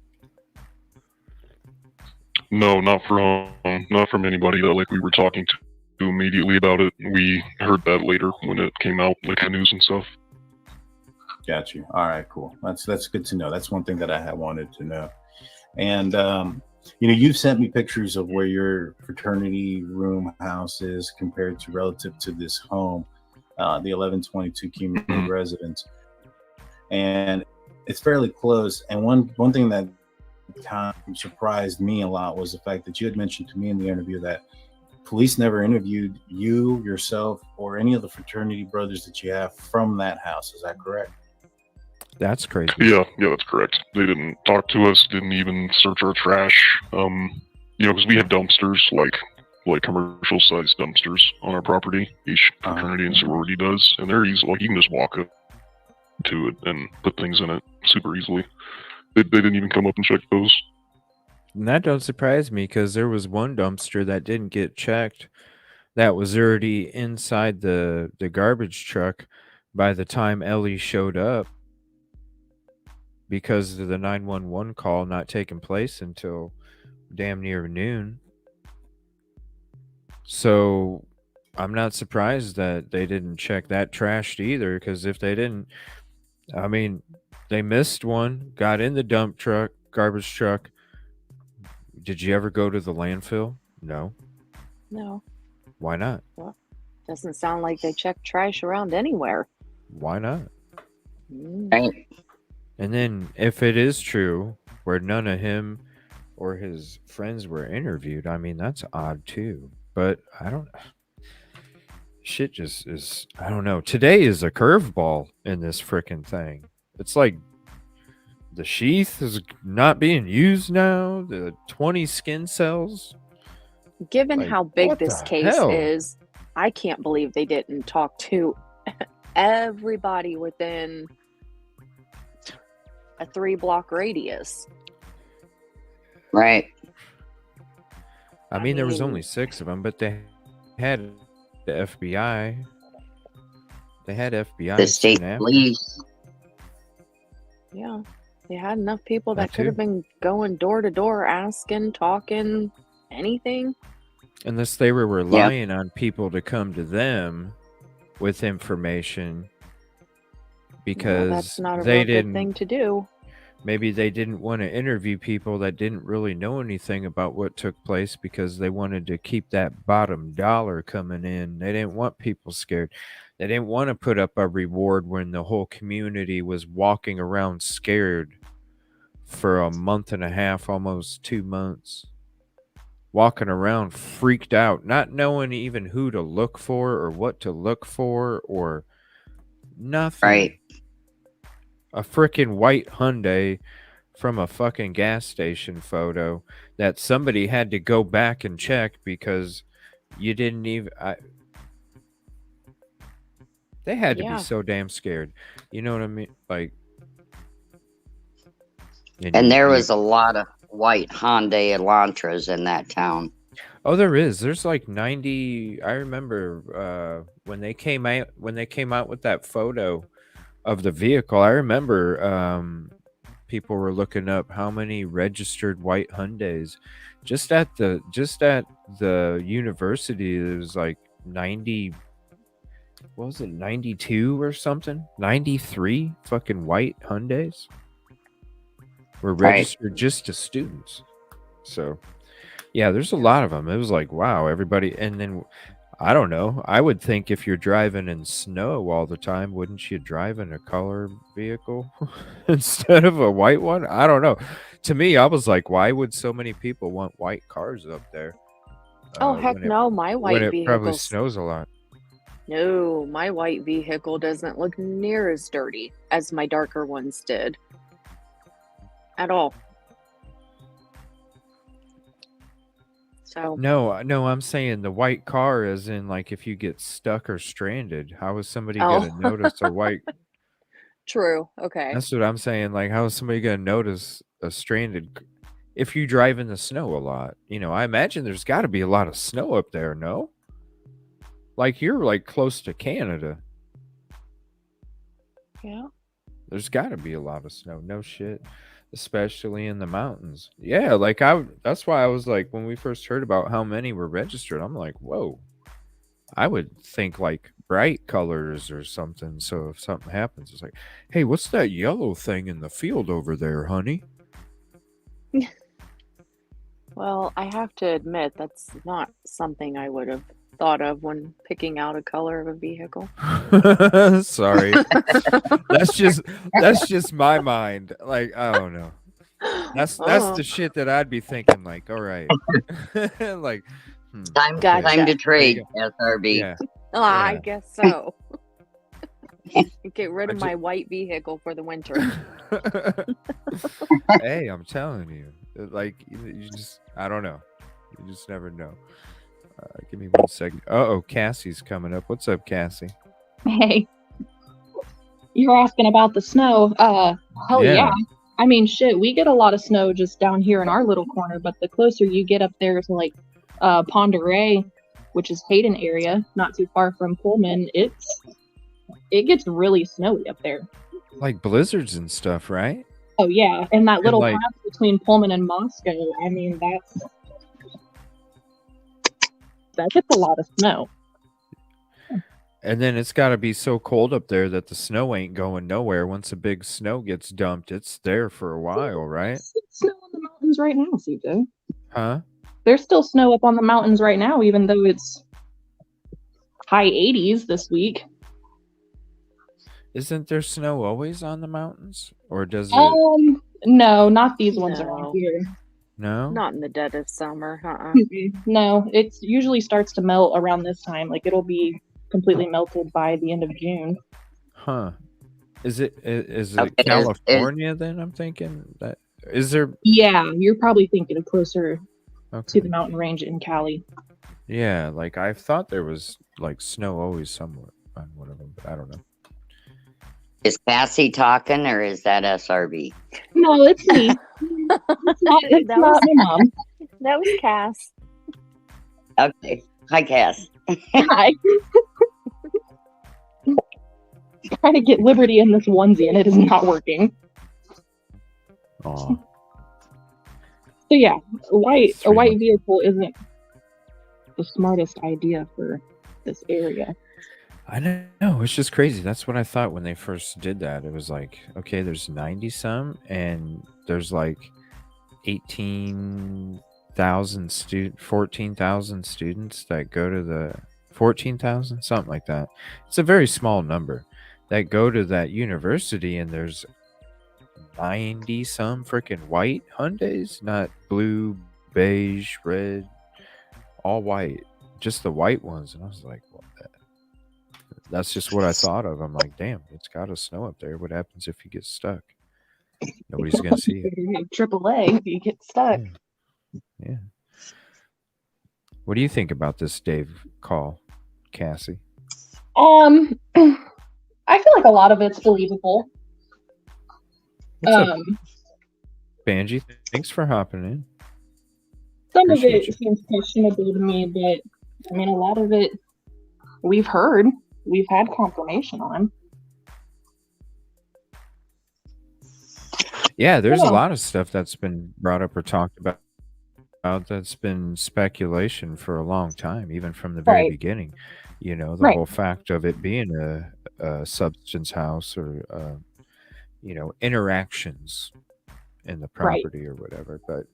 J: No, not from anybody that like we were talking to immediately about it. We heard that later when it came out, like the news and stuff.
U: Got you. All right, cool. That's good to know. That's one thing that I had wanted to know. And you've sent me pictures of where your fraternity room house is compared to relative to this home, the 1122 Key residence, and it's fairly close. And one thing that kind of surprised me a lot was the fact that you had mentioned to me in the interview that police never interviewed you, yourself, or any of the fraternity brothers that you have from that house. Is that correct?
B: That's crazy.
J: Yeah, that's correct. They didn't talk to us, didn't even search our trash. Because we have dumpsters, like commercial sized dumpsters on our property. Each fraternity and sorority does, and they're easy. Like you can just walk up to it and put things in it super easily. They didn't even come up and check those.
B: And that don't surprise me because there was one dumpster that didn't get checked that was already inside the garbage truck by the time Ellie showed up because of the 911 call not taking place until damn near noon. So I'm not surprised that they didn't check that trash either, because if they didn't, I mean, they missed one, got in the garbage truck. Did you ever go to the landfill? No.
D: No.
B: Why not?
D: Well, doesn't sound like they check trash around anywhere.
B: Why not?
C: Right.
B: And then if it is true where none of him or his friends were interviewed, I mean, that's odd too. But I don't. Shit just is. I don't know. Today is a curveball in this freaking thing. It's like the sheath is not being used now. The 20 skin cells.
D: Given
B: Like,
D: how big
B: what
D: this
B: the
D: case
B: hell?
D: is, I can't believe they didn't talk to everybody within a 3-block radius.
C: Right.
B: I mean, there was only 6 of them, but they had the FBI. They had FBI.
C: The state
B: soon after.
C: police.
D: Yeah. They had enough people that
B: That
D: could have
B: too.
D: been going door to door, asking, talking, anything.
B: Unless they were relying on people to come to them with information because
D: Well, that's not a
B: they
D: real good
B: didn't.
D: thing to do.
B: Maybe they didn't want to interview people that didn't really know anything about what took place because they wanted to keep that bottom dollar coming in. They didn't want people scared. They didn't want to put up a reward when the whole community was walking around scared for a month and a half, almost 2 months. walking around freaked out, not knowing even who to look for or what to look for or nothing.
C: Right.
B: A freaking white Hyundai from a fucking gas station photo that somebody had to go back and check because you didn't even. They had to be so damn scared. You know what I mean? Like,
C: and there was a lot of white Hyundai Elantras in that town.
B: Oh, there is. There's like 90. I remember when they came out with that photo of the vehicle. I remember people were looking up how many registered white Hyundais just at the university. It was like 90. What was it, 92 or something? 93 fucking white Hyundais were registered just to students. So, yeah, there's a lot of them. It was like, wow, everybody. And then, I don't know. I would think if you're driving in snow all the time, wouldn't you drive in a color vehicle instead of a white one? I don't know. To me, I was like, why would so many people want white cars up there?
D: Oh, heck no. My white
B: when it probably
D: vehicle
B: snows a lot.
D: No, my white vehicle doesn't look near as dirty as my darker ones did. At all. So
B: No, I'm saying the white car is in like if you get stuck or stranded, how is somebody
D: Oh.
B: gonna notice a white?
D: True. Okay.
B: That's what I'm saying. Like, how is somebody gonna notice a stranded if you drive in the snow a lot? You know, I imagine there's got to be a lot of snow up there. No, like you're like close to Canada.
D: Yeah.
B: There's got to be a lot of snow. No shit. Especially in the mountains. Yeah, like that's why I was like, when we first heard about how many were registered, I'm like, whoa. I would think like bright colors or something. So if something happens, it's like, hey, what's that yellow thing in the field over there, honey?
D: Well, I have to admit that's not something I would have thought of when picking out a color of a vehicle.
B: Sorry. That's just my mind. Like, I don't know. That's the shit that I'd be thinking, like, all right. Like,
C: time to trade, SRB.
B: Yeah.
D: I guess so. Get rid of my white vehicle for the winter.
B: Hey, I'm telling you. Like, you just, I don't know. You just never know. Give me 1 second. Cassie's coming up. What's up, Cassie?
A: Hey, you're asking about the snow. Hell yeah. I mean, shit, we get a lot of snow just down here in our little corner, but the closer you get up there to like Ponderay, which is Hayden area, not too far from Pullman, it gets really snowy up there.
B: Like blizzards and stuff, right?
A: Oh yeah, and that little
B: like,
A: pass between Pullman and Moscow, I mean, that gets a lot of snow.
B: And then it's got to be so cold up there that the snow ain't going nowhere. Once a big snow gets dumped, it's there for a while, right?
A: There's snow on the mountains right now, CJ.
B: Huh?
A: There's still snow up on the mountains right now, even though it's high 80s this week.
B: Isn't there snow always on the mountains? Or does it?
A: No, not these ones around here.
B: No?
D: Not in the dead of summer.
A: No, it usually starts to melt around this time. Like, it'll be completely melted by the end of June.
B: Huh. Is it California then? I'm thinking that is there.
A: Yeah, you're probably thinking closer to the mountain range in Cali.
B: Yeah, like I thought there was like snow always somewhere on one of them, but I don't know.
C: Is Cassie talking or is that SRB?
A: No, it's me. It's not my mom.
D: That was Cass.
C: Okay. Hi, Cass.
A: Hi. Trying to get Liberty in this onesie and it is not working.
B: Aw.
A: So yeah, a white vehicle isn't the smartest idea for this area.
B: I don't know. It's just crazy. That's what I thought when they first did that. It was like, okay, there's 90 some, and there's like 14,000 students that go to the 14,000, something like that. It's a very small number that go to that university, and there's 90 some freaking white Hyundais, not blue, beige, red, all white, just the white ones. And I was like, what? That's just what I thought of. I'm like, damn, it's got to snow up there. What happens if you get stuck? Nobody's going to see it.
A: AAA, if you get stuck.
B: Yeah. What do you think about this Dave call, Cassie?
A: I feel like a lot of it's believable.
B: What's up, Banji? Thanks for hopping in.
A: Some of
B: Appreciate
A: it seems questionable to me, but I mean, a lot of it we've heard, we've had confirmation on.
B: Yeah, there's a lot of stuff that's been brought up or talked about that's been speculation for a long time, even from the very beginning. You know, the whole fact of it being a substance house or, you know, interactions in the property or whatever. But,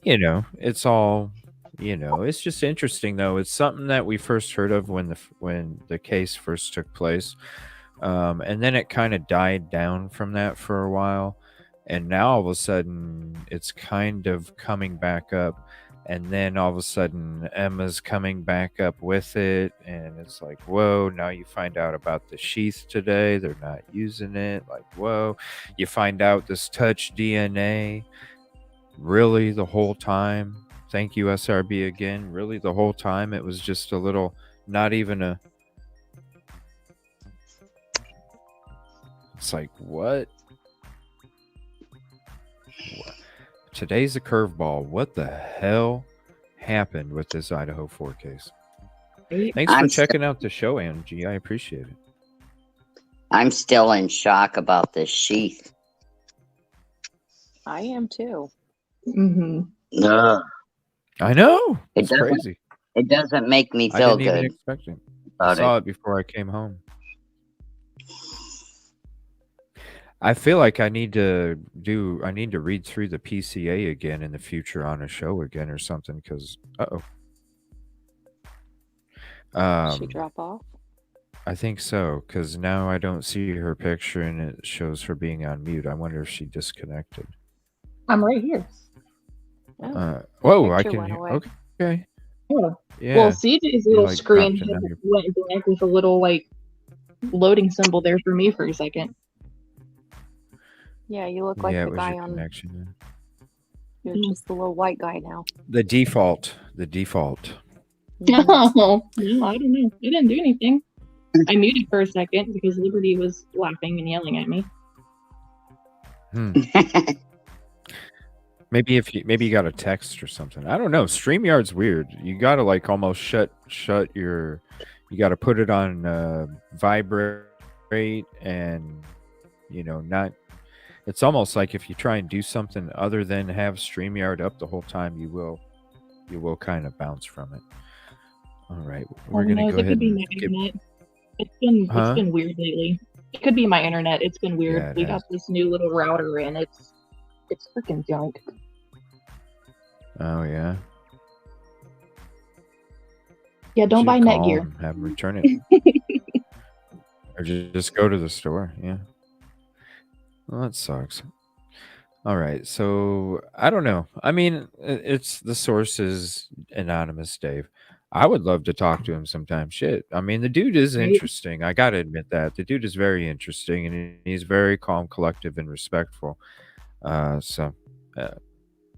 B: you know, it's all, you know, it's just interesting, though. It's something that we first heard of when the case first took place. And then it kind of died down from that for a while. And now all of a sudden it's kind of coming back up. And then all of a sudden Emma's coming back up with it. And it's like, whoa, now you find out about the Sheath today. They're not using it. Like, whoa. You find out this touch DNA. Really, the whole time? Thank you, SRB, again. Really, the whole time it was just a little, not even a... It's like, what? Today's a curveball. What the hell happened with this Idaho 4 case? Thanks for checking out the show, Angie. I appreciate it.
C: I'm still in shock about this Sheath.
D: I am too.
A: Mm-hmm.
B: I know. It's crazy.
C: It doesn't make me feel
B: I didn't
C: good.
B: even expect it. I saw it before I came home. I feel like I need to read through the PCA again in the future on a show again or something, because
D: Did she drop off?
B: I think so, because now I don't see her picture and it shows her being on mute. I wonder if she disconnected.
A: I'm right here.
B: Whoa, I can hear. Okay.
A: Yeah. Well, CJ's little screen went blank with a little like loading symbol there for me for a second.
D: Yeah, you look like the guy on. You're just the little white guy now.
B: The default.
A: No, I don't know. I didn't do anything. I muted for a second because Liberty was laughing and yelling at me.
B: Maybe you got a text or something. I don't know. StreamYard's weird. You gotta like almost shut your. You gotta put it on vibrate and not. It's almost like if you try and do something other than have StreamYard up the whole time, you will kind of bounce from it. All right, we're gonna go ahead and
A: internet. It's been weird lately. It could be my internet. It's been weird.
B: Yeah,
A: we got this new little router and it's freaking junk.
B: Oh yeah.
A: Yeah, don't buy Netgear.
B: Have them return it, or just go to the store. Yeah. Well, that sucks. All right, so I don't know. I mean, it's the source is anonymous, Dave. I would love to talk to him sometime. Shit. I mean, the dude is interesting. I got to admit that. The dude is very interesting, and he's very calm, collective, and respectful.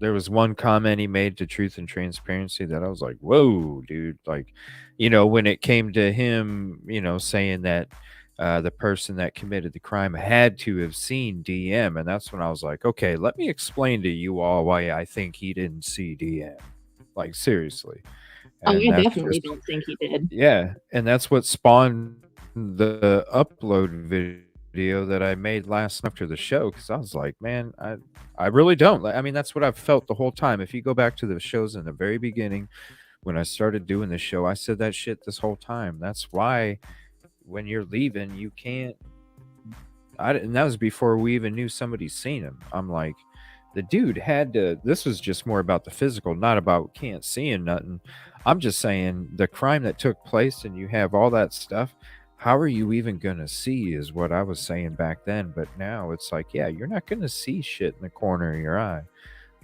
B: There was one comment he made to Truth and Transparency that I was like, whoa, dude. Like, when it came to him, saying that the person that committed the crime had to have seen DM. And that's when I was like, okay, let me explain to you all why I think he didn't see DM. Like, seriously.
A: And I definitely don't think he did.
B: Yeah. And that's what spawned the upload video that I made last night after the show. Because I was like, man, I really don't. I mean, that's what I've felt the whole time. If you go back to the shows in the very beginning, when I started doing the show, I said that shit this whole time. That's why when you're leaving, you can't. And that was before we even knew somebody's seen him. I'm like, the dude had to. This was just more about the physical, not about can't seeing nothing. I'm just saying the crime that took place and you have all that stuff. How are you even going to see is what I was saying back then. But now it's like, yeah, you're not going to see shit in the corner of your eye.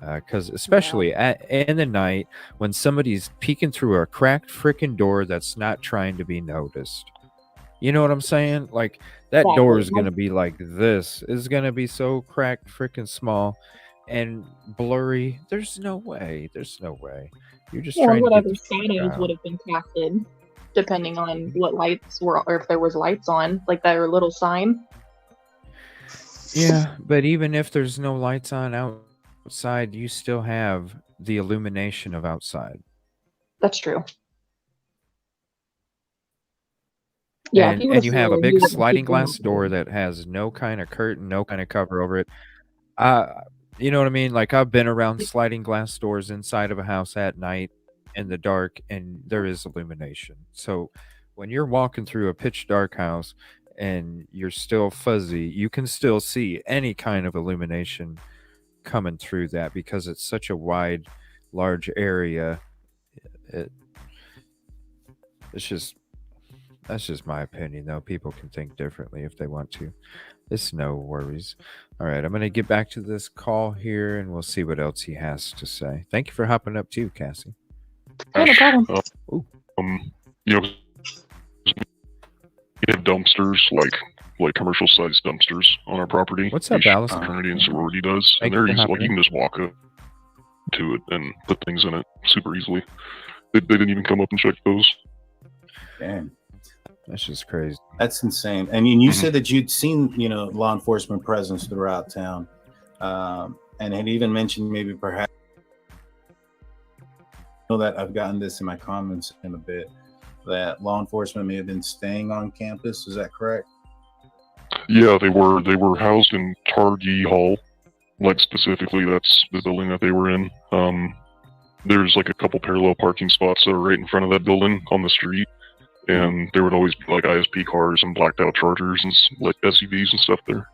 B: Because especially in the night when somebody's peeking through a cracked freaking door that's not trying to be noticed. You know what I'm saying? Like that door is going to be like this. It's going to be so cracked freaking small and blurry. There's no way. There's no way. You're just trying to get
A: whatever shadows would have been casted, depending on what lights were, or if there was lights on, like that little sign.
B: Yeah, but even if there's no lights on outside, you still have the illumination of outside.
A: That's true. Yeah,
B: and you have a big sliding glass door that has no kind of curtain, no kind of cover over it. You know what I mean? Like I've been around sliding glass doors inside of a house at night in the dark, and there is illumination. So when you're walking through a pitch dark house and you're still fuzzy, you can still see any kind of illumination coming through that because it's such a wide, large area. That's just my opinion, though. People can think differently if they want to. It's no worries. All right, I'm going to get back to this call here, and we'll see what else he has to say. Thank you for hopping up, too, Cassie.
A: No problem.
J: You know, we have dumpsters, like commercial-sized dumpsters on our property.
B: What's up, Alice?
J: Fraternity and sorority does, and they're easy. Like you can just walk up to it and put things in it super easily. They didn't even come up and check those.
U: Damn.
B: That's just crazy.
U: That's insane. And you said that you'd seen, law enforcement presence throughout town, and had even mentioned maybe perhaps. I know that I've gotten this in my comments in a bit that law enforcement may have been staying on campus. Is that correct?
J: Yeah, they were housed in Targhee Hall, like specifically that's the building that they were in. There's like a couple parallel parking spots that are right in front of that building on the street. And there would always be like ISP cars and blacked out Chargers and like SUVs and stuff there.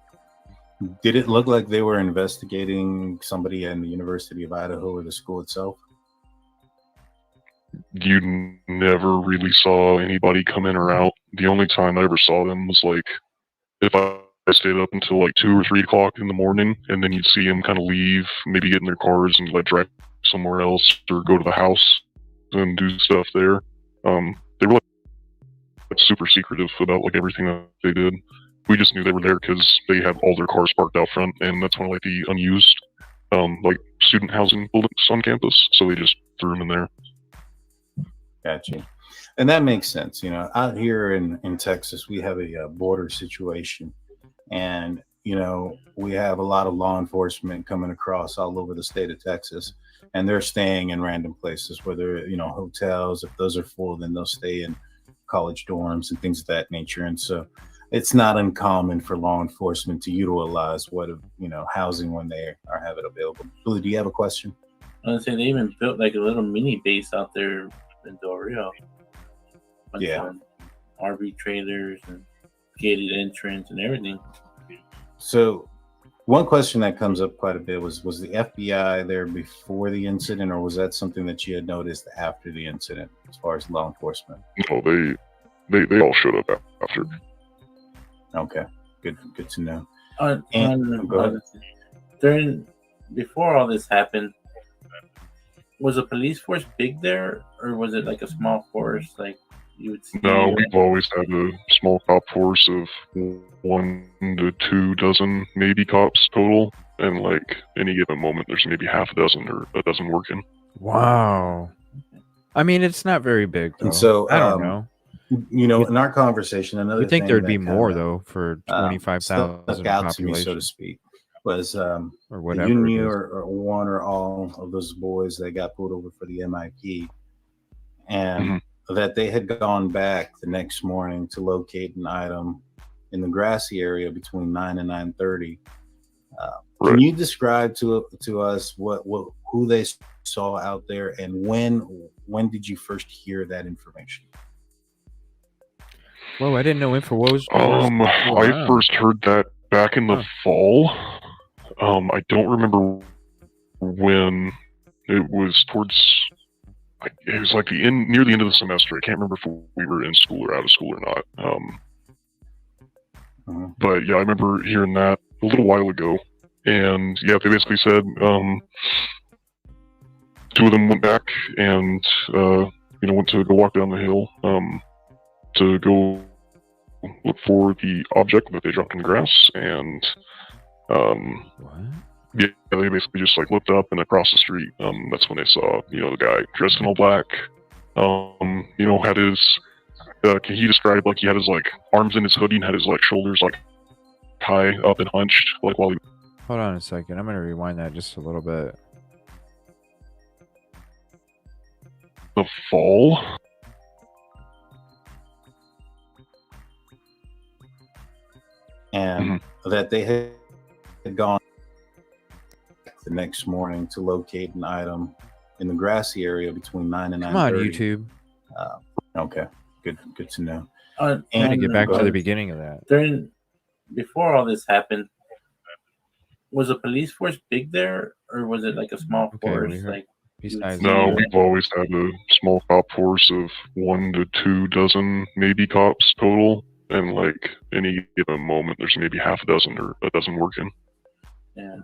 U: Did it look like they were investigating somebody in the University of Idaho or the school itself?
J: You never really saw anybody come in or out. The only time I ever saw them was like if I stayed up until like 2 or 3 o'clock in the morning, and then you'd see them kind of leave, maybe get in their cars and like drive somewhere else or go to the house and do stuff there. They were like super secretive about like everything that they did. We just knew they were there because they have all their cars parked out front, and that's one of like the unused like student housing buildings on campus, so they just threw them in there.
U: Gotcha. And that makes sense. Out here in Texas, we have a border situation, and we have a lot of law enforcement coming across all over the state of Texas, and they're staying in random places, whether hotels. If those are full, then they'll stay in college dorms and things of that nature. And so it's not uncommon for law enforcement to utilize housing when they have it available. Billy, do you have a question?
V: I was saying they even built like a little mini base out there in Del Rio.
U: Yeah.
V: RV trailers and gated entrance and everything.
U: So one question that comes up quite a bit was the FBI there before the incident, or was that something that you had noticed after the incident as far as law enforcement?
J: No, they all showed up after.
U: Okay, good to know.
V: Go ahead. Before all this happened, was the police force big there, or was it like a small force like you would see?
J: No, we've always had a small cop force of 1 to 2 dozen maybe cops total, and like any given moment there's maybe half a dozen or a dozen working.
B: Wow. I mean, it's not very big, though.
U: And so
B: I don't know.
U: In our conversation, another
B: you think
U: thing
B: there'd
U: that
B: be more though for 25,000
U: stuck out to me,
B: population,
U: so to speak, was
B: or whatever.
U: You knew or one or all of those boys that got pulled over for the MIP, and that they had gone back the next morning to locate an item in the grassy area between 9 and 9:30. Can you describe to us who they saw out there, and when did you first hear that information?
B: Whoa, I didn't know info was.
J: I first heard that back in the fall. I don't remember when. It was towards. It was like near the end of the semester. I can't remember if we were in school or out of school or not. But yeah, I remember hearing that a little while ago, And yeah, they basically said two of them went back and went to go walk down the hill to go look for the object that they dropped in the grass. And yeah, they basically just like looked up and across the street. That's when they saw the guy dressed in all black. Had his he described like he had his like arms in his hoodie and had his like shoulders like high up and hunched like while he.
B: Hold on a second. I'm gonna rewind that just a little bit.
J: The fall.
U: And that they had gone the next morning to locate an item in the grassy area between 9 and 9:30.
B: Come on, YouTube.
U: Okay, good to know.
B: I'm gonna get back to the beginning of that.
V: Before all this happened, was the police force big there, or was it like a small force? Like,
J: no, we've always had a small cop force of 1 to 2 dozen, maybe cops total, and like any given moment, there's maybe half a dozen or a dozen working.
V: Yeah.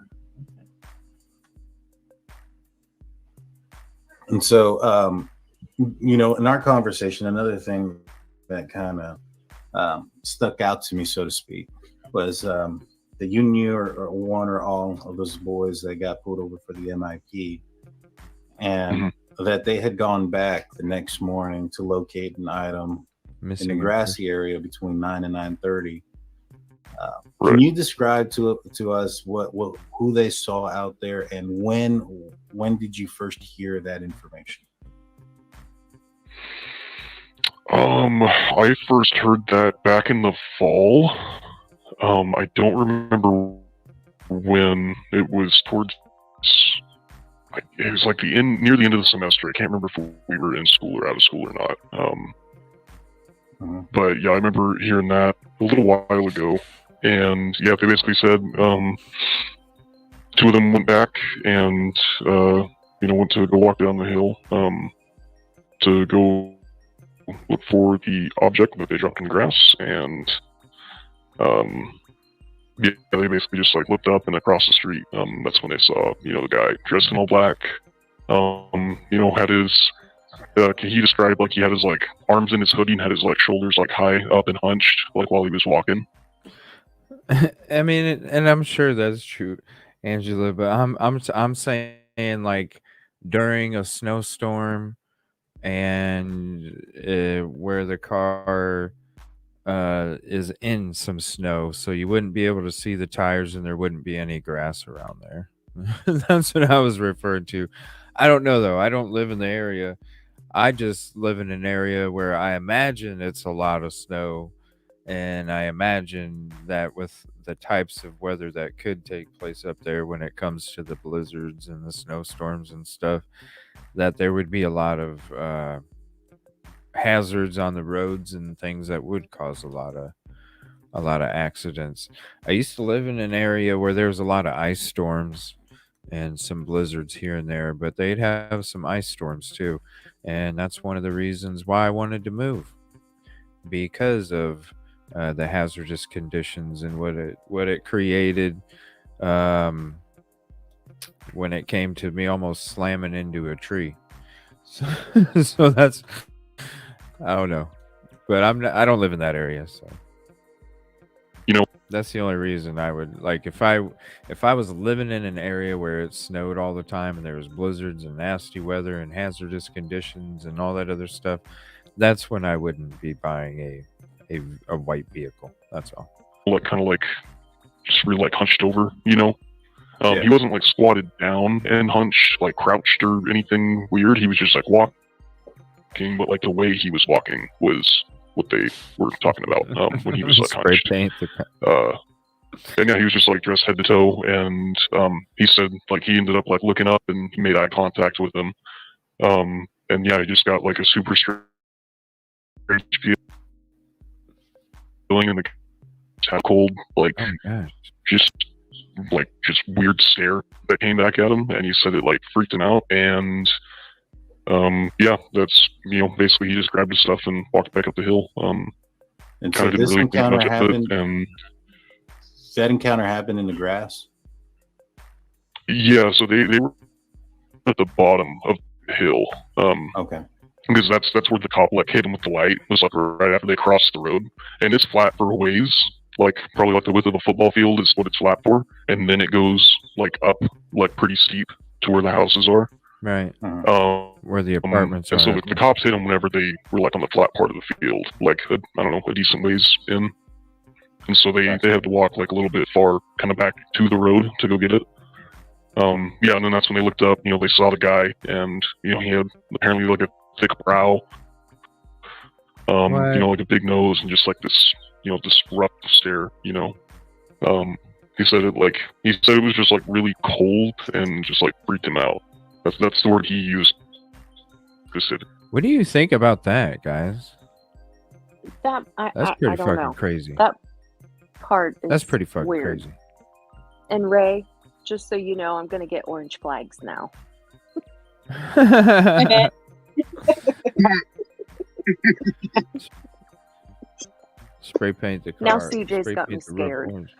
U: And so, in our conversation, another thing that kind of stuck out to me, so to speak, was that you knew or one or all of those boys that got pulled over for the MIP, and that they had gone back the next morning to locate an item in the grassy area between 9 and 9:30. Can you describe to us who they saw out there, and when did you first hear that information?
J: I first heard that back in the fall. I don't remember when. It was towards. It was like near the end of the semester. I can't remember if we were in school or out of school or not. But yeah, I remember hearing that a little while ago. And yeah, they basically said two of them went back and went to go walk down the hill to go look for the object that they dropped in the grass. And yeah, they basically just like looked up and across the street. That's when they saw the guy dressed in all black. Had his he described like he had his like arms in his hoodie and had his like shoulders like high up and hunched like while he was walking.
B: I mean, and I'm sure that's true, Angela. But I'm saying like during a snowstorm and where the car is in some snow, so you wouldn't be able to see the tires and there wouldn't be any grass around there. That's what I was referring to. I don't know though. I don't live in the area. I just live in an area where I imagine it's a lot of snow. And I imagine that with the types of weather that could take place up there when it comes to the blizzards and the snowstorms and stuff, that there would be a lot of hazards on the roads and things that would cause a lot of accidents. I used to live in an area where there was a lot of ice storms and some blizzards here and there, but they'd have some ice storms too. And that's one of the reasons why I wanted to move, because of the hazardous conditions and what it created when it came to me almost slamming into a tree. So that's, I don't know, but I don't live in that area, so that's the only reason I would like, if I was living in an area where it snowed all the time and there was blizzards and nasty weather and hazardous conditions and all that other stuff, that's when I wouldn't be buying a white vehicle. That's all.
J: Like kind of like just really like hunched over, He wasn't like squatted down and hunched, like crouched or anything weird. He was just like walking, but like the way he was walking was what they were talking about when he was like
B: spray
J: hunched.
B: paint.
J: And yeah, he was just like dressed head to toe, and he said like he ended up like looking up and he made eye contact with him. And yeah, he just got like a super strange feeling in the cold, like just weird stare that came back at him, and he said it like freaked him out. And yeah, that's basically he just grabbed his stuff and walked back up the hill.
U: And so this encounter happened. That encounter happened in the grass.
J: Yeah, so they were at the bottom of the hill.
U: Okay.
J: Because that's where the cop like hit him with the light. It was like right after they crossed the road, and it's flat for a ways, like probably like the width of a football field is what it's flat for, and then it goes like up like pretty steep to where the houses are.
B: Right.
J: Um,
B: Where the apartments
J: and
B: are.
J: so the cops hit him whenever they were like on the flat part of the field, like I don't know, a decent ways in, and so they had to walk like a little bit far, kind of back to the road to go get it. Yeah, and then that's when they looked up. You know, they saw the guy, and you know he had apparently like a thick brow, you know, like a big nose, and just like this, you know, this rough stare. You know, he said it was just like really cold and just like freaked him out. That's the word he used.
B: What do you think about that, guys?
D: That
B: That's pretty
D: I don't
B: fucking
D: know.
B: crazy.
D: That part is
B: That's pretty fucking
D: weird.
B: crazy.
D: And Ray, just so you know, I'm gonna get orange flags now.
B: Spray paint the car.
D: Now CJ's
B: spray
D: got me
B: paint the roof
D: scared.
B: orange.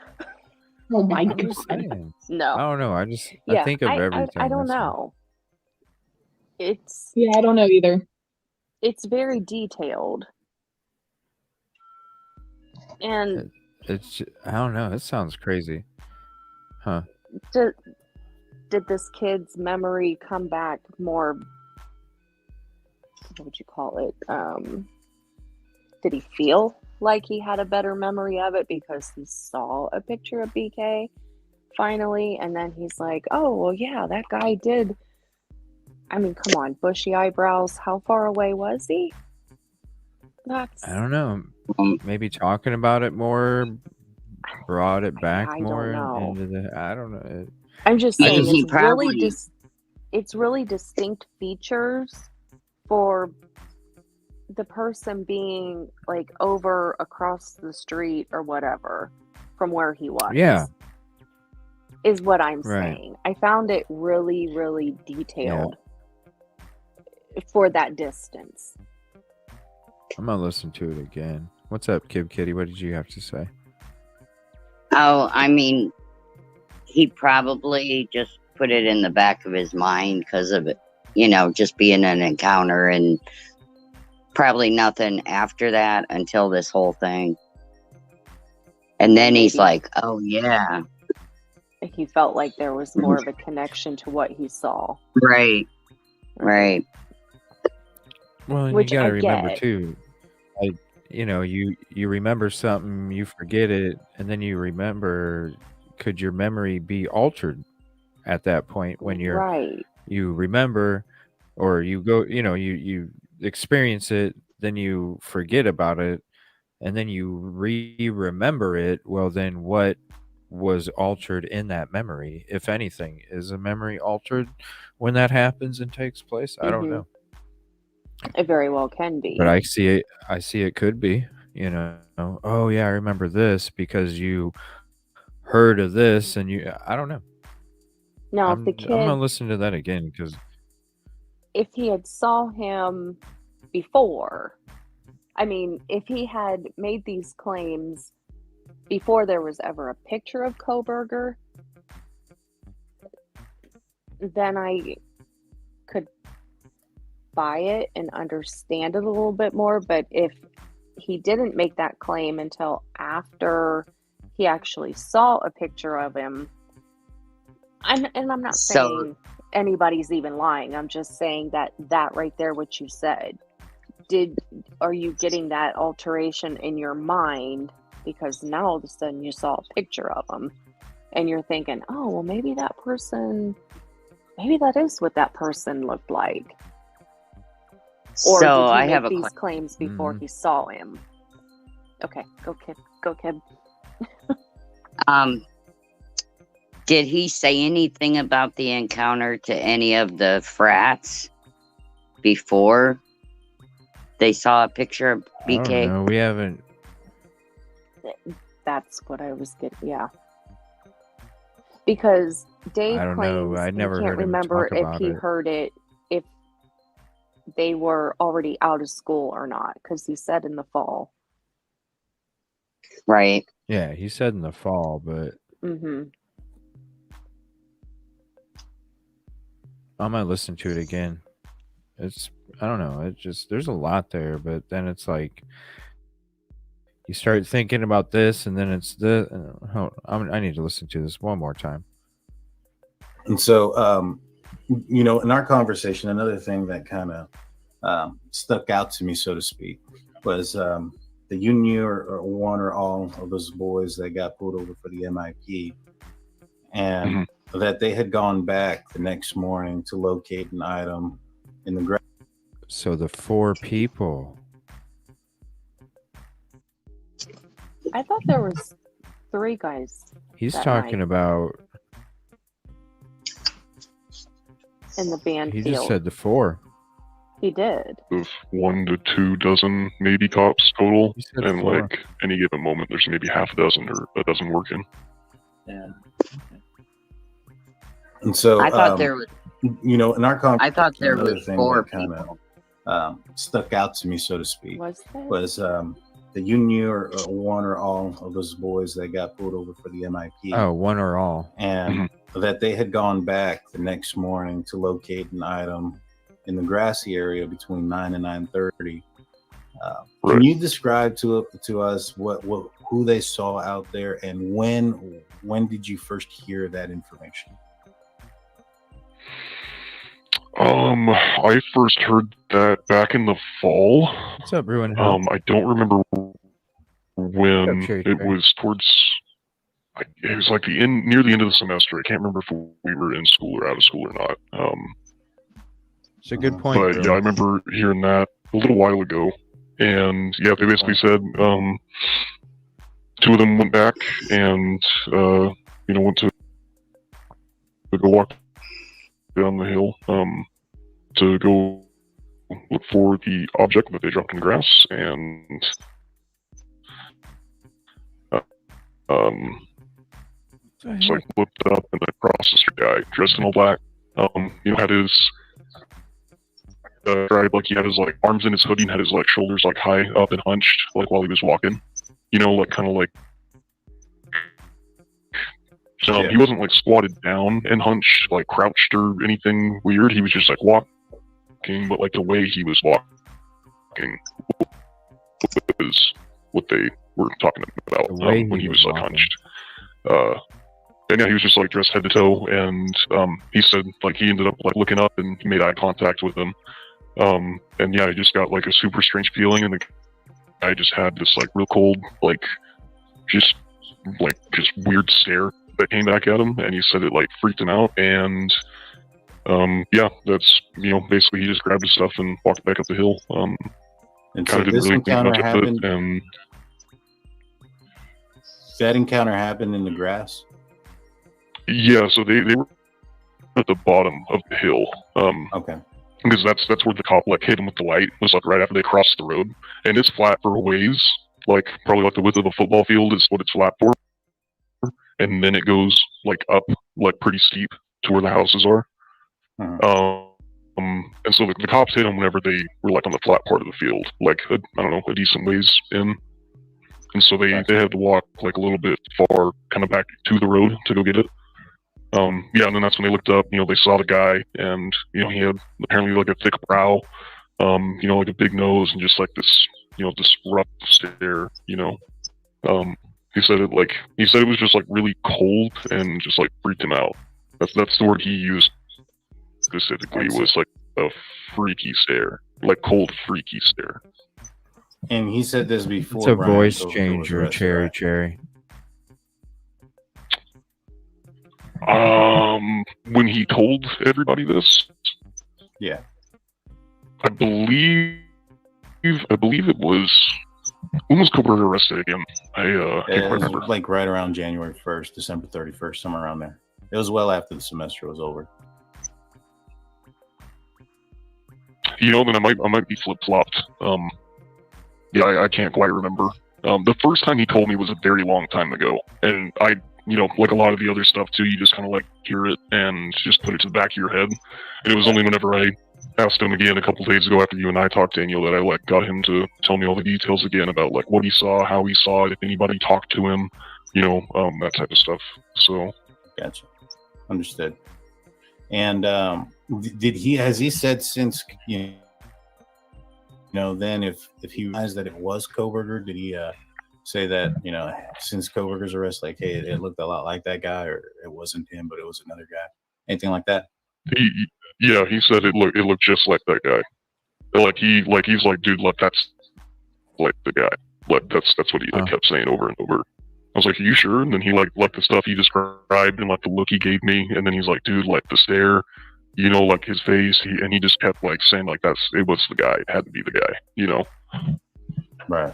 A: Oh my
B: I'm just
A: god.
B: saying.
D: No.
B: I don't know. I
D: Yeah,
B: think of everything.
D: I don't
B: that's-
D: know. It's
A: Yeah, I don't know either.
D: It's very detailed. And
B: I don't know. It sounds crazy. Huh.
D: did this kid's memory come back more, what would you call it? Did he feel like he had a better memory of it because he saw a picture of BK finally, and then he's like, oh, well, yeah, that guy did. I mean, come on, bushy eyebrows. How far away was he?
B: I don't know. Maybe talking about it more brought it back
D: I
B: more
D: don't know.
B: into the. I don't know.
D: I'm just
C: Maybe
D: saying
C: he
D: it's really
C: probably-
D: it's really distinct features for the person being like over across the street or whatever from where he was.
B: Yeah.
D: Is what I'm
B: Right.
D: saying. I found it really, really detailed for that distance.
B: I'm gonna listen to it again. What's up, KibKitty? What did you have to say?
C: Oh, I mean, he probably just put it in the back of his mind because of it, you know, just being an encounter, and probably nothing after that until this whole thing. And then he's like, oh, yeah.
D: He felt like there was more of a connection to what he saw.
C: Right. Right.
B: Well, and
D: Which
B: you gotta
D: I
B: remember
D: get.
B: too, like you remember something, you forget it, and then you remember. Could your memory be altered at that point when
D: Right.
B: you remember, or you go, you experience it, then you forget about it, and then you remember it? Well, then what was altered in that memory, if anything? Is a memory altered when that happens and takes place? I don't
D: Mhm.
B: know.
D: It very well can be.
B: But I see it could be, oh yeah, I remember this because you heard of this, and I don't know.
D: Now,
B: I'm
D: if the
B: gonna
D: kid,
B: listen to that again because
D: if he had saw him before, I mean, if he had made these claims before there was ever a picture of Kohberger, then I could buy it and understand it a little bit more. But if he didn't make that claim until after he actually saw a picture of him, I'm not saying anybody's even lying. I'm just saying that right there, what you said, are you getting that alteration in your mind because now all of a sudden you saw a picture of him and you're thinking, oh, well, maybe that is what that person looked like. Or
C: So
D: did he
C: I
D: make
C: have a
D: these
C: question.
D: claims before he saw him? Okay, go kid.
C: Did he say anything about the encounter to any of the frats before they saw a picture of
B: I don't
C: BK?
B: know. We haven't.
D: That's what I was getting. Yeah, because Dave
B: I don't
D: claims
B: know. I
D: he
B: never
D: can't
B: heard him
D: remember
B: talk
D: if
B: about
D: he
B: it.
D: heard it if they were already out of school or not, because he said in the fall.
C: Right.
B: Yeah, he said in the fall, but
D: Mm-hmm.
B: I might listen to it again. I don't know. It just there's a lot there, but then it's like you start thinking about this, and then it's I need to listen to this one more time.
U: And so, in our conversation, another thing that kind of stuck out to me, so to speak, was that you knew or one or all of those boys that got pulled over for the MIP, and that they had gone back the next morning to locate an item in the ground.
B: So the 4 people.
D: I thought there was 3 guys.
B: He's
D: that
B: talking
D: night
B: about.
D: in the band
B: He
D: field.
B: just said the 4.
D: He did.
J: Of 1 to 2 dozen maybe cops total,
B: said
J: and
B: 4.
J: like any given moment, there's maybe half a dozen or a dozen working.
V: Yeah.
U: And so,
C: I thought there was.
U: in our conversation,
C: I thought there
U: another
C: was
U: thing
C: 4
U: that kind
C: people.
U: of stuck out to me, so to speak,
D: Was there?
U: was that you knew or one or all of those boys that got pulled over for the MIP.
B: Oh, one or all.
U: And that they had gone back the next morning to locate an item in the grassy area between 9 and 9:30. Can you describe to us who they saw out there, and when did you first hear that information?
J: I first heard that back in the fall.
B: What's up, Ruin?
J: I don't remember when
B: Cherry
J: it
B: Cherry?
J: was towards. It was like near the end of the semester. I can't remember if we were in school or out of school or not.
B: It's a good point.
J: But yeah, I remember hearing that a little while ago, and yeah, they basically said 2 of them went back and went to go walk down the hill to go look for the object that they dropped in the grass, and it's like looked up, and across the street, guy dressed in all black, had his like he had his like arms in his hoodie and had his like shoulders like high up and hunched like while he was walking, like kind of like. He wasn't like squatted down and hunched, like crouched or anything weird. He was just like walking, but like the way he was walking was what they were talking about when he was like hunched. And yeah, he was just like dressed head to toe, and he said like he ended up like looking up and he made eye contact with him. And yeah, I just got like a super strange feeling, and the guy just had this like real cold, like just weird stare that came back at him, and he said it like freaked him out. And yeah, that's basically he just grabbed his stuff and walked back up the hill.
U: And so this encounter happened.
J: And
U: that encounter happened in the grass.
J: Yeah, so they were at the bottom of the hill.
U: Okay.
J: Because that's where the cop like hit him with the light. It was like right after they crossed the road, and it's flat for a ways, like probably like the width of a football field is what it's flat for, and then it goes like up like pretty steep to where the houses are. And so the cops hit him whenever they were like on the flat part of the field, like a decent ways in, and so they had to walk like a little bit far, kind of back to the road to go get it. Yeah, and then that's when they looked up. They saw the guy, and he had apparently like a thick brow, like a big nose, and just like this, this rough stare. He said it was just like really cold and just like freaked him out. That's the word he used specifically, was like a freaky stare, like cold freaky stare.
U: And he said this before.
B: It's a
U: Brian
B: voice
U: Coker was
B: changer,
U: arrested,
B: Cherry
U: right?
B: Cherry.
J: When he told everybody this,
U: yeah,
J: I believe it was. When was Koberger arrested again? I can't
U: it was
J: remember.
U: like right around January 1st, December 31st, somewhere around there. It was well after the semester was over.
J: Then I might be flip flopped. Yeah, I can't quite remember. The first time he told me was a very long time ago, and I, like a lot of the other stuff too, you just kind of like hear it and just put it to the back of your head. And it was only whenever I asked him again a couple days ago after you and I talked, Daniel, that I like got him to tell me all the details again about like what he saw, how he saw it, if anybody talked to him, that type of stuff. So
U: Gotcha. Understood. And has he said since then if he realized that it was Kohberger, did he say that since Kohberger's arrest, like, hey, it looked a lot like that guy, or it wasn't him but it was another guy, anything like that?
J: He said it looked just like that guy. He's like, dude, that's like the guy. That's what he kept saying over and over. I was like, are you sure? And then he like the stuff he described and like the look he gave me, and then he's like, dude, like the stare, like his face, he just kept like saying like it was the guy, it had to be the guy,
U: Right.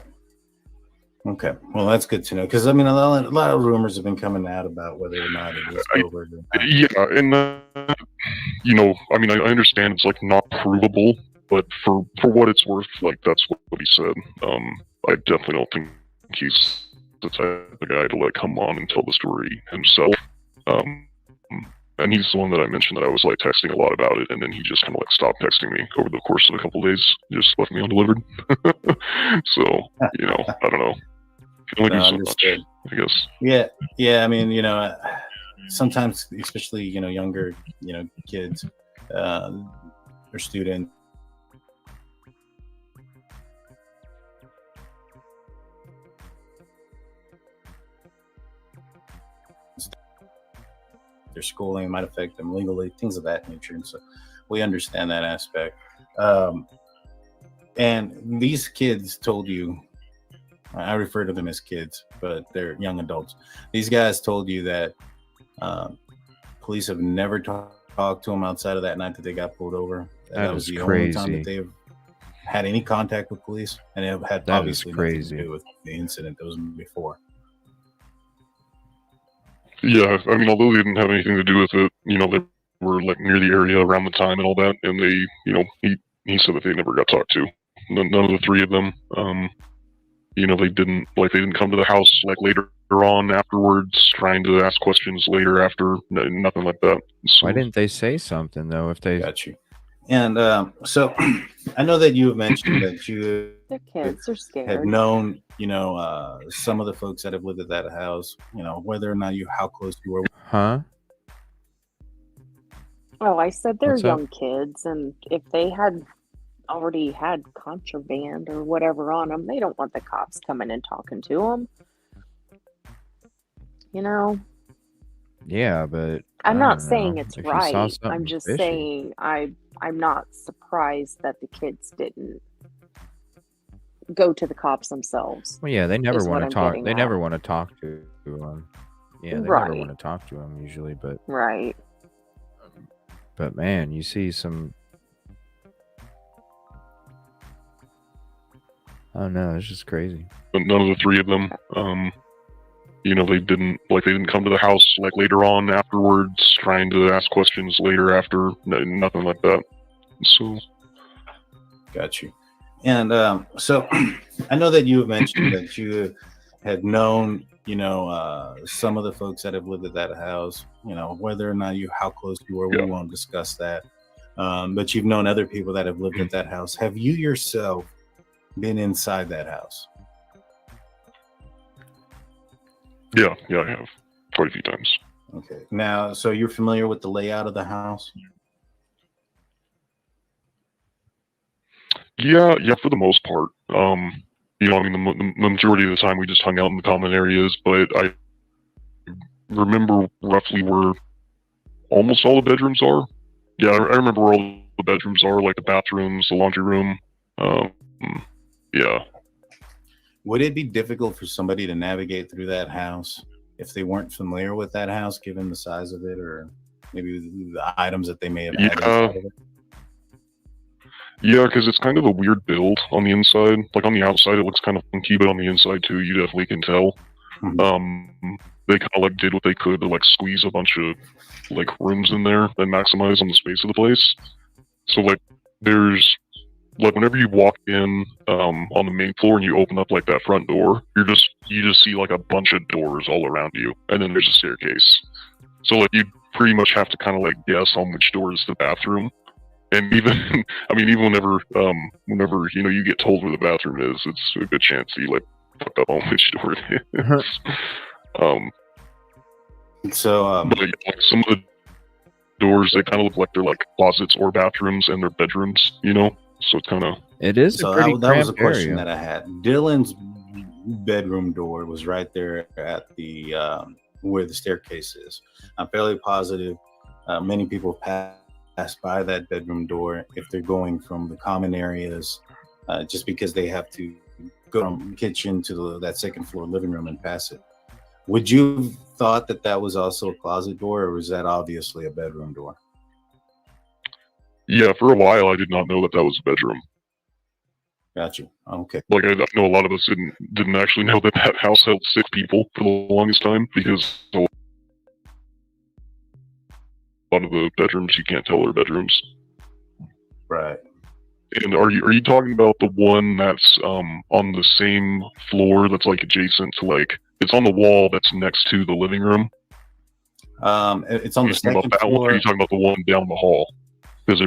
U: Okay. Well, that's good to know, because I mean, a lot of rumors have been coming out about whether or not it is Kohberger.
J: Yeah, and I mean, I understand it's like not provable, but for what it's worth, like that's what he said. I definitely don't think he's the type of guy to like come on and tell the story himself. And he's the one that I mentioned that I was like texting a lot about it, and then he just kind of like stopped texting me over the course of a couple of days, just left me undelivered. So I don't know. Can only do so much, I guess.
U: Yeah. I mean, sometimes, especially younger, kids or students. Their schooling might affect them legally, things of that nature, and so we understand that aspect. And these kids told you, I refer to them as kids, but they're young adults. These guys told you that police have never talked to them outside of that night that they got pulled over. That was the only time that they've had any contact with police, and it had obviously nothing to do with the incident that was before.
J: Yeah, I mean, although they didn't have anything to do with it, they were like near the area around the time and all that, and they, he said that they never got talked to. None of the three of them. They didn't come to the house like later on afterwards, trying to ask questions later after. Nothing like that. So,
B: why didn't they say something though? If they
U: got you. And so I know that you have mentioned that you
D: the kids are scared.
U: had known, some of the folks that have lived at that house, whether or not how close you were.
B: Huh?
D: Oh, I said they're young kids, and if they had already had contraband or whatever on them, they don't want the cops coming and talking to them.
B: Yeah, but
D: I'm not saying it's right. I'm just saying I'm not surprised that the kids didn't go to the cops themselves.
B: Well, yeah, they never want to talk. They never want to talk to them. Yeah, they never want to talk to them usually, but
D: right.
B: But man, you see some. Oh no, it's just crazy.
J: But none of the three of them. They didn't come to the house like later on afterwards, trying to ask questions later after. Nothing like that. So,
U: got you. And so I know that you have mentioned that you had known, some of the folks that have lived at that house, whether or not how close you were, we won't discuss that. But you've known other people that have lived at that house. Have you yourself been inside that house?
J: Yeah, I have quite a few times.
U: Okay. Now, so you're familiar with the layout of the house?
J: Yeah, for the most part. The majority of the time we just hung out in the common areas, but I remember roughly where almost all the bedrooms are. Yeah, I remember where all the bedrooms are, like the bathrooms, the laundry room. Yeah.
U: Would it be difficult for somebody to navigate through that house if they weren't familiar with that house, given the size of it, or maybe the items that they may have had inside of it?
J: Yeah, because it's kind of a weird build on the inside. Like on the outside, it looks kind of funky, but on the inside too, you definitely can tell. Mm-hmm. They kind of like did what they could to like squeeze a bunch of like rooms in there and maximize on the space of the place. So like there's like whenever you walk in on the main floor and you open up like that front door, you just see like a bunch of doors all around you, and then there's a staircase. So like you pretty much have to kind of like guess on which door is the bathroom. And even whenever you get told where the bathroom is, it's a good chance that you like fuck up on which door it is.
U: So
J: but like some of the doors, they kind of look like they're like closets or bathrooms and they're bedrooms, you know? So it's kind of...
B: It is
U: So
B: a pretty
U: that was a
B: cramped
U: question
B: area.
U: that I had. Dylan's bedroom door was right there at the where the staircase is. I'm fairly positive many people pass by that bedroom door if they're going from the common areas, just because they have to go from the kitchen to that second floor living room and pass it. Would you have thought that that was also a closet door, or was that obviously a bedroom door?
J: Yeah, for a while I did not know that that was a bedroom.
U: Gotcha. Okay.
J: Like I know a lot of us didn't actually know that that house held 6 people for the longest time, because a lot of the bedrooms you can't tell are bedrooms.
U: Right.
J: And are you talking about the one that's on the same floor that's like adjacent to, like, it's on the wall that's next to the living room?
U: It's on the second
J: about that
U: floor.
J: one, or are you talking about the one down the hall? Because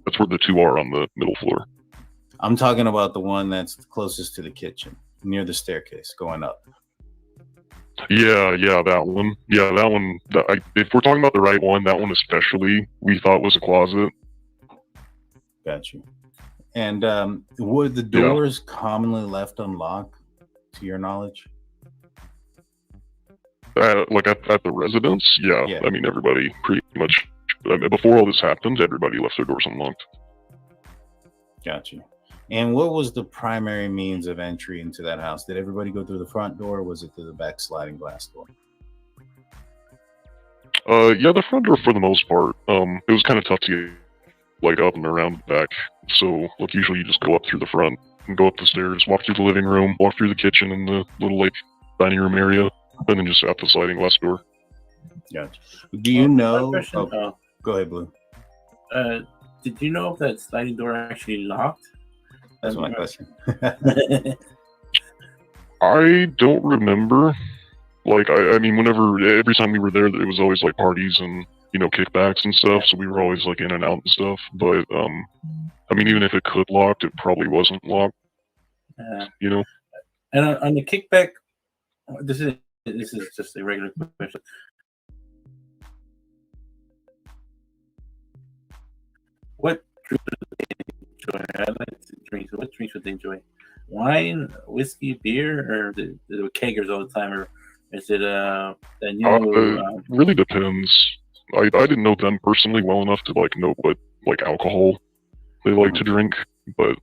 J: that's where the 2 are on the middle floor.
U: I'm talking about the one that's closest to the kitchen, near the staircase going up.
J: Yeah, that one. Yeah, that one. If we're talking about the right one, that one especially, we thought was a closet.
U: Got you. And were the doors commonly left unlocked, to your knowledge?
J: Like at the residence? Yeah. I mean, everybody pretty much, before all this happened, everybody left their doors unlocked.
U: Got you. And what was the primary means of entry into that house? Did everybody go through the front door, or was it through the back sliding glass door?
J: Yeah, the front door for the most part. It was kind of tough to get, like, up and around the back. So, like, usually you just go up through the front and go up the stairs, walk through the living room, walk through the kitchen and the little, like, dining room area, and then just out the sliding glass door.
U: Gotcha. Do you know?
V: Question,
U: go ahead, Blue.
V: Did you know if that sliding door actually locked?
U: That's my question.
J: I don't remember. Like, I mean, every time we were there, it was always like parties and, you know, kickbacks and stuff. So we were always like in and out and stuff. But, I mean, even if it could locked, it probably wasn't locked. You know?
V: And on the kickback, this is just a regular question. What drinks would they enjoy? I like to drink. What drinks would they enjoy? Wine, whiskey, beer, or the kegers all the time, or is it
J: It really depends. I didn't know them personally well enough to like know what like alcohol they like to drink, but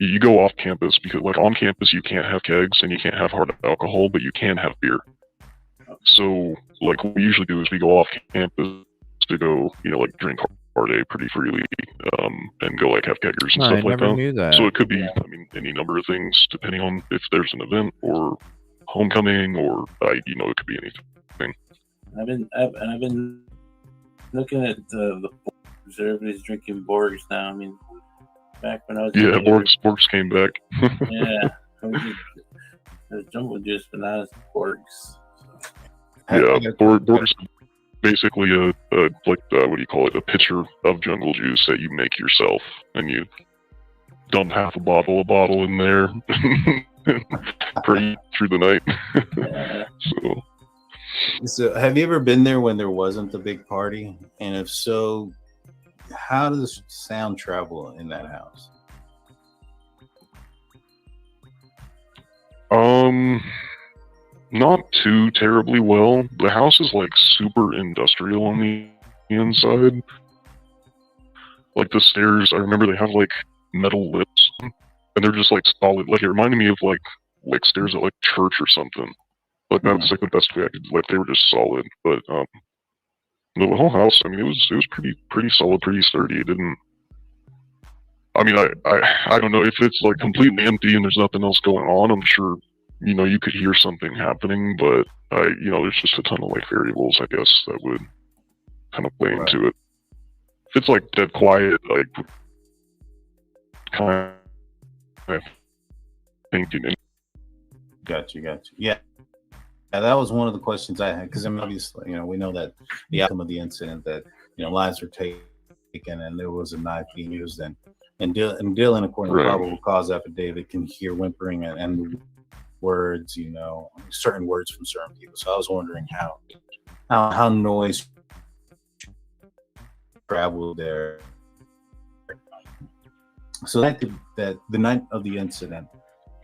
J: you go off campus, because like on campus you can't have kegs and you can't have hard alcohol, but you can have beer. So like what we usually do is we go off campus to go, you know, like drink hard A pretty freely, and go like have keggers and
B: I
J: stuff like
B: never
J: that.
B: knew that.
J: So it could be, I mean, any number of things depending on if there's an event or homecoming or you know, it could be anything.
V: I've been looking at the Borgs. Everybody's drinking Borgs now. I mean, back when I was
J: Borgs came back.
V: Yeah, the Jumbo Juice, but now it's Borgs.
J: Yeah, Borgs is basically a what do you call it? A pitcher of jungle juice that you make yourself, and you dump half a bottle in there, pray through the night.
U: So, have you ever been there when there wasn't a big party? And if so, how does sound travel in that house?
J: Not too terribly well. The house is like super industrial on the inside. Like the stairs, I remember they have like metal lips, and they're just like solid. Like it reminded me of like stairs at like church or something. Like that's like the best way I could. Like they were just solid, but the whole house. I mean, it was pretty solid, pretty sturdy. It didn't. I mean, I don't know if it's like completely empty and there's nothing else going on. I'm sure, you know, you could hear something happening, but you know, there's just a ton of like variables, I guess, that would kind of play into it. If it's like dead quiet, like kind of thinking.
U: Got you. Yeah. That was one of the questions I had, because I mean, obviously, you know, we know that the outcome of the incident, that, you know, lives were taken and there was a knife being used, and Dylan, according to the probable cause affidavit, can hear whimpering and words, you know, certain words from certain people. So I was wondering how noise traveled there. So that the night of the incident,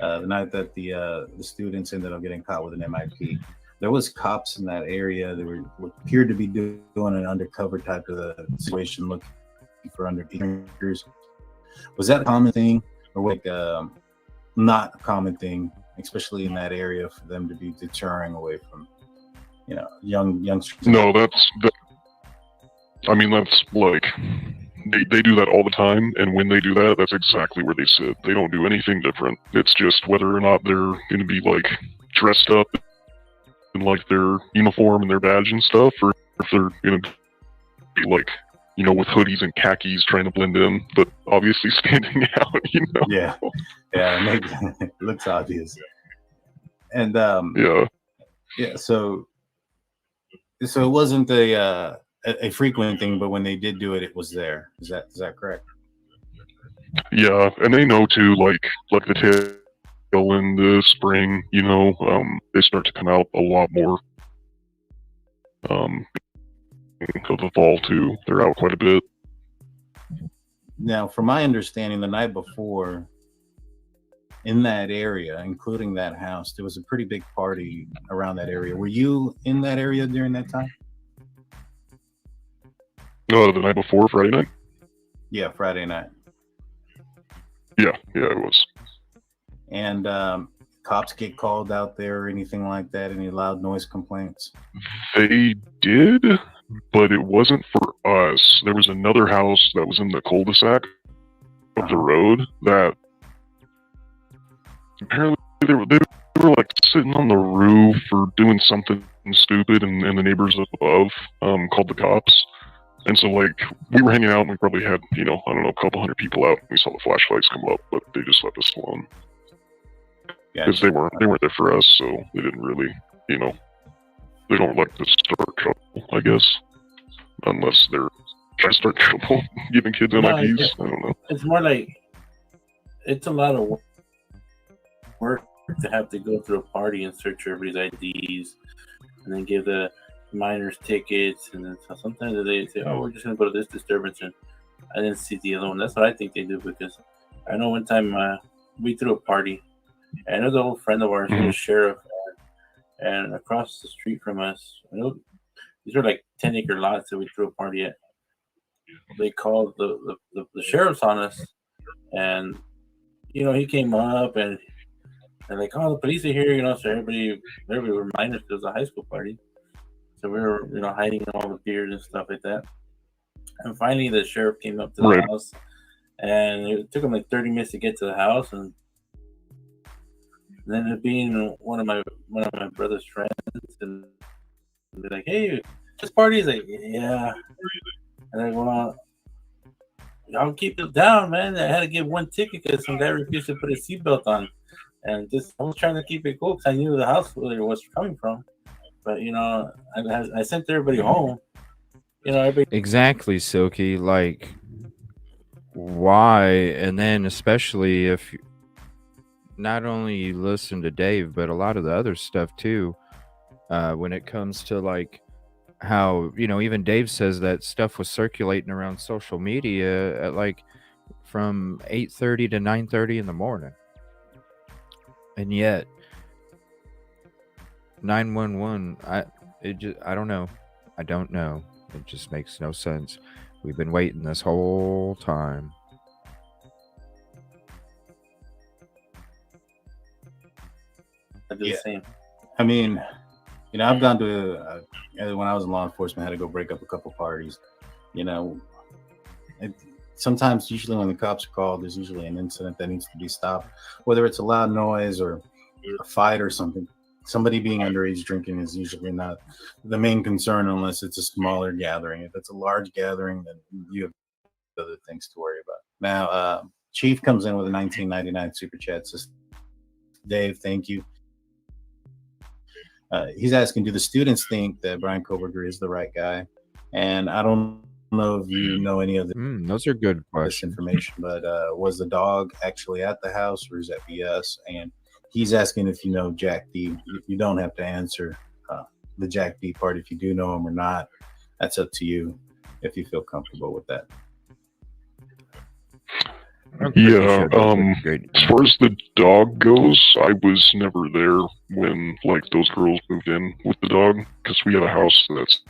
U: the night that the students ended up getting caught with an MIP, there was cops in that area that appeared to be doing an undercover type of situation, looking for undercover. Was that a common thing, or like not a common thing, especially in that area, for them to be deterring away from, youngsters?
J: No, that's like they do that all the time, and when they do that, that's exactly where they sit. They don't do anything different. It's just whether or not they're going to be like dressed up in like their uniform and their badge and stuff, or if they're going to be like, with hoodies and khakis trying to blend in, but obviously standing out,
U: Yeah, it looks obvious. And so it wasn't a frequent thing, but when they did do it, it was there. Is that correct?
J: Yeah, and they know too, like the tail in the spring, they start to come out a lot more. Of the fall too, they're out quite a bit.
U: Now, from my understanding, the night before, in that area, including that house, there was a pretty big party around that area. Were you in that area during that time?
J: The night before, Friday night?
U: Yeah, Friday night.
J: Yeah, it was.
U: And cops get called out there or anything like that? Any loud noise complaints?
J: They did, but it wasn't for us. There was another house that was in the cul-de-sac of the road that apparently they were like sitting on the roof or doing something stupid, and the neighbors up above called the cops. And so, like, we were hanging out, and we probably had, I don't know, a couple hundred people out. We saw the flashlights come up, but they just left us alone. Because they weren't there for us, so they didn't really, they don't like to start trouble, I guess. Unless they're trying to start trouble, giving kids MIPs. I don't know.
V: It's more like, it's a lot of work to have to go through a party and search everybody's IDs, and then give the minors tickets, and then sometimes they say, "Oh, we're just gonna go to this disturbance," and I didn't see the other one. That's what I think they do, because I know one time we threw a party, and there's an old friend of ours, who's a sheriff, and across the street from us, these are like 10-acre lots that we threw a party at. They called the sheriff's on us, and he came up and like, "Oh, the police are here," so everybody were minors because it was a high school party. So we were, hiding all the beers and stuff like that. And finally, the sheriff came up to the house, and it took him like 30 minutes to get to the house. And then it being one of my brother's friends, and they're like, "Hey, this party?" Is like, "Yeah." And I go, "Well, y'all keep it down, man. I had to give one ticket because some guy refused to put his seatbelt on, and I was trying to keep it cool because I knew the house where it was coming from." But I sent everybody home.
B: Exactly, Silky. Like, why? And then especially if not only you listen to Dave, but a lot of the other stuff too. When it comes to like how even Dave says that stuff was circulating around social media at like from 8:30 to 9:30 in the morning, and yet 911, I don't know. I don't know. It just makes no sense. We've been waiting this whole time.
U: Yeah. I mean, I've gone to when I was in law enforcement, I had to go break up a couple parties. Sometimes, usually when the cops are called, there's usually an incident that needs to be stopped, whether it's a loud noise or a fight or something. Somebody being underage drinking is usually not the main concern unless it's a smaller gathering. If it's a large gathering, then you have other things to worry about. Now, Chief comes in with a 1999 super chat. Says, "Dave, thank you." He's asking, do the students think that Brian Koberger is the right guy? And I don't know if you know any of
B: those are good
U: questions. Information, but was the dog actually at the house, or is that BS? And he's asking if you know Jack D. You don't have to answer the Jack D part if you do know him or not. That's up to you. if you feel comfortable with that.
J: Yeah, as far as the dog goes, I was never there when like those girls moved in with the dog because we have a house that's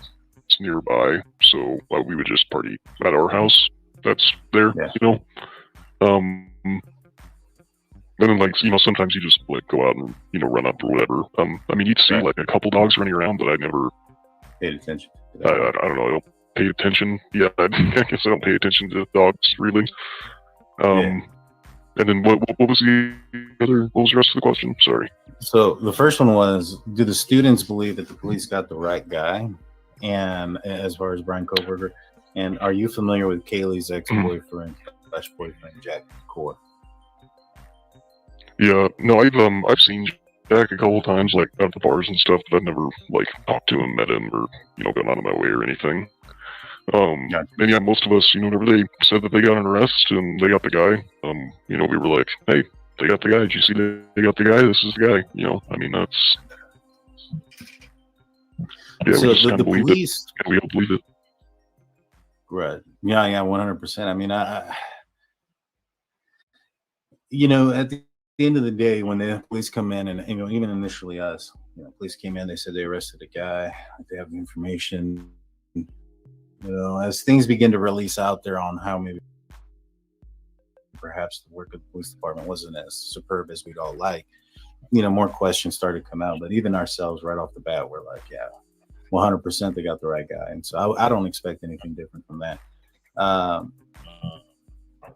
J: nearby, so we would just party at our house that's there, you know. And then like sometimes you just like go out and run up or whatever. I mean you'd see like a couple dogs running around, but I never
U: paid attention.
J: I don't know. I don't pay attention. Yeah, I guess I don't pay attention to dogs really. And then what was the other? What was the rest of the question? Sorry.
U: So the first one was: do the students believe that the police got the right guy? And as far as Brian Koberger, and are you familiar with Kaylee's ex-boyfriend / boyfriend Jack Core?
J: Yeah, no, I've seen Jack a couple times, like at the bars and stuff, but I've never like talked to him, met him, or gone out of my way or anything. And yeah, most of us, whenever they said that they got an arrest and they got the guy, we were like, hey, they got the guy. Did you see they got the guy? This is the guy. I mean, that's
U: So
J: we just
U: the
J: believed
U: police,
J: it, and we all believe it.
U: right? Yeah, 100%. I mean, at the end of the day, when the police come in, and even initially us, police came in, they said they arrested a guy. They have the information. As things begin to release out there on how maybe perhaps the work of the police department wasn't as superb as we'd all like, more questions started to come out. But even ourselves, right off the bat, we're like, yeah, 100% they got the right guy. And so I don't expect anything different from that.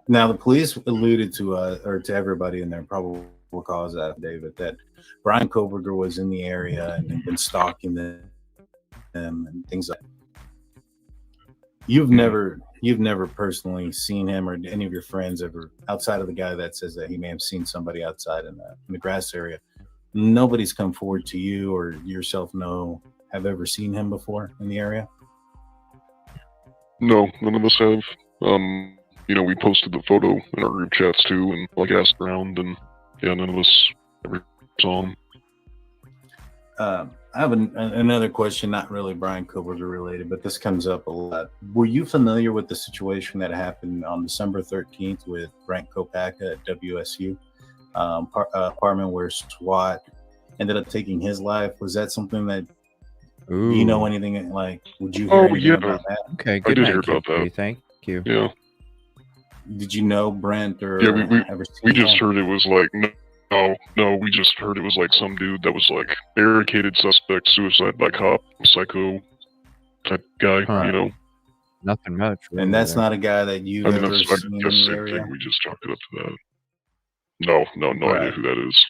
U: Now, the police alluded to, or to everybody in their probable cause affidavit, that Brian Koberger was in the area and had been stalking them and things like that. You've never personally seen him or any of your friends ever, outside of the guy that says that he may have seen somebody outside in the grass area. Nobody's come forward to you or yourself have ever seen him before in the area?
J: No, none of us have. We posted the photo in our group chats too, and like asked around, and yeah, none of us ever saw him.
U: I have another question, not really Brian Koberger related, but this comes up a lot. Were you familiar with the situation that happened on December 13th with Brent Kopaka at WSU? Apartment where SWAT ended up taking his life. Was that something that you know anything like? Would you hear anything about that?
B: Okay,
J: I
B: good
J: did
B: night,
J: hear about
B: KibKitty.
J: that.
B: Thank you.
J: Yeah.
U: Did you know Brent or
J: Yeah,
U: ever seen
J: we just
U: him?
J: heard it was like no, we just heard it was like some dude that was like barricaded suspect, suicide by cop, psycho type guy,
B: Nothing much. Really,
U: And that's not a guy that you've
J: I mean,
U: ever
J: that's
U: seen in
J: the
U: the
J: same
U: area?
J: thing. We just chalked it up to that. No idea who that is.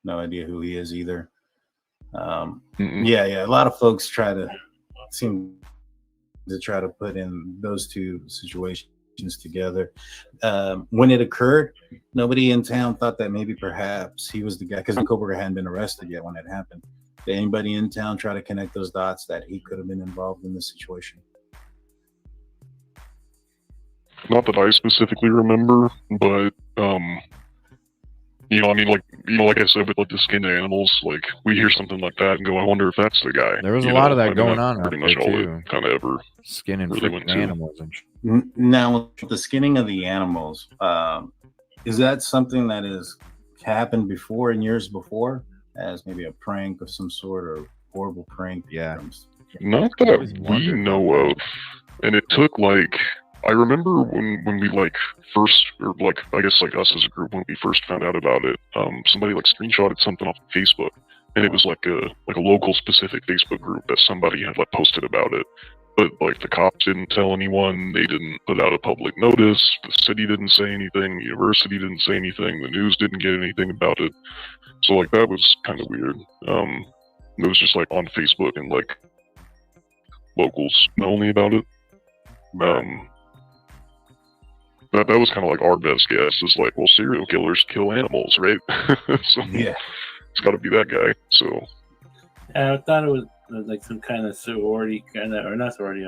U: No idea who he is either. Yeah. A lot of folks seem to try to put in those two situations together. When it occurred, nobody in town thought that maybe perhaps he was the guy, because Koberger hadn't been arrested yet when it happened. Did anybody in town try to connect those dots that he could have been involved in this situation?
J: Not that I specifically remember, but I mean, like I said, with like the skinned animals, like we hear something like that and go, I wonder if that's the guy.
B: There was a lot of that going on
J: Pretty
B: out
J: much
B: there
J: all
B: too.
J: it kind of ever
B: Skinning
J: really
B: freaking
J: went to.
B: animals and
U: Now, the skinning of the animals, is that something that has happened before in years before, as maybe a prank of some sort or horrible prank?
B: Yeah.
J: Not that we know of. And it took like, I remember when we like first, or like I guess like us as a group, when we first found out about it, somebody like screenshotted something off of Facebook, and it was like a local specific Facebook group that somebody had like posted about it. But like the cops didn't tell anyone, they didn't put out a public notice, the city didn't say anything, the university didn't say anything, the news didn't get anything about it. So like that was kind of weird. It was just like on Facebook and like locals only about it. That was kind of like our best guess. Is like, well, serial killers kill animals, right? So
U: yeah,
J: it's got to be that guy. So
V: I thought it was like some kind of sorority, or not sorority,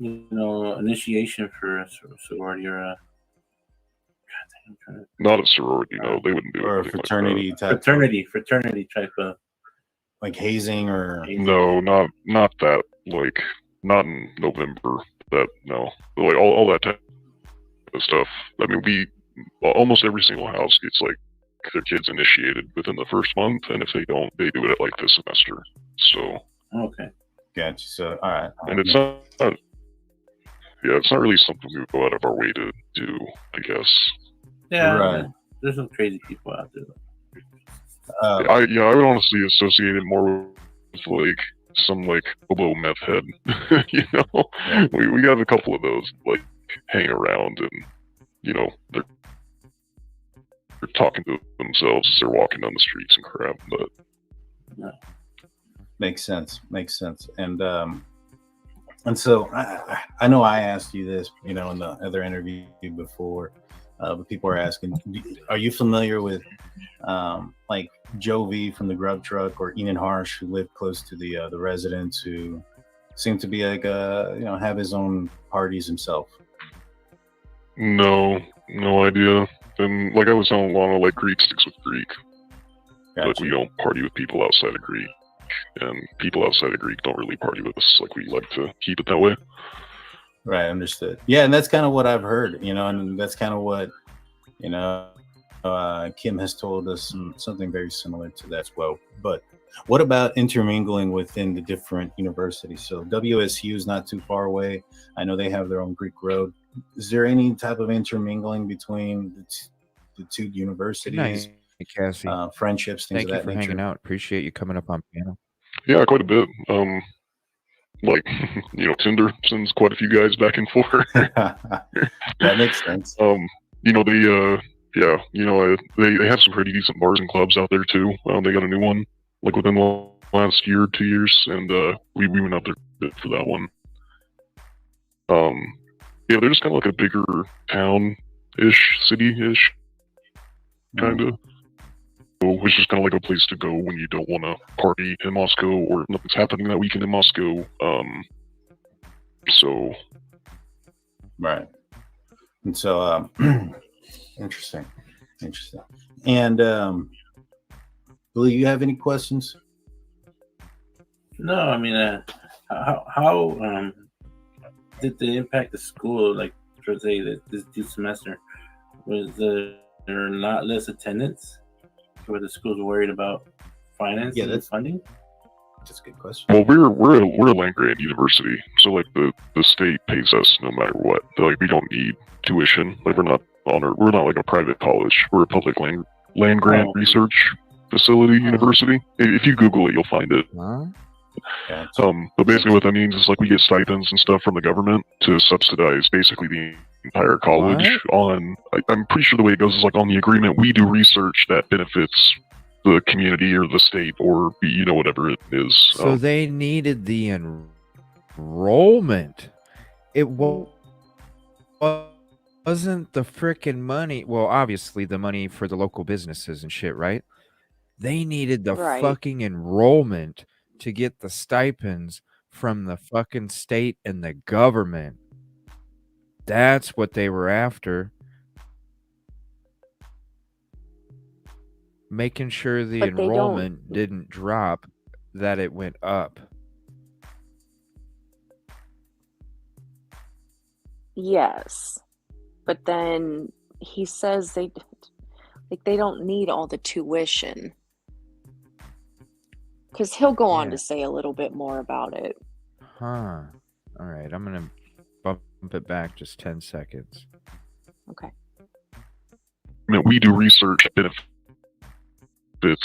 V: initiation for a sorority or a.
J: Not a sorority, no, they wouldn't do it.
U: Or a fraternity type.
V: Fraternity type of.
U: Like hazing or.
J: No, not that. Like, not in November. No, like all that type of stuff. I mean, almost every single house gets like their kids initiated within the first month, and if they don't, they do it at like this semester. So
V: okay,
U: gotcha. So all right,
J: and it's not it's not really something we go out of our way to do, I guess.
V: Yeah,
U: right.
V: There's some crazy people out there.
J: I would honestly associate it more with like some like hobo meth head. You know, we have a couple of those like hang around, and you know they're talking to themselves as they're walking down the streets and crap. But
U: makes sense. And so I know I asked you this, you know, in the other interview before, but people are asking, are you familiar with like Joe V from the Grub Truck or Enan Harsh, who lived close to the residents, who seemed to be like you know, have his own parties himself?
J: no idea. And like I was telling Lana, like Greek sticks with Greek.
U: Gotcha.
J: Like we don't party with people outside of Greek, and people outside of Greek don't really party with us. Like we like to keep it that way.
U: Right, understood. Yeah, and that's kind of what I've heard, you know, and that's kind of what, you know, Kim has told us something very similar to that as well. But what about intermingling within the different universities? So WSU is not too far away. I know they have their own Greek road. Is there any type of intermingling between the two universities?
B: Hey, Cassie.
U: Friendships, things
B: Thank
U: of
B: you
U: that
B: for
U: nature?
B: hanging out. Appreciate you coming up on panel.
J: Yeah, quite a bit. Like, you know, Tinder sends quite a few guys back and forth.
U: That makes sense.
J: You know, they have some pretty decent bars and clubs out there too. They got a new one like within the last year, 2 years, and we went out there for that one. Yeah, they're just kind of like a bigger town-ish, city-ish, kind of. It's just kind of like a place to go when you don't want to party in Moscow or nothing's happening that weekend in Moscow. So,
U: right. And so, interesting. And Billy, you have any questions?
V: No, I mean, how did they impact the school? Like, for say that this semester, was there not less attendance? Where the schools worried about financing and funding?
U: That's a good question.
J: Well, we're a land grant university, so like the state pays us no matter what. Like we don't need tuition. Like we're not like a private college. We're a public land grant research facility university. If you Google it, you'll find it. But basically, what that means is like we get stipends and stuff from the government to subsidize basically the entire college. I'm pretty sure the way it goes is like on the agreement, we do research that benefits the community or the state or you know whatever it is.
B: So they needed the enrollment. It wasn't the freaking money. Well, obviously the money for the local businesses and shit, right? They needed the fucking enrollment to get the stipends from the fucking state and the government. That's what they were after. Making sure the enrollment didn't drop, that it went up.
D: Yes. But then he says they don't need all the tuition. Because he'll go on to say a little bit more about it.
B: Huh. All right. I'm going to bump it back just 10 seconds.
D: Okay.
J: I mean, we do research benefits the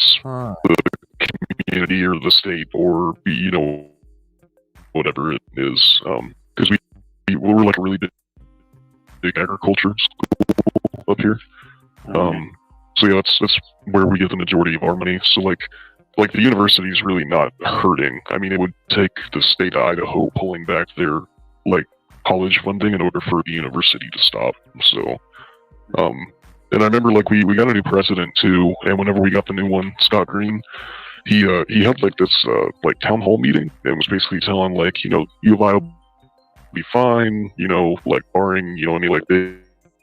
J: community or the state or, you know, whatever it is. Because we're like a really big agriculture school up here. So yeah, that's where we get the majority of our money. So like the university is really not hurting. I mean, it would take the state of Idaho pulling back their like college funding in order for the university to stop. So, and I remember like we got a new president too, and whenever we got the new one, Scott Green, he had like this like town hall meeting and was basically telling like, you know, U of I will be fine, you know, like barring, you know, any like big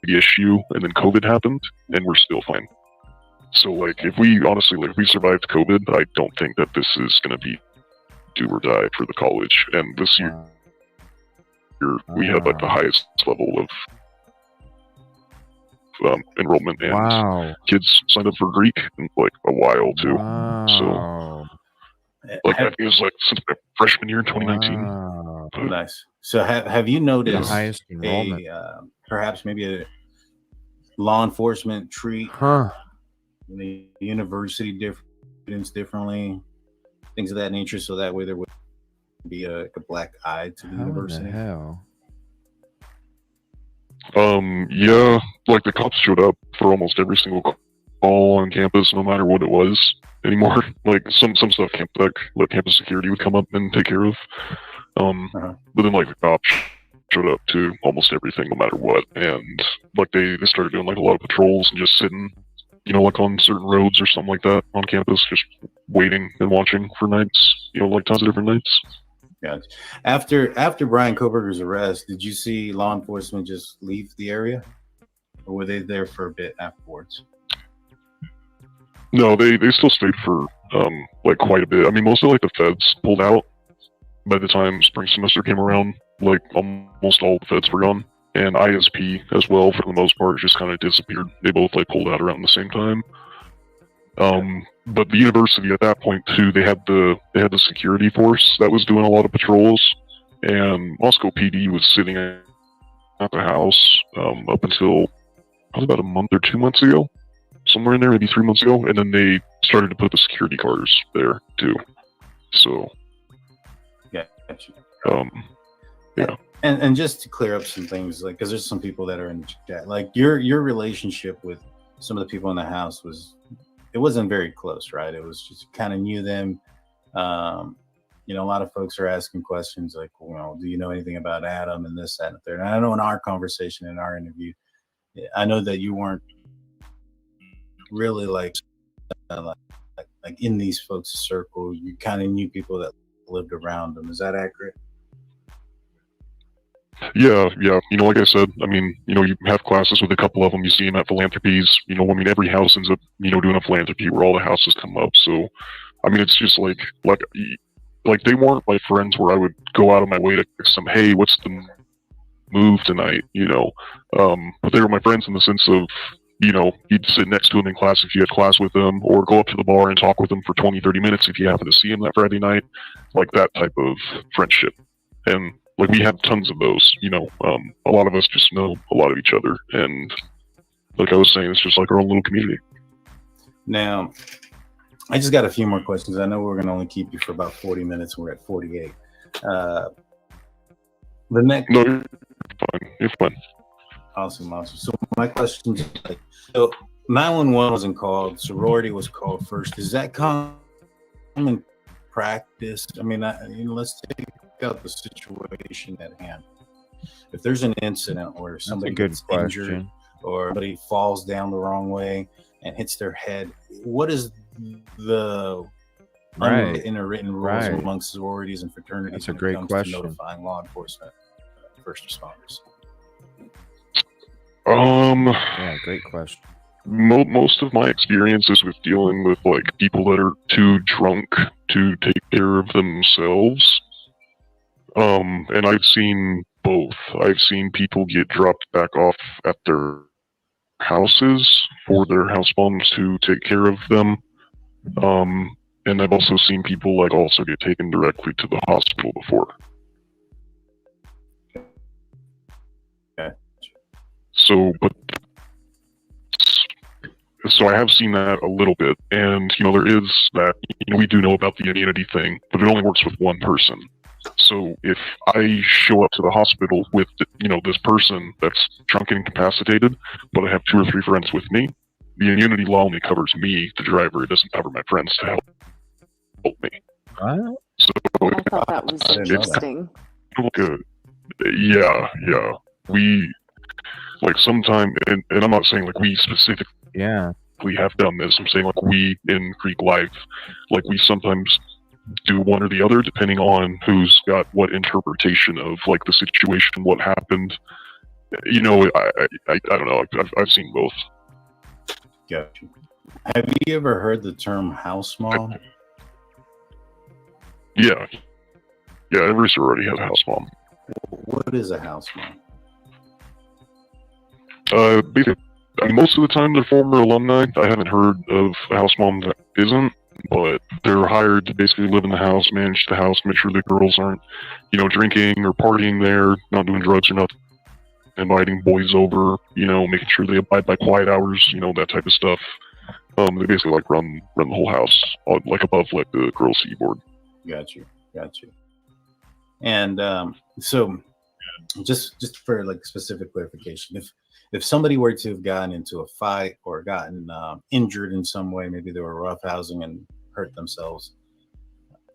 J: issue, and then COVID happened and we're still fine. So like if we survived COVID, I don't think that this is going to be do or die for the college. And this we had like the highest level of enrollment, and
B: Wow.
J: kids signed up for Greek in like a while too.
B: Wow.
J: So, like I think it was like since my freshman year in 2019.
B: Wow.
U: Nice. So have you noticed
B: highest enrollment.
U: perhaps maybe a law enforcement treat the university students differently, things of that nature, so that way there would be a black eye to the university?
B: In the hell?
J: Yeah, like the cops showed up for almost every single call on campus, no matter what it was anymore. Like some stuff campus security would come up and take care of. But then like the cops showed up to almost everything, no matter what. And like they started doing like a lot of patrols and just sitting, you know, like on certain roads or something like that on campus, just waiting and watching for nights, you know, like tons of different nights.
U: Yeah. After Brian Koberger's arrest, did you see law enforcement just leave the area, or were they there for a bit afterwards?
J: No, they still stayed for like quite a bit. I mean, mostly like the feds pulled out by the time spring semester came around. Like almost all the feds were gone, and ISP as well for the most part just kind of disappeared. They both like pulled out around the same time. But the university at that point too, they had the security force that was doing a lot of patrols, and Moscow PD was sitting at the house up until probably about a month or 2 months ago, somewhere in there, maybe 3 months ago, and then they started to put the security cars there too. So
U: yeah, gotcha.
J: Yeah.
U: And just to clear up some things, like, because there's some people that are in the chat, like your relationship with some of the people in the house it wasn't very close, right? It was just kind of knew them. You know, a lot of folks are asking questions like, well, do you know anything about Adam and this, that, and the third? And I know in our conversation, in our interview, I know that you weren't really like in these folks' circle. You kind of knew people that lived around them. Is that accurate?
J: Yeah. You know, like I said, I mean, you know, you have classes with a couple of them. You see them at philanthropies. You know, I mean, every house ends up, you know, doing a philanthropy where all the houses come up. So, I mean, it's just like they weren't like friends where I would go out of my way to text them, hey, what's the move tonight? You know, but they were my friends in the sense of, you know, you'd sit next to them in class if you had class with them, or go up to the bar and talk with them for 20, 30 minutes if you happen to see them that Friday night, like that type of friendship. And like we have tons of those, you know. A lot of us just know a lot of each other, and like I was saying, it's just like our own little community.
U: Now, I just got a few more questions. I know we're going to only keep you for about 40 minutes. We're at 48. The next.
J: No, you're fine. You're fine.
U: Awesome. So my question is, like, so 911 wasn't called. Sorority was called first. Is that common practice? I mean, let's take out the situation at hand. If there's an incident where somebody gets injured or somebody falls down the wrong way and hits their head, what is the written rules amongst sororities and fraternities?
B: That's a great question.
U: To notifying law enforcement, first responders.
B: Yeah, great question.
J: Most of my experiences with dealing with like people that are too drunk to take care of themselves. And I've seen both. I've seen people get dropped back off at their houses for their house moms to take care of them. And I've also seen people like also get taken directly to the hospital before.
U: Okay.
J: So I have seen that a little bit, and you know there is that. You know, we do know about the immunity thing, but it only works with one person. So if I show up to the hospital with, you know, this person that's drunk and incapacitated, but I have 2 or 3 friends with me, the immunity law only covers me, the driver. It doesn't cover my friends to help me.
B: What?
J: So
D: I thought that was interesting.
J: Good. Yeah. We like sometime, and I'm not saying like we specifically have done this. I'm saying like we in Greek life, like we sometimes do one or the other depending on who's got what interpretation of like the situation, what happened. You know, I don't know. I've seen both.
U: Gotcha. Have you ever heard the term house mom?
J: Yeah. Every sorority has a house mom.
U: What is a house mom?
J: Basically, I mean, most of the time they're former alumni. I haven't heard of a house mom that isn't, but they're hired to basically live in the house, manage the house, make sure the girls aren't, drinking or partying there, not doing drugs or nothing, inviting boys over, making sure they abide by quiet hours, that type of stuff. They basically like run the whole house, like above like the girls' keyboard.
U: Got you. And so, just for like specific clarification, if somebody were to have gotten into a fight or gotten injured in some way, maybe they were roughhousing and hurt themselves,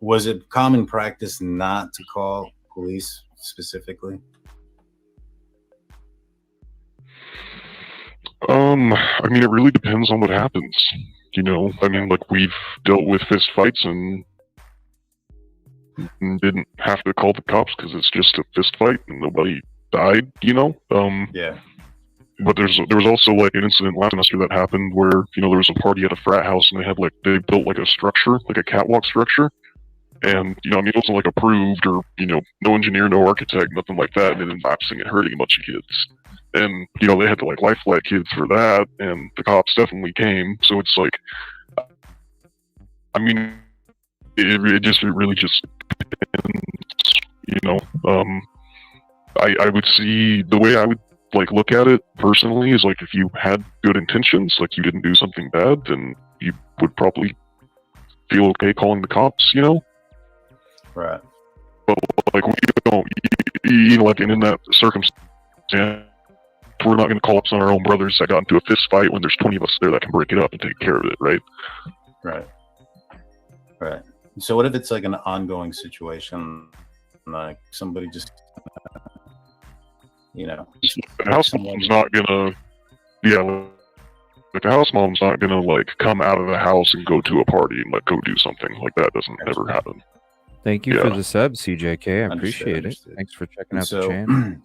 U: was it common practice not to call police specifically?
J: I mean, it really depends on what happens. I mean, like we've dealt with fist fights and didn't have to call the cops because it's just a fist fight and nobody died.
U: Yeah.
J: But there was also like an incident last semester that happened where there was a party at a frat house and they built like a structure, like a catwalk structure, and I mean it wasn't like approved or no engineer, no architect, nothing like that, and it ended up lapsing and hurting a bunch of kids. And they had to like life flight kids for that, and the cops definitely came. So it's like, I mean, it really just depends, I would see the way I would like look at it personally is like if you had good intentions, like you didn't do something bad, then you would probably feel okay calling the cops,
U: Right.
J: But like we don't, like and in that circumstance, we're not going to call ups on our own brothers that got into a fist fight when there's 20 of us there that can break it up and take care of it, right?
U: Right. So what if it's like an ongoing situation, like somebody just,
J: the house mom's not gonna, like the house mom's not gonna like come out of the house and go to a party and like go do something like that. Doesn't ever happen.
B: Thank you for the sub, CJK. I appreciate it. Thanks for checking out the channel.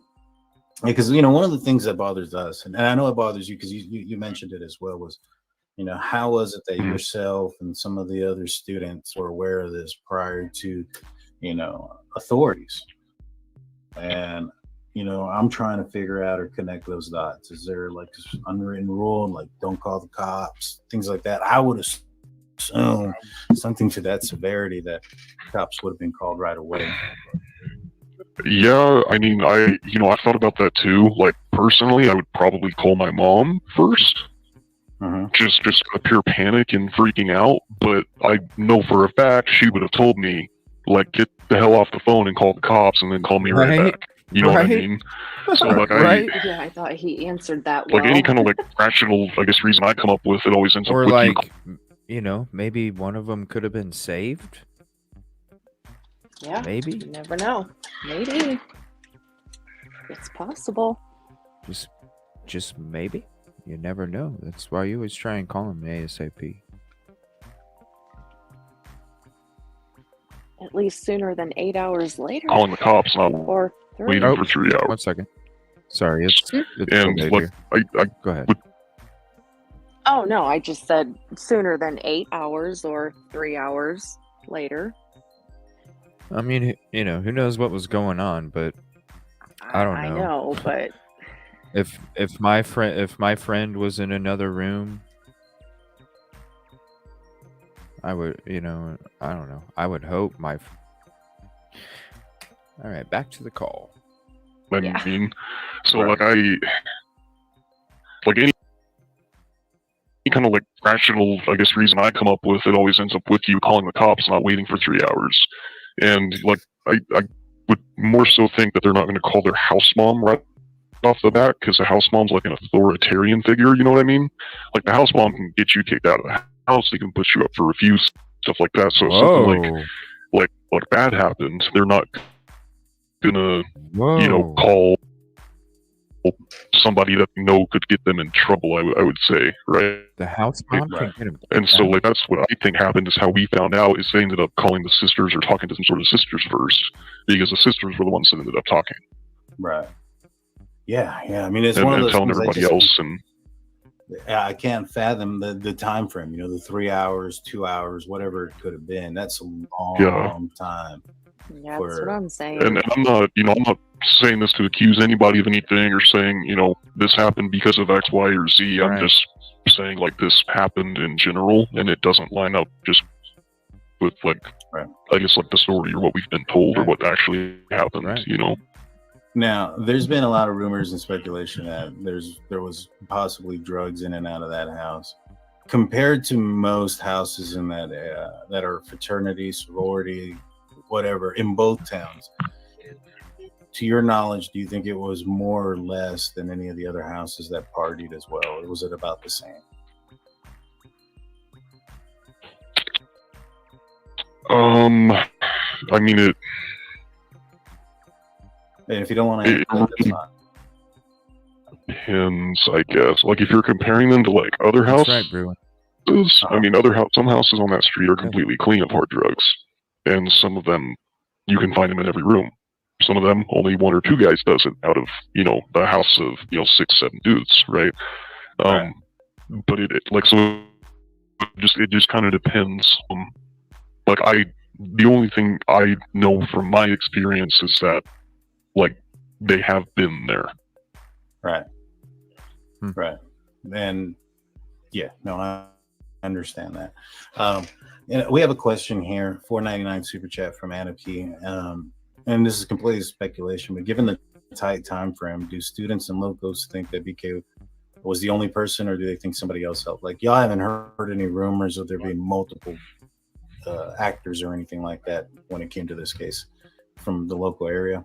U: Because one of the things that bothers us, and I know it bothers you because you mentioned it as well, was how was it that yourself and some of the other students were aware of this prior to authorities? And I'm trying to figure out or connect those dots. Is there like this unwritten rule, like don't call the cops, things like that? I would assume something to that severity that cops would have been called right away.
J: Yeah, I mean, I thought about that too. Like personally, I would probably call my mom first, just out of pure panic and freaking out. But I know for a fact she would have told me, like, get the hell off the phone and call the cops, and then call me right back. You know what I mean? So like,
D: I thought he answered that well.
J: Like any kind of like rational, I guess, reason I come up with, it always ends up
B: or
J: with
B: like, maybe one of them could have been saved.
D: Yeah,
B: maybe.
D: You never know. Maybe it's possible.
B: Just maybe. You never know. That's why you always try and call him ASAP.
D: At least sooner than 8 hours later.
J: Calling the cops, not
D: or 3.
J: waiting for 3 hours.
B: 1 second. Sorry, it's
J: and like I
B: go ahead.
D: Oh no, I just said sooner than 8 hours or 3 hours later.
B: I mean, who knows what was going on, but I don't know.
D: I know, but
B: if my friend was in another room, I would, I don't know. I would hope All right, back to the call.
J: I mean, so like any kind of like rational, I guess, reason I come up with, it always ends up with you calling the cops, not waiting for 3 hours. And like I would more so think that they're not going to call their house mom right off the bat, because the house mom's like an authoritarian figure. You know what I mean? Like the house mom can get you kicked out of the house, they can put you up for refuse, stuff like that. So if something like bad happens, they're not gonna call somebody that could get them in trouble. I would say, right?
B: The house mom can get him.
J: And so like that's what I think happened, is how we found out is they ended up calling the sisters or talking to some sort of sisters first, because the sisters were the ones that ended up talking.
U: Right. Yeah. I mean, it's
J: and,
U: one of those
J: telling
U: things
J: everybody else. And
U: I can't fathom the time frame. The 3 hours, 2 hours, whatever it could have been. That's a long time.
D: Yeah, that's what I'm saying.
J: And I'm not, I'm not saying this to accuse anybody of anything or saying, you know, this happened because of X, Y, or Z. I'm just saying, like, this happened in general, and it doesn't line up just with, like, I guess, like, the story or what we've been told or what actually happened, you know?
U: Now, there's been a lot of rumors and speculation that there was possibly drugs in and out of that house. Compared to most houses in that that are fraternity, sorority, whatever, in both towns, to your knowledge, do you think it was more or less than any of the other houses that partied as well, or was it about the same?
J: I mean, it.
U: And if you don't want to, that's fine.
J: Depends, I guess. Like, if you're comparing them to like other houses,
B: right, Bruin.
J: I mean, some houses on that street are completely clean of hard drugs, and some of them you can find them in every room. Some of them only one or two guys does it out of, you know, the house of, you know, 6, 7 dudes, right? But it just kind of depends. Like, the only thing I know from my experience is that, like, they have been there.
U: Right. Right. And yeah, no, I understand that. And we have a question here, $4.99 super chat from Anarchy. And this is completely speculation, but given the tight time frame, do students and locals think that BK was the only person, or do they think somebody else helped? Like, y'all haven't heard any rumors of there being multiple actors or anything like that when it came to this case from the local area?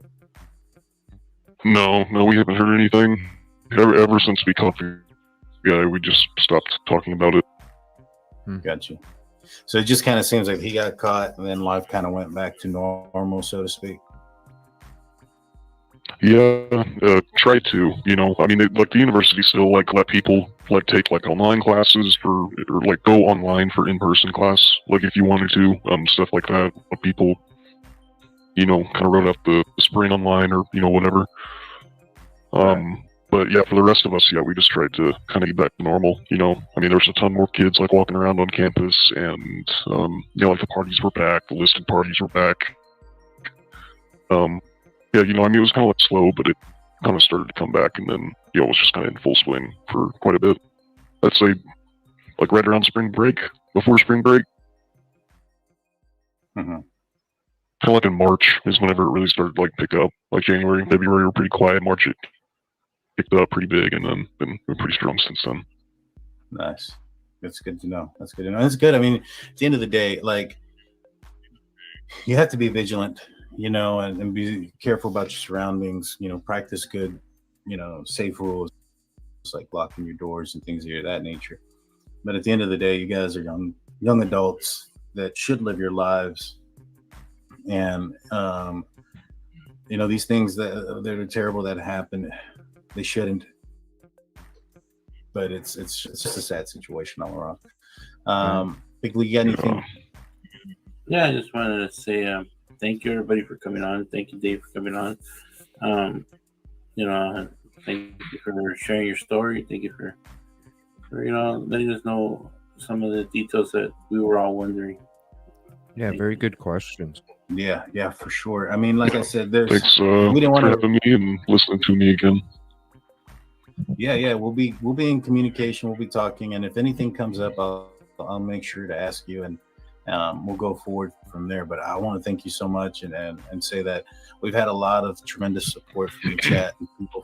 J: No, we haven't heard anything. Ever since we caught the guy, we just stopped talking about it.
U: Got you. So it just kind of seems like he got caught and then life kind of went back to normal, so to speak.
J: Yeah, try to, you know, I mean, like, the university still, like, let people, like, take, like, online classes or, like, go online for in-person class, like, if you wanted to, stuff like that. But people, you know, kind of wrote up the spring online or, you know, whatever. But yeah, for the rest of us, yeah, we just tried to kind of get back to normal, you know. I mean, there's a ton more kids, like, walking around on campus, and, you know, like, the parties were back, the listed parties were back. Yeah, you know, I mean, it was kind of, like, slow, but it kind of started to come back, and then, you know, it was just kind of in full swing for quite a bit. I'd say, like, right around spring break, before spring break. Kind of like in March is whenever it really started to, like, pick up. Like, January and February were pretty quiet. March, it picked up pretty big, and then been pretty strong since then.
U: Nice. That's good to know. That's good to know. That's good. I mean, at the end of the day, like, you have to be vigilant, you know, and be careful about your surroundings, you know, practice good, you know, safe rules, like locking your doors and things of that nature. But at the end of the day, you guys are young adults that should live your lives. And, you know, these things that are terrible that happen, they shouldn't. But it's just a sad situation all around. Big Lee, you got anything?
V: Yeah, I just wanted to say thank you, everybody, for coming on. Thank you, Dave, for coming on. You know, thank you for sharing your story. Thank you for you know, letting us know some of the details that we were all wondering.
B: Yeah, very good questions.
U: Yeah, for sure. I mean, like I said,
J: Thanks
U: we didn't want
J: for having me and listening to me again.
U: Yeah, we'll be in communication. We'll be talking, and if anything comes up, I'll make sure to ask you, and we'll go forward from there. But I want to thank you so much, and say that we've had a lot of tremendous support from the chat and people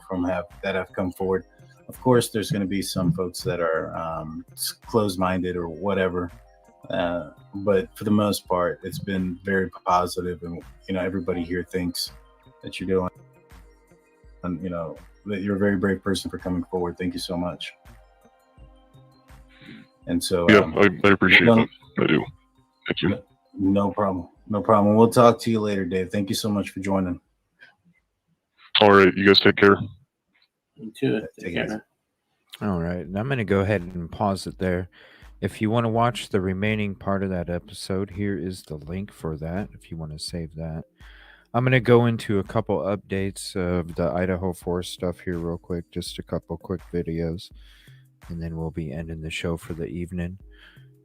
U: that have come forward. Of course, there's going to be some folks that are closed-minded or whatever, but for the most part, it's been very positive, and you know, everybody here thinks that you're doing, and you know, that you're a very brave person for coming forward. Thank you so much. And so
J: yeah, I appreciate it. I do. Thank you.
U: No problem. We'll talk to you later, Dave. Thank you so much for joining.
J: All right, you guys take care.
V: You too.
U: Take care.
B: All right, and I'm going to go ahead and pause it there. If you want to watch the remaining part of that episode, here is the link for that if you want to save that. I'm going to go into a couple updates of the Idaho Forest stuff here real quick, just a couple quick videos, and then we'll be ending the show for the evening.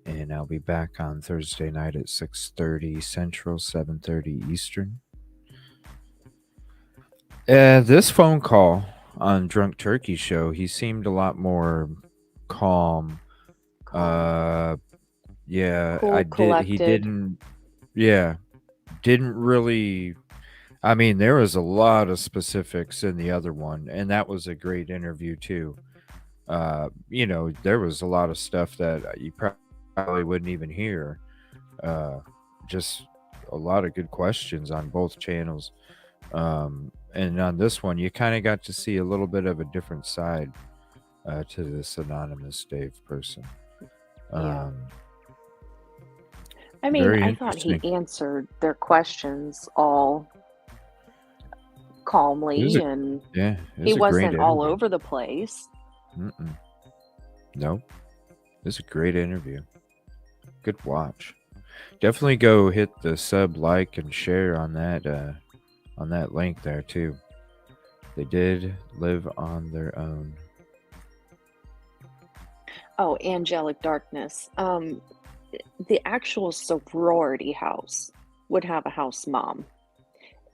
B: And I'll be back on Thursday night at 6:30 Central, 7:30 Eastern. This phone call on Drunk Turkey Show, he seemed a lot more calm. Yeah,
D: Cool,
B: he
D: collected.
B: didn't really. I mean, there was a lot of specifics in the other one, and that was a great interview too. There was a lot of stuff that you probably wouldn't even hear. Uh, just a lot of good questions on both channels. And on this one, you kind of got to see a little bit of a different side to this anonymous Dave person.
D: Yeah. I mean,
B: Very
D: I thought he
B: interesting.
D: answered their questions all calmly, and
B: It
D: he
B: was a great
D: wasn't all
B: interview.
D: over the place.
B: Nope. It was a great interview. Good watch. Definitely go hit the sub, like, and share on that link there too. They did live on their own.
D: Oh, Angelic Darkness. The actual sorority house would have a house mom.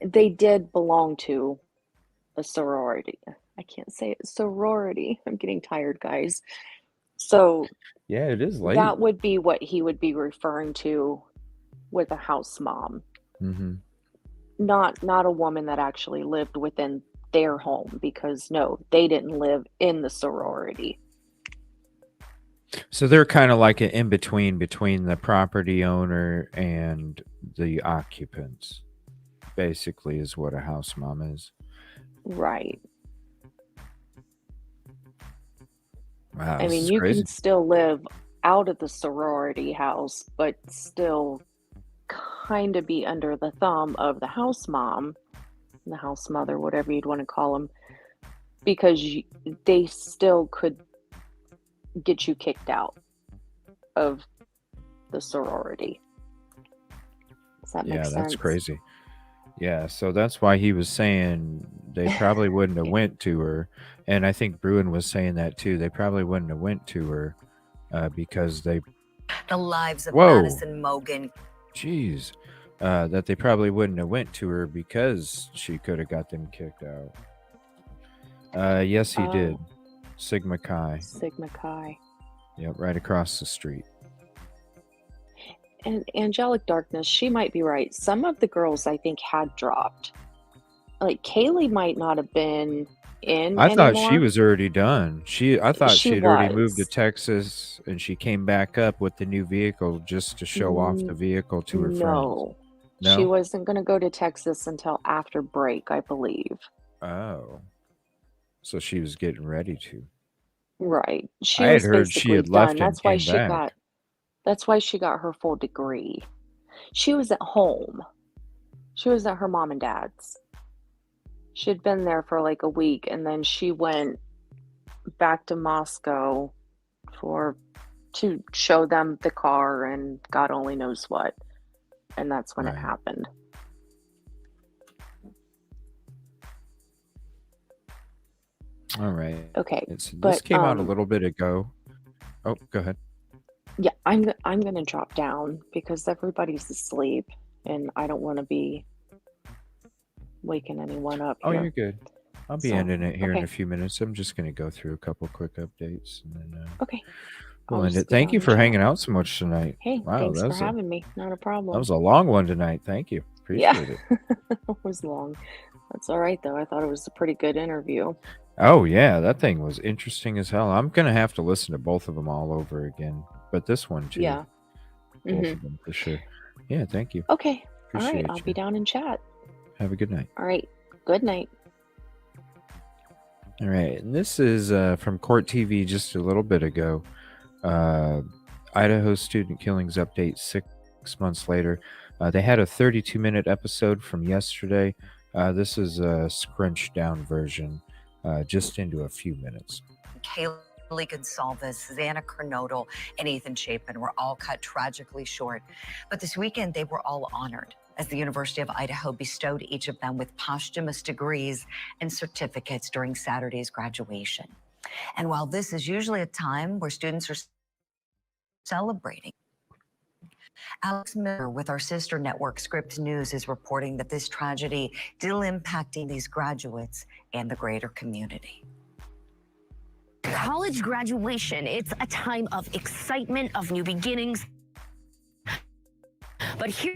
D: They did belong to a sorority. I can't say it. Sorority. I'm getting tired, guys. So
B: Yeah, it is late.
D: that would be what he would be referring to with a house mom.
B: Mm-hmm.
D: Not a woman that actually lived within their home, because no, they didn't live in the sorority.
B: So they're kind of like an in-between between the property owner and the occupants, basically, is what a house mom is.
D: Right.
B: Wow,
D: I
B: this
D: mean,
B: is
D: you
B: crazy.
D: can still live out of the sorority house, but still kind of be under the thumb of the house mom, the house mother, whatever you'd want to call them, because they still could get you kicked out of the sorority. Does that make sense?
B: That's crazy. Yeah, so that's why he was saying they probably wouldn't have went to her, and I think Bruin was saying that too. They probably wouldn't have went to her because they.
G: The lives of
B: Whoa.
G: Madison Mogan.
B: Jeez, that they probably wouldn't have went to her because she could have got them kicked out. Yes, he did. Sigma Chi.
D: Sigma Chi.
B: Yep, right across the street.
D: And Angelic Darkness, she might be right. Some of the girls, I think, had dropped. Like Kaylee might not have been in
B: I thought
D: anymore.
B: she was already done. I thought
D: She
B: she'd already moved to
D: was.
B: Texas, and she came back up with the new vehicle just to show off the vehicle to her friends. No,
D: she wasn't going to go to Texas until after break, I believe.
B: Oh, so she was getting ready to.
D: Right. She
B: I had
D: was
B: heard she
D: basically
B: had left
D: done.
B: and came back.
D: That's why she got her full degree. She was at home. She was at her mom and dad's. She had been there for like a week, and then she went back to Moscow to show them the car and God only knows what. And that's when it happened.
B: All right.
D: Okay.
B: This came out a little bit ago. Oh, go ahead.
D: Yeah, I'm going to drop down because everybody's asleep and I don't want to be waking anyone up
B: Oh,
D: here.
B: you're good. I'll be ending it here in a few minutes. I'm just going to go through a couple quick updates and then
D: okay.
B: We'll end it. Thank you for hanging out so much tonight.
D: Hey,
B: wow,
D: thanks for having me. Not a problem.
B: That was a long one tonight. Thank you. Appreciate it.
D: It was long. That's all right though. I thought it was a pretty good interview.
B: Oh yeah, that thing was interesting as hell. I'm gonna have to listen to both of them all over again, but this one too.
D: Yeah.
B: Both of them for sure. Yeah, thank you.
D: Okay.
B: Appreciate
D: all right. I'll
B: you.
D: be down in chat.
B: Have a good night.
D: All right. Good night.
B: All right, and this is from Court TV just a little bit ago. Idaho student killings update 6 months later. They had a 32-minute episode from yesterday. This is a scrunched down version, just into a few minutes.
G: Kaylee Gonsalves, Xana Kernodle, and Ethan Chapin were all cut tragically short. But this weekend, they were all honored as the University of Idaho bestowed each of them with posthumous degrees and certificates during Saturday's graduation. And while this is usually a time where students are celebrating, Alex Miller with our sister network, Scripps News, is reporting that this tragedy still impacting these graduates and the greater community.
F: College graduation, it's a time of excitement, of new beginnings. But here,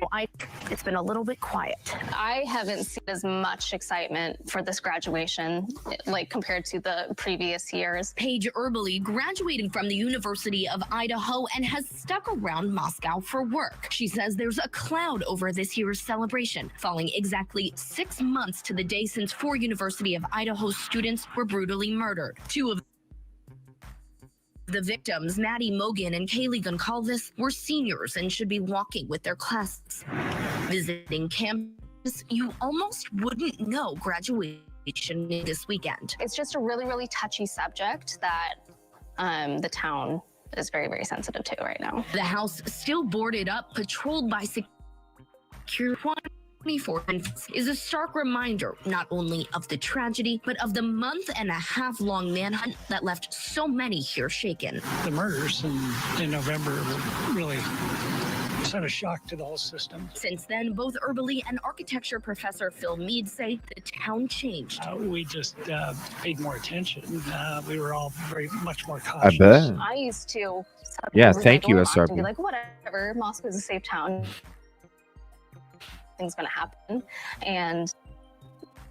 F: it's been a little bit quiet.
H: I haven't seen as much excitement for this graduation, like compared to the previous years.
F: Paige Erbely graduating from the University of Idaho and has stuck around Moscow for work. She says there's a cloud over this year's celebration, falling exactly 6 months to the day since 4 University of Idaho students were brutally murdered. 2 of the victims, Maddie Mogan and Kaylee Goncalves, were seniors and should be walking with their classes. Visiting campus, you almost wouldn't know graduation this weekend.
H: It's just a really, really touchy subject that the town is very, very sensitive to right now.
F: The house still boarded up, patrolled by security 24 is a stark reminder not only of the tragedy, but of the month-and-a-half-long manhunt that left so many here shaken.
W: The murders in November were really sent a shock to the whole system.
F: Since then, both Erbely and architecture professor Phil Mead say the town changed.
W: We just paid more attention. We were all very much more cautious.
B: I bet.
H: I used to.
B: Yeah, thank you, SRB.
H: Be like, whatever, Moscow's a safe town. Things going to happen, and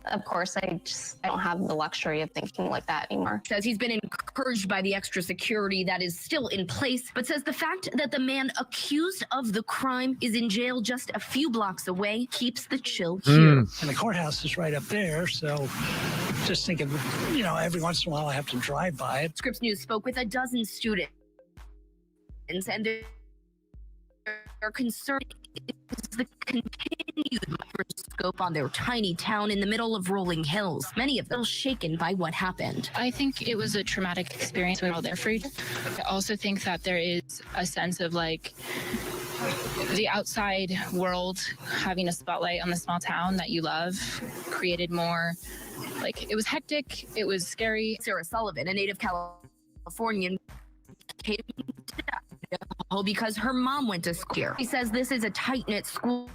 H: of course I don't have the luxury of thinking like that anymore.
F: Says he's been encouraged by the extra security that is still in place, but says the fact that the man accused of the crime is in jail just a few blocks away keeps the chill here.
W: And the courthouse is right up there, so just thinking, every once in a while I have to drive by it.
F: Scripps News spoke with a dozen students, and their concern is the continued microscope on their tiny town in the middle of rolling hills. Many of them shaken by what happened.
X: I think it was a traumatic experience. We were all there for each other. I also think that there is a sense of like the outside world having a spotlight on the small town that you love created more, like, it was hectic, it was scary.
F: Sarah Sullivan, a native Californian, came to Idaho because her mom went to school here. She says this is a tight-knit school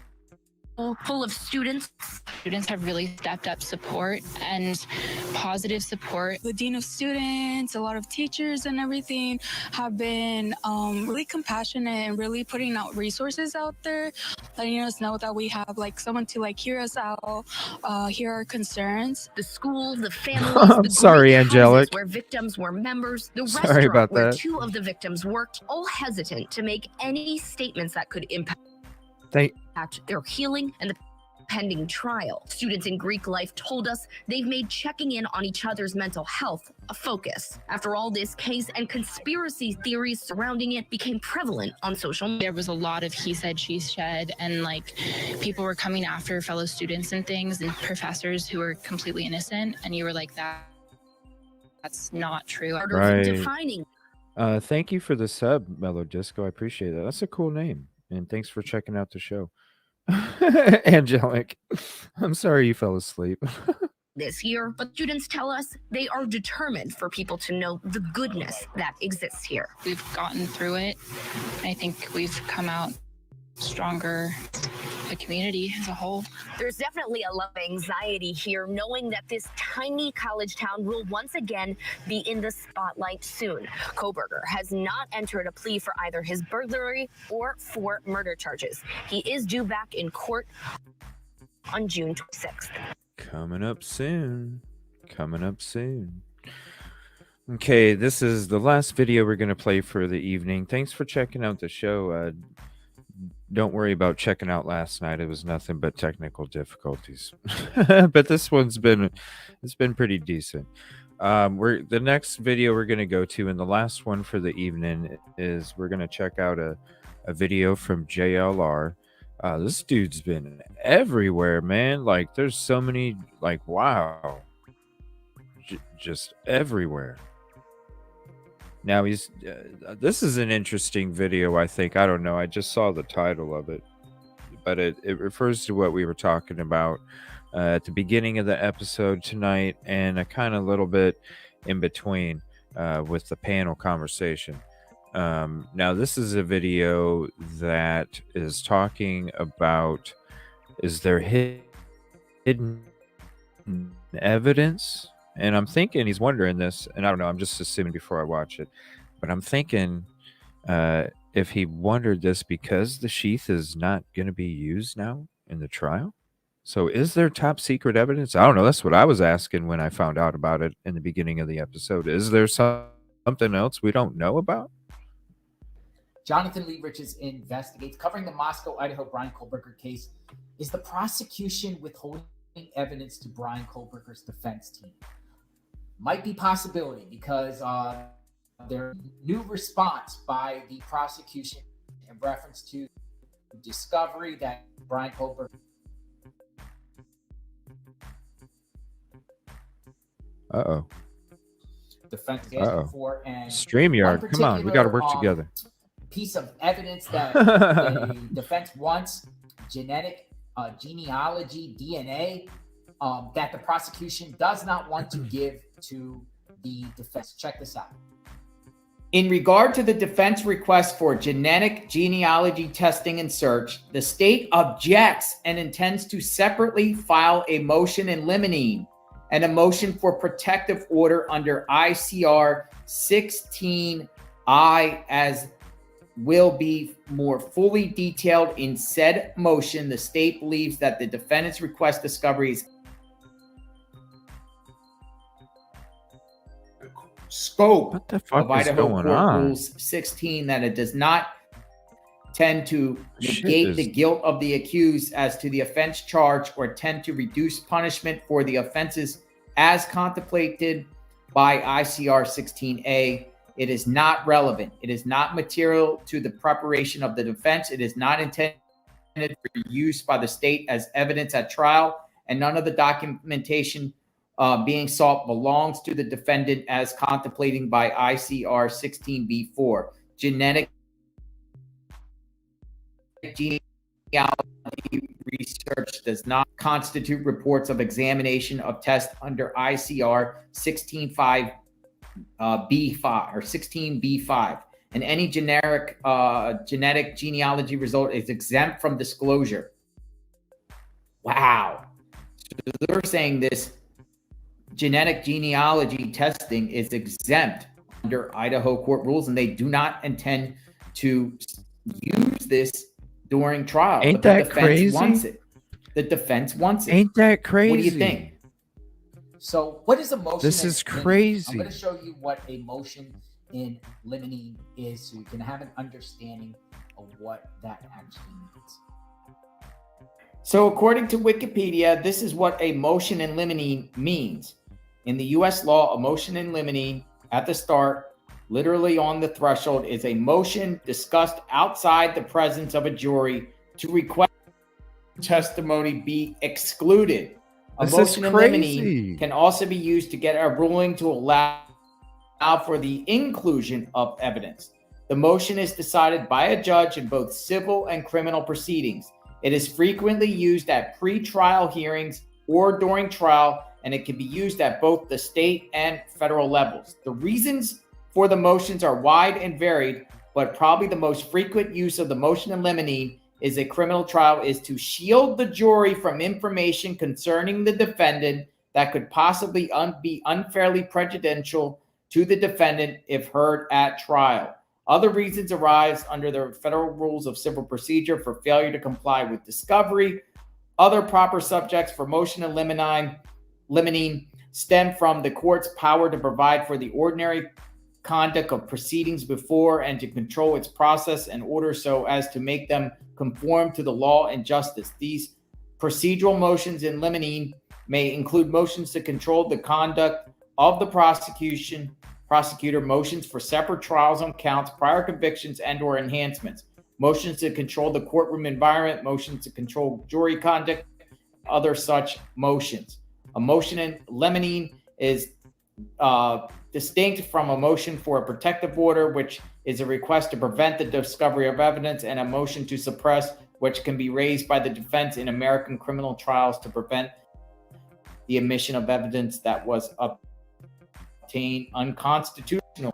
F: full of students.
X: Students have really stepped up support and positive support.
Y: The dean of students, a lot of teachers and everything have been really compassionate and really putting out resources out there, letting us know that we have like someone to like hear us out, hear our concerns.
F: The school, the families,
B: I'm sorry, Angelic.
F: Where victims were members, the
B: Sorry
F: restaurant
B: about
F: where
B: that.
F: 2 of the victims worked, all hesitant to make any statements that could impact their healing and the pending trial. Students in Greek life told us they've made checking in on each other's mental health a focus. After all, this case and conspiracy theories surrounding it became prevalent on social media.
X: There was a lot of he said, she said, and like people were coming after fellow students and things and professors who were completely innocent. And you were like, that's not true.
B: Right.
F: Defining.
B: Thank you for the sub, Mellow Disco. I appreciate that. That's a cool name. And thanks for checking out the show. Angelic, I'm sorry you fell asleep.
F: This year, but students tell us they are determined for people to know the goodness that exists here.
X: We've gotten through it. I think we've come out stronger, the community as a whole.
F: There's definitely a lot of anxiety here, knowing that this tiny college town will once again be in the spotlight soon. Koberger has not entered a plea for either his burglary or for murder charges. He is due back in court on June 26th.
B: Coming up soon. Coming up soon. Okay, this is the last video we're going to play for the evening. Thanks for checking out the show. Don't worry about checking out last night. It was nothing but technical difficulties. But this one's been pretty decent. The next video we're going to go to, and the last one for the evening, is we're going to check out a video from JLR. This dude's been everywhere, man. Like, there's so many, like, wow. Just everywhere. Now he's this is an interesting video, I think. I don't know. I just saw the title of it, but it refers to what we were talking about at the beginning of the episode tonight, and a kind of little bit in between with the panel conversation. Now, this is a video that is talking about, is there hidden evidence? And I'm thinking he's wondering this, and I don't know, I'm just assuming before I watch it, but I'm thinking if he wondered this because the sheath is not going to be used now in the trial. So is there top secret evidence? I don't know. That's what I was asking when I found out about it in the beginning of the episode. Is there something else we don't know about?
E: Jonathan Lee Riches investigates. Covering the Moscow, Idaho Brian Kohlberger case, is the prosecution withholding evidence to Brian Kohlberger's defense team? Might be possibility because their new response by the prosecution in reference to discovery that Brian Kohlberger defense is asking for, and
B: StreamYard, come on, we got to work together.
E: Piece of evidence that the defense wants, genetic genealogy, DNA, that the prosecution does not want to give to the defense. Check this out. In regard to the defense request for genetic genealogy testing and search, the state objects and intends to separately file a motion in limine and a motion for protective order under ICR 16I, as will be more fully detailed in said motion. The state believes that the defendant's request discovery is scope of Idaho Court Rules 16, that it does not tend to negate the guilt of the accused as to the offense charged or tend to reduce punishment for the offenses as contemplated by ICR 16A. It is not relevant. It is not material to the preparation of the defense. It is not intended for use by the state as evidence at trial, and none of the documentation being sought belongs to the defendant as contemplating by ICR 16B4. Genetic genealogy research does not constitute reports of examination of tests under ICR 16.5 B5 or 16B5, and any genetic genealogy result is exempt from disclosure. Wow. So they're saying this genetic genealogy testing is exempt under Idaho court rules, and they do not intend to use this during trial.
B: Ain't that crazy?
E: Wants it. The defense wants it.
B: Ain't that crazy?
E: What do you think? So what is a motion?
B: This is
E: limine?
B: crazy.
E: I'm going to show you what a motion in limine is so you can have an understanding of what that actually means. So according to Wikipedia, this is what a motion in limine means. In the U.S. law, a motion in limine at the start, literally on the threshold, is a motion discussed outside the presence of a jury to request testimony be excluded. A motion in limine can also be used to get a ruling to allow for the inclusion of evidence. The motion is decided by a judge in both civil and criminal proceedings. It is frequently used at pre-trial hearings or during trial, and it can be used at both the state and federal levels. The reasons for the motions are wide and varied, but probably the most frequent use of the motion in limine is a criminal trial is to shield the jury from information concerning the defendant that could possibly be unfairly prejudicial to the defendant if heard at trial. Other reasons arise under the federal rules of civil procedure for failure to comply with discovery. Other proper subjects for motion in limine stem from the court's power to provide for the ordinary conduct of proceedings before and to control its process and order so as to make them conform to the law and justice. These procedural motions in limine may include motions to control the conduct of the prosecutor, motions for separate trials on counts, prior convictions, and or enhancements, motions to control the courtroom environment, motions to control jury conduct, other such motions. A motion in limine is distinct from a motion for a protective order, which is a request to prevent the discovery of evidence, and a motion to suppress, which can be raised by the defense in American criminal trials to prevent the admission of evidence that was obtained unconstitutional.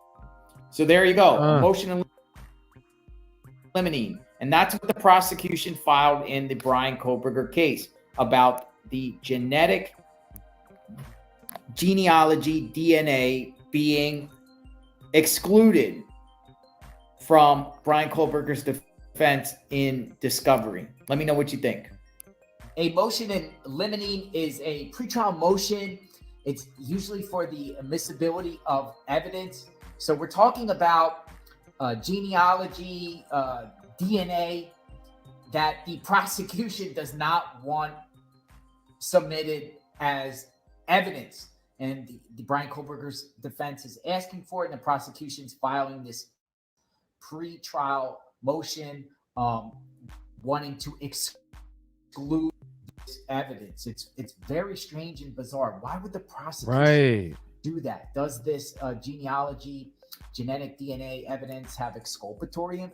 E: So there you go. A motion in limine. And that's what the prosecution filed in the Brian Koberger case about the genetic genealogy DNA being excluded from Brian Koberger's defense in discovery. Let me know what you think. A motion in limine is a pretrial motion. It's usually for the admissibility of evidence. So we're talking about genealogy, DNA that the prosecution does not want submitted as evidence. And the Brian Koberger's defense is asking for it, and the prosecution's filing this pre-trial motion wanting to exclude this evidence. It's very strange and bizarre. Why would the prosecution do that? Does this genealogy, genetic DNA evidence have exculpatory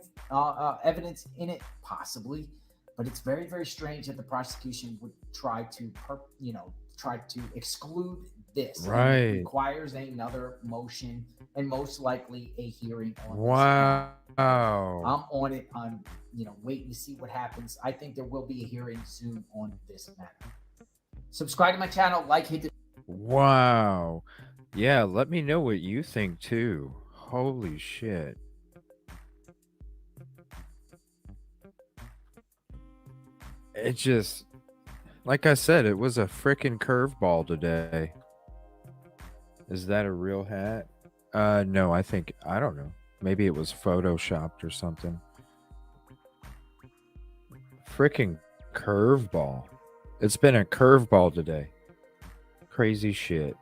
E: evidence in it? Possibly. But it's very, very strange that the prosecution would try to exclude this.
B: Right.
E: It requires another motion and most likely a hearing on this.
B: Wow.
E: I'm on it. I'm waiting to see what happens. I think there will be a hearing soon on this matter. Subscribe to my channel, hit the
B: Wow. Yeah, let me know what you think too. Holy shit. It just, like I said, it was a freaking curveball today. Is that a real hat? No, I don't know. Maybe it was photoshopped or something. Freaking curveball. It's been a curveball today. Crazy shit.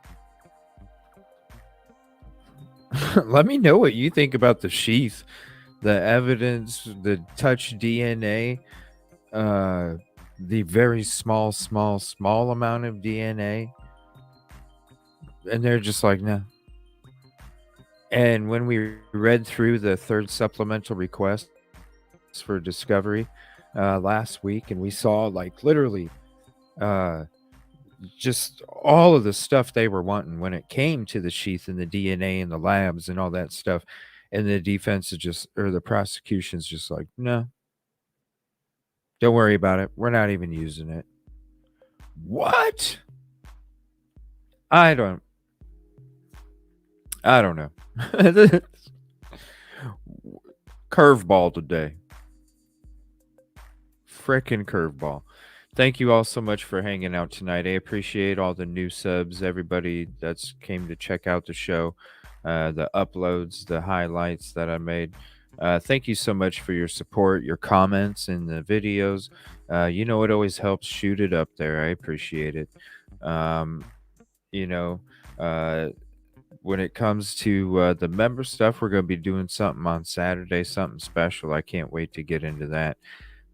B: Let me know what you think about the sheath, the evidence, the touch DNA, the very small amount of DNA. And they're just like, no. And when we read through the third supplemental request for discovery last week, and we saw literally just all of the stuff they were wanting when it came to the sheath and the DNA and the labs and all that stuff, and the defense is the prosecution's just like, no, don't worry about it. We're not even using it. What? I don't know. Curveball today. Frickin' curveball. Thank you all so much for hanging out tonight. I appreciate all the new subs, everybody that's came to check out the show, the uploads, the highlights that I made. Thank you so much for your support, your comments in the videos. It always helps shoot it up there. I appreciate it. When it comes to the member stuff, we're going to be doing something on Saturday, something special. I can't wait to get into that.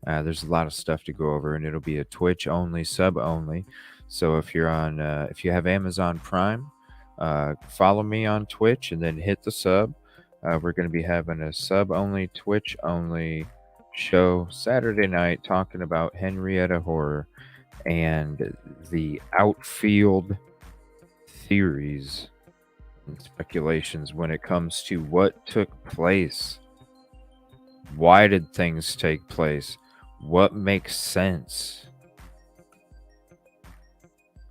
B: There's a lot of stuff to go over, and it'll be a Twitch only, sub only. So if you're on, if you have Amazon Prime, follow me on Twitch and then hit the sub. We're going to be having a sub only, Twitch only show Saturday night talking about Henryetta horror and the outfield theories and speculations when it comes to what took place. Why did things take place? What makes sense?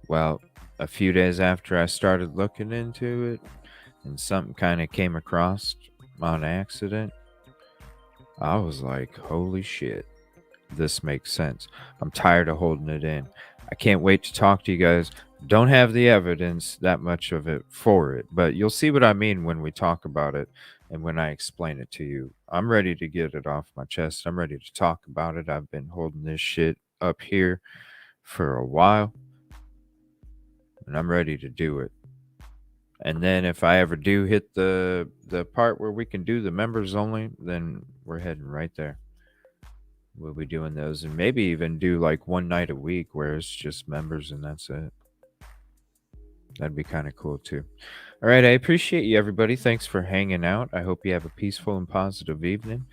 B: Well, a few days after I started looking into it and something kind of came across on accident, I was like, holy shit, this makes sense. I'm tired of holding it in. I can't wait to talk to you guys. Don't have the evidence, that much of it for it, but you'll see what I mean when we talk about it and when I explain it to you. I'm ready to get it off my chest. I'm ready to talk about it. I've been holding this shit up here for a while, and I'm ready to do it. And then if I ever do hit the part where we can do the members only, then we're heading right there. We'll be doing those, and maybe even do like one night a week where it's just members and that's it. That'd be kind of cool too. All right, I appreciate you, everybody. Thanks for hanging out. I hope you have a peaceful and positive evening.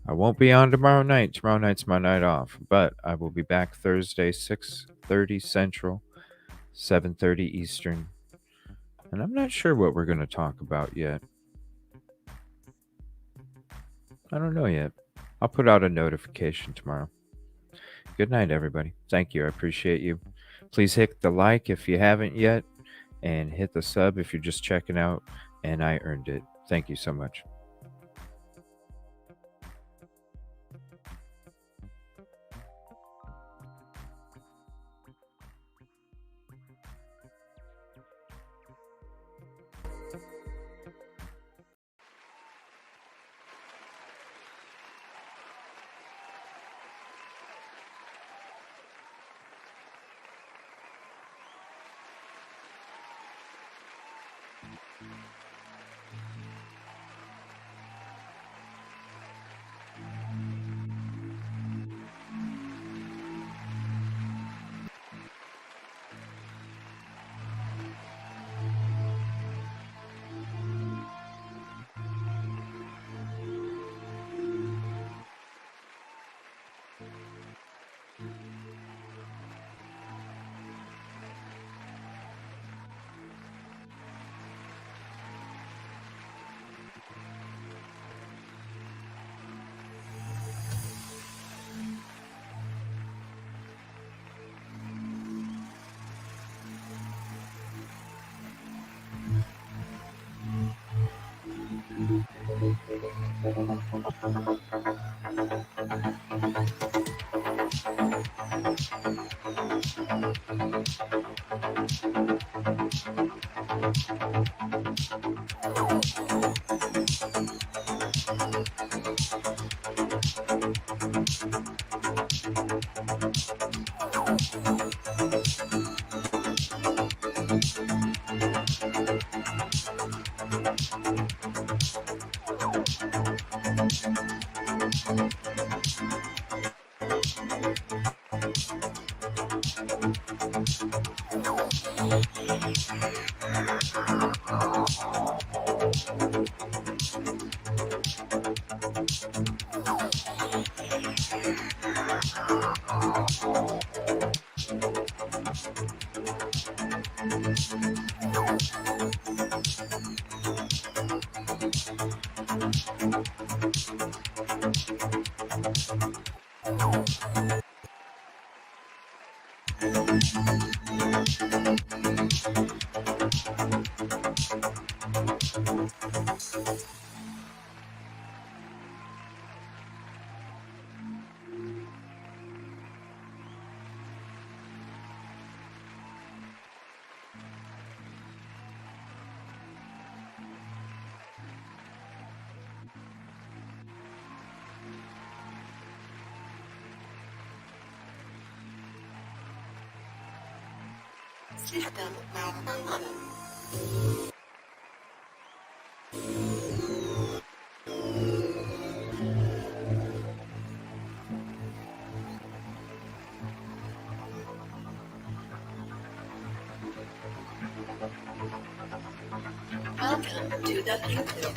B: I won't be on tomorrow night. Tomorrow night's my night off, but I will be back Thursday, 6:30 Central, 7:30 Eastern. And I'm not sure what we're going to talk about yet. I don't know yet. I'll put out a notification tomorrow. Good night, everybody. Thank you. I appreciate you. Please hit the like if you haven't yet, and hit the sub if you're just checking out. And I earned it. Thank you so much.
I: System malfunction. Welcome to the future.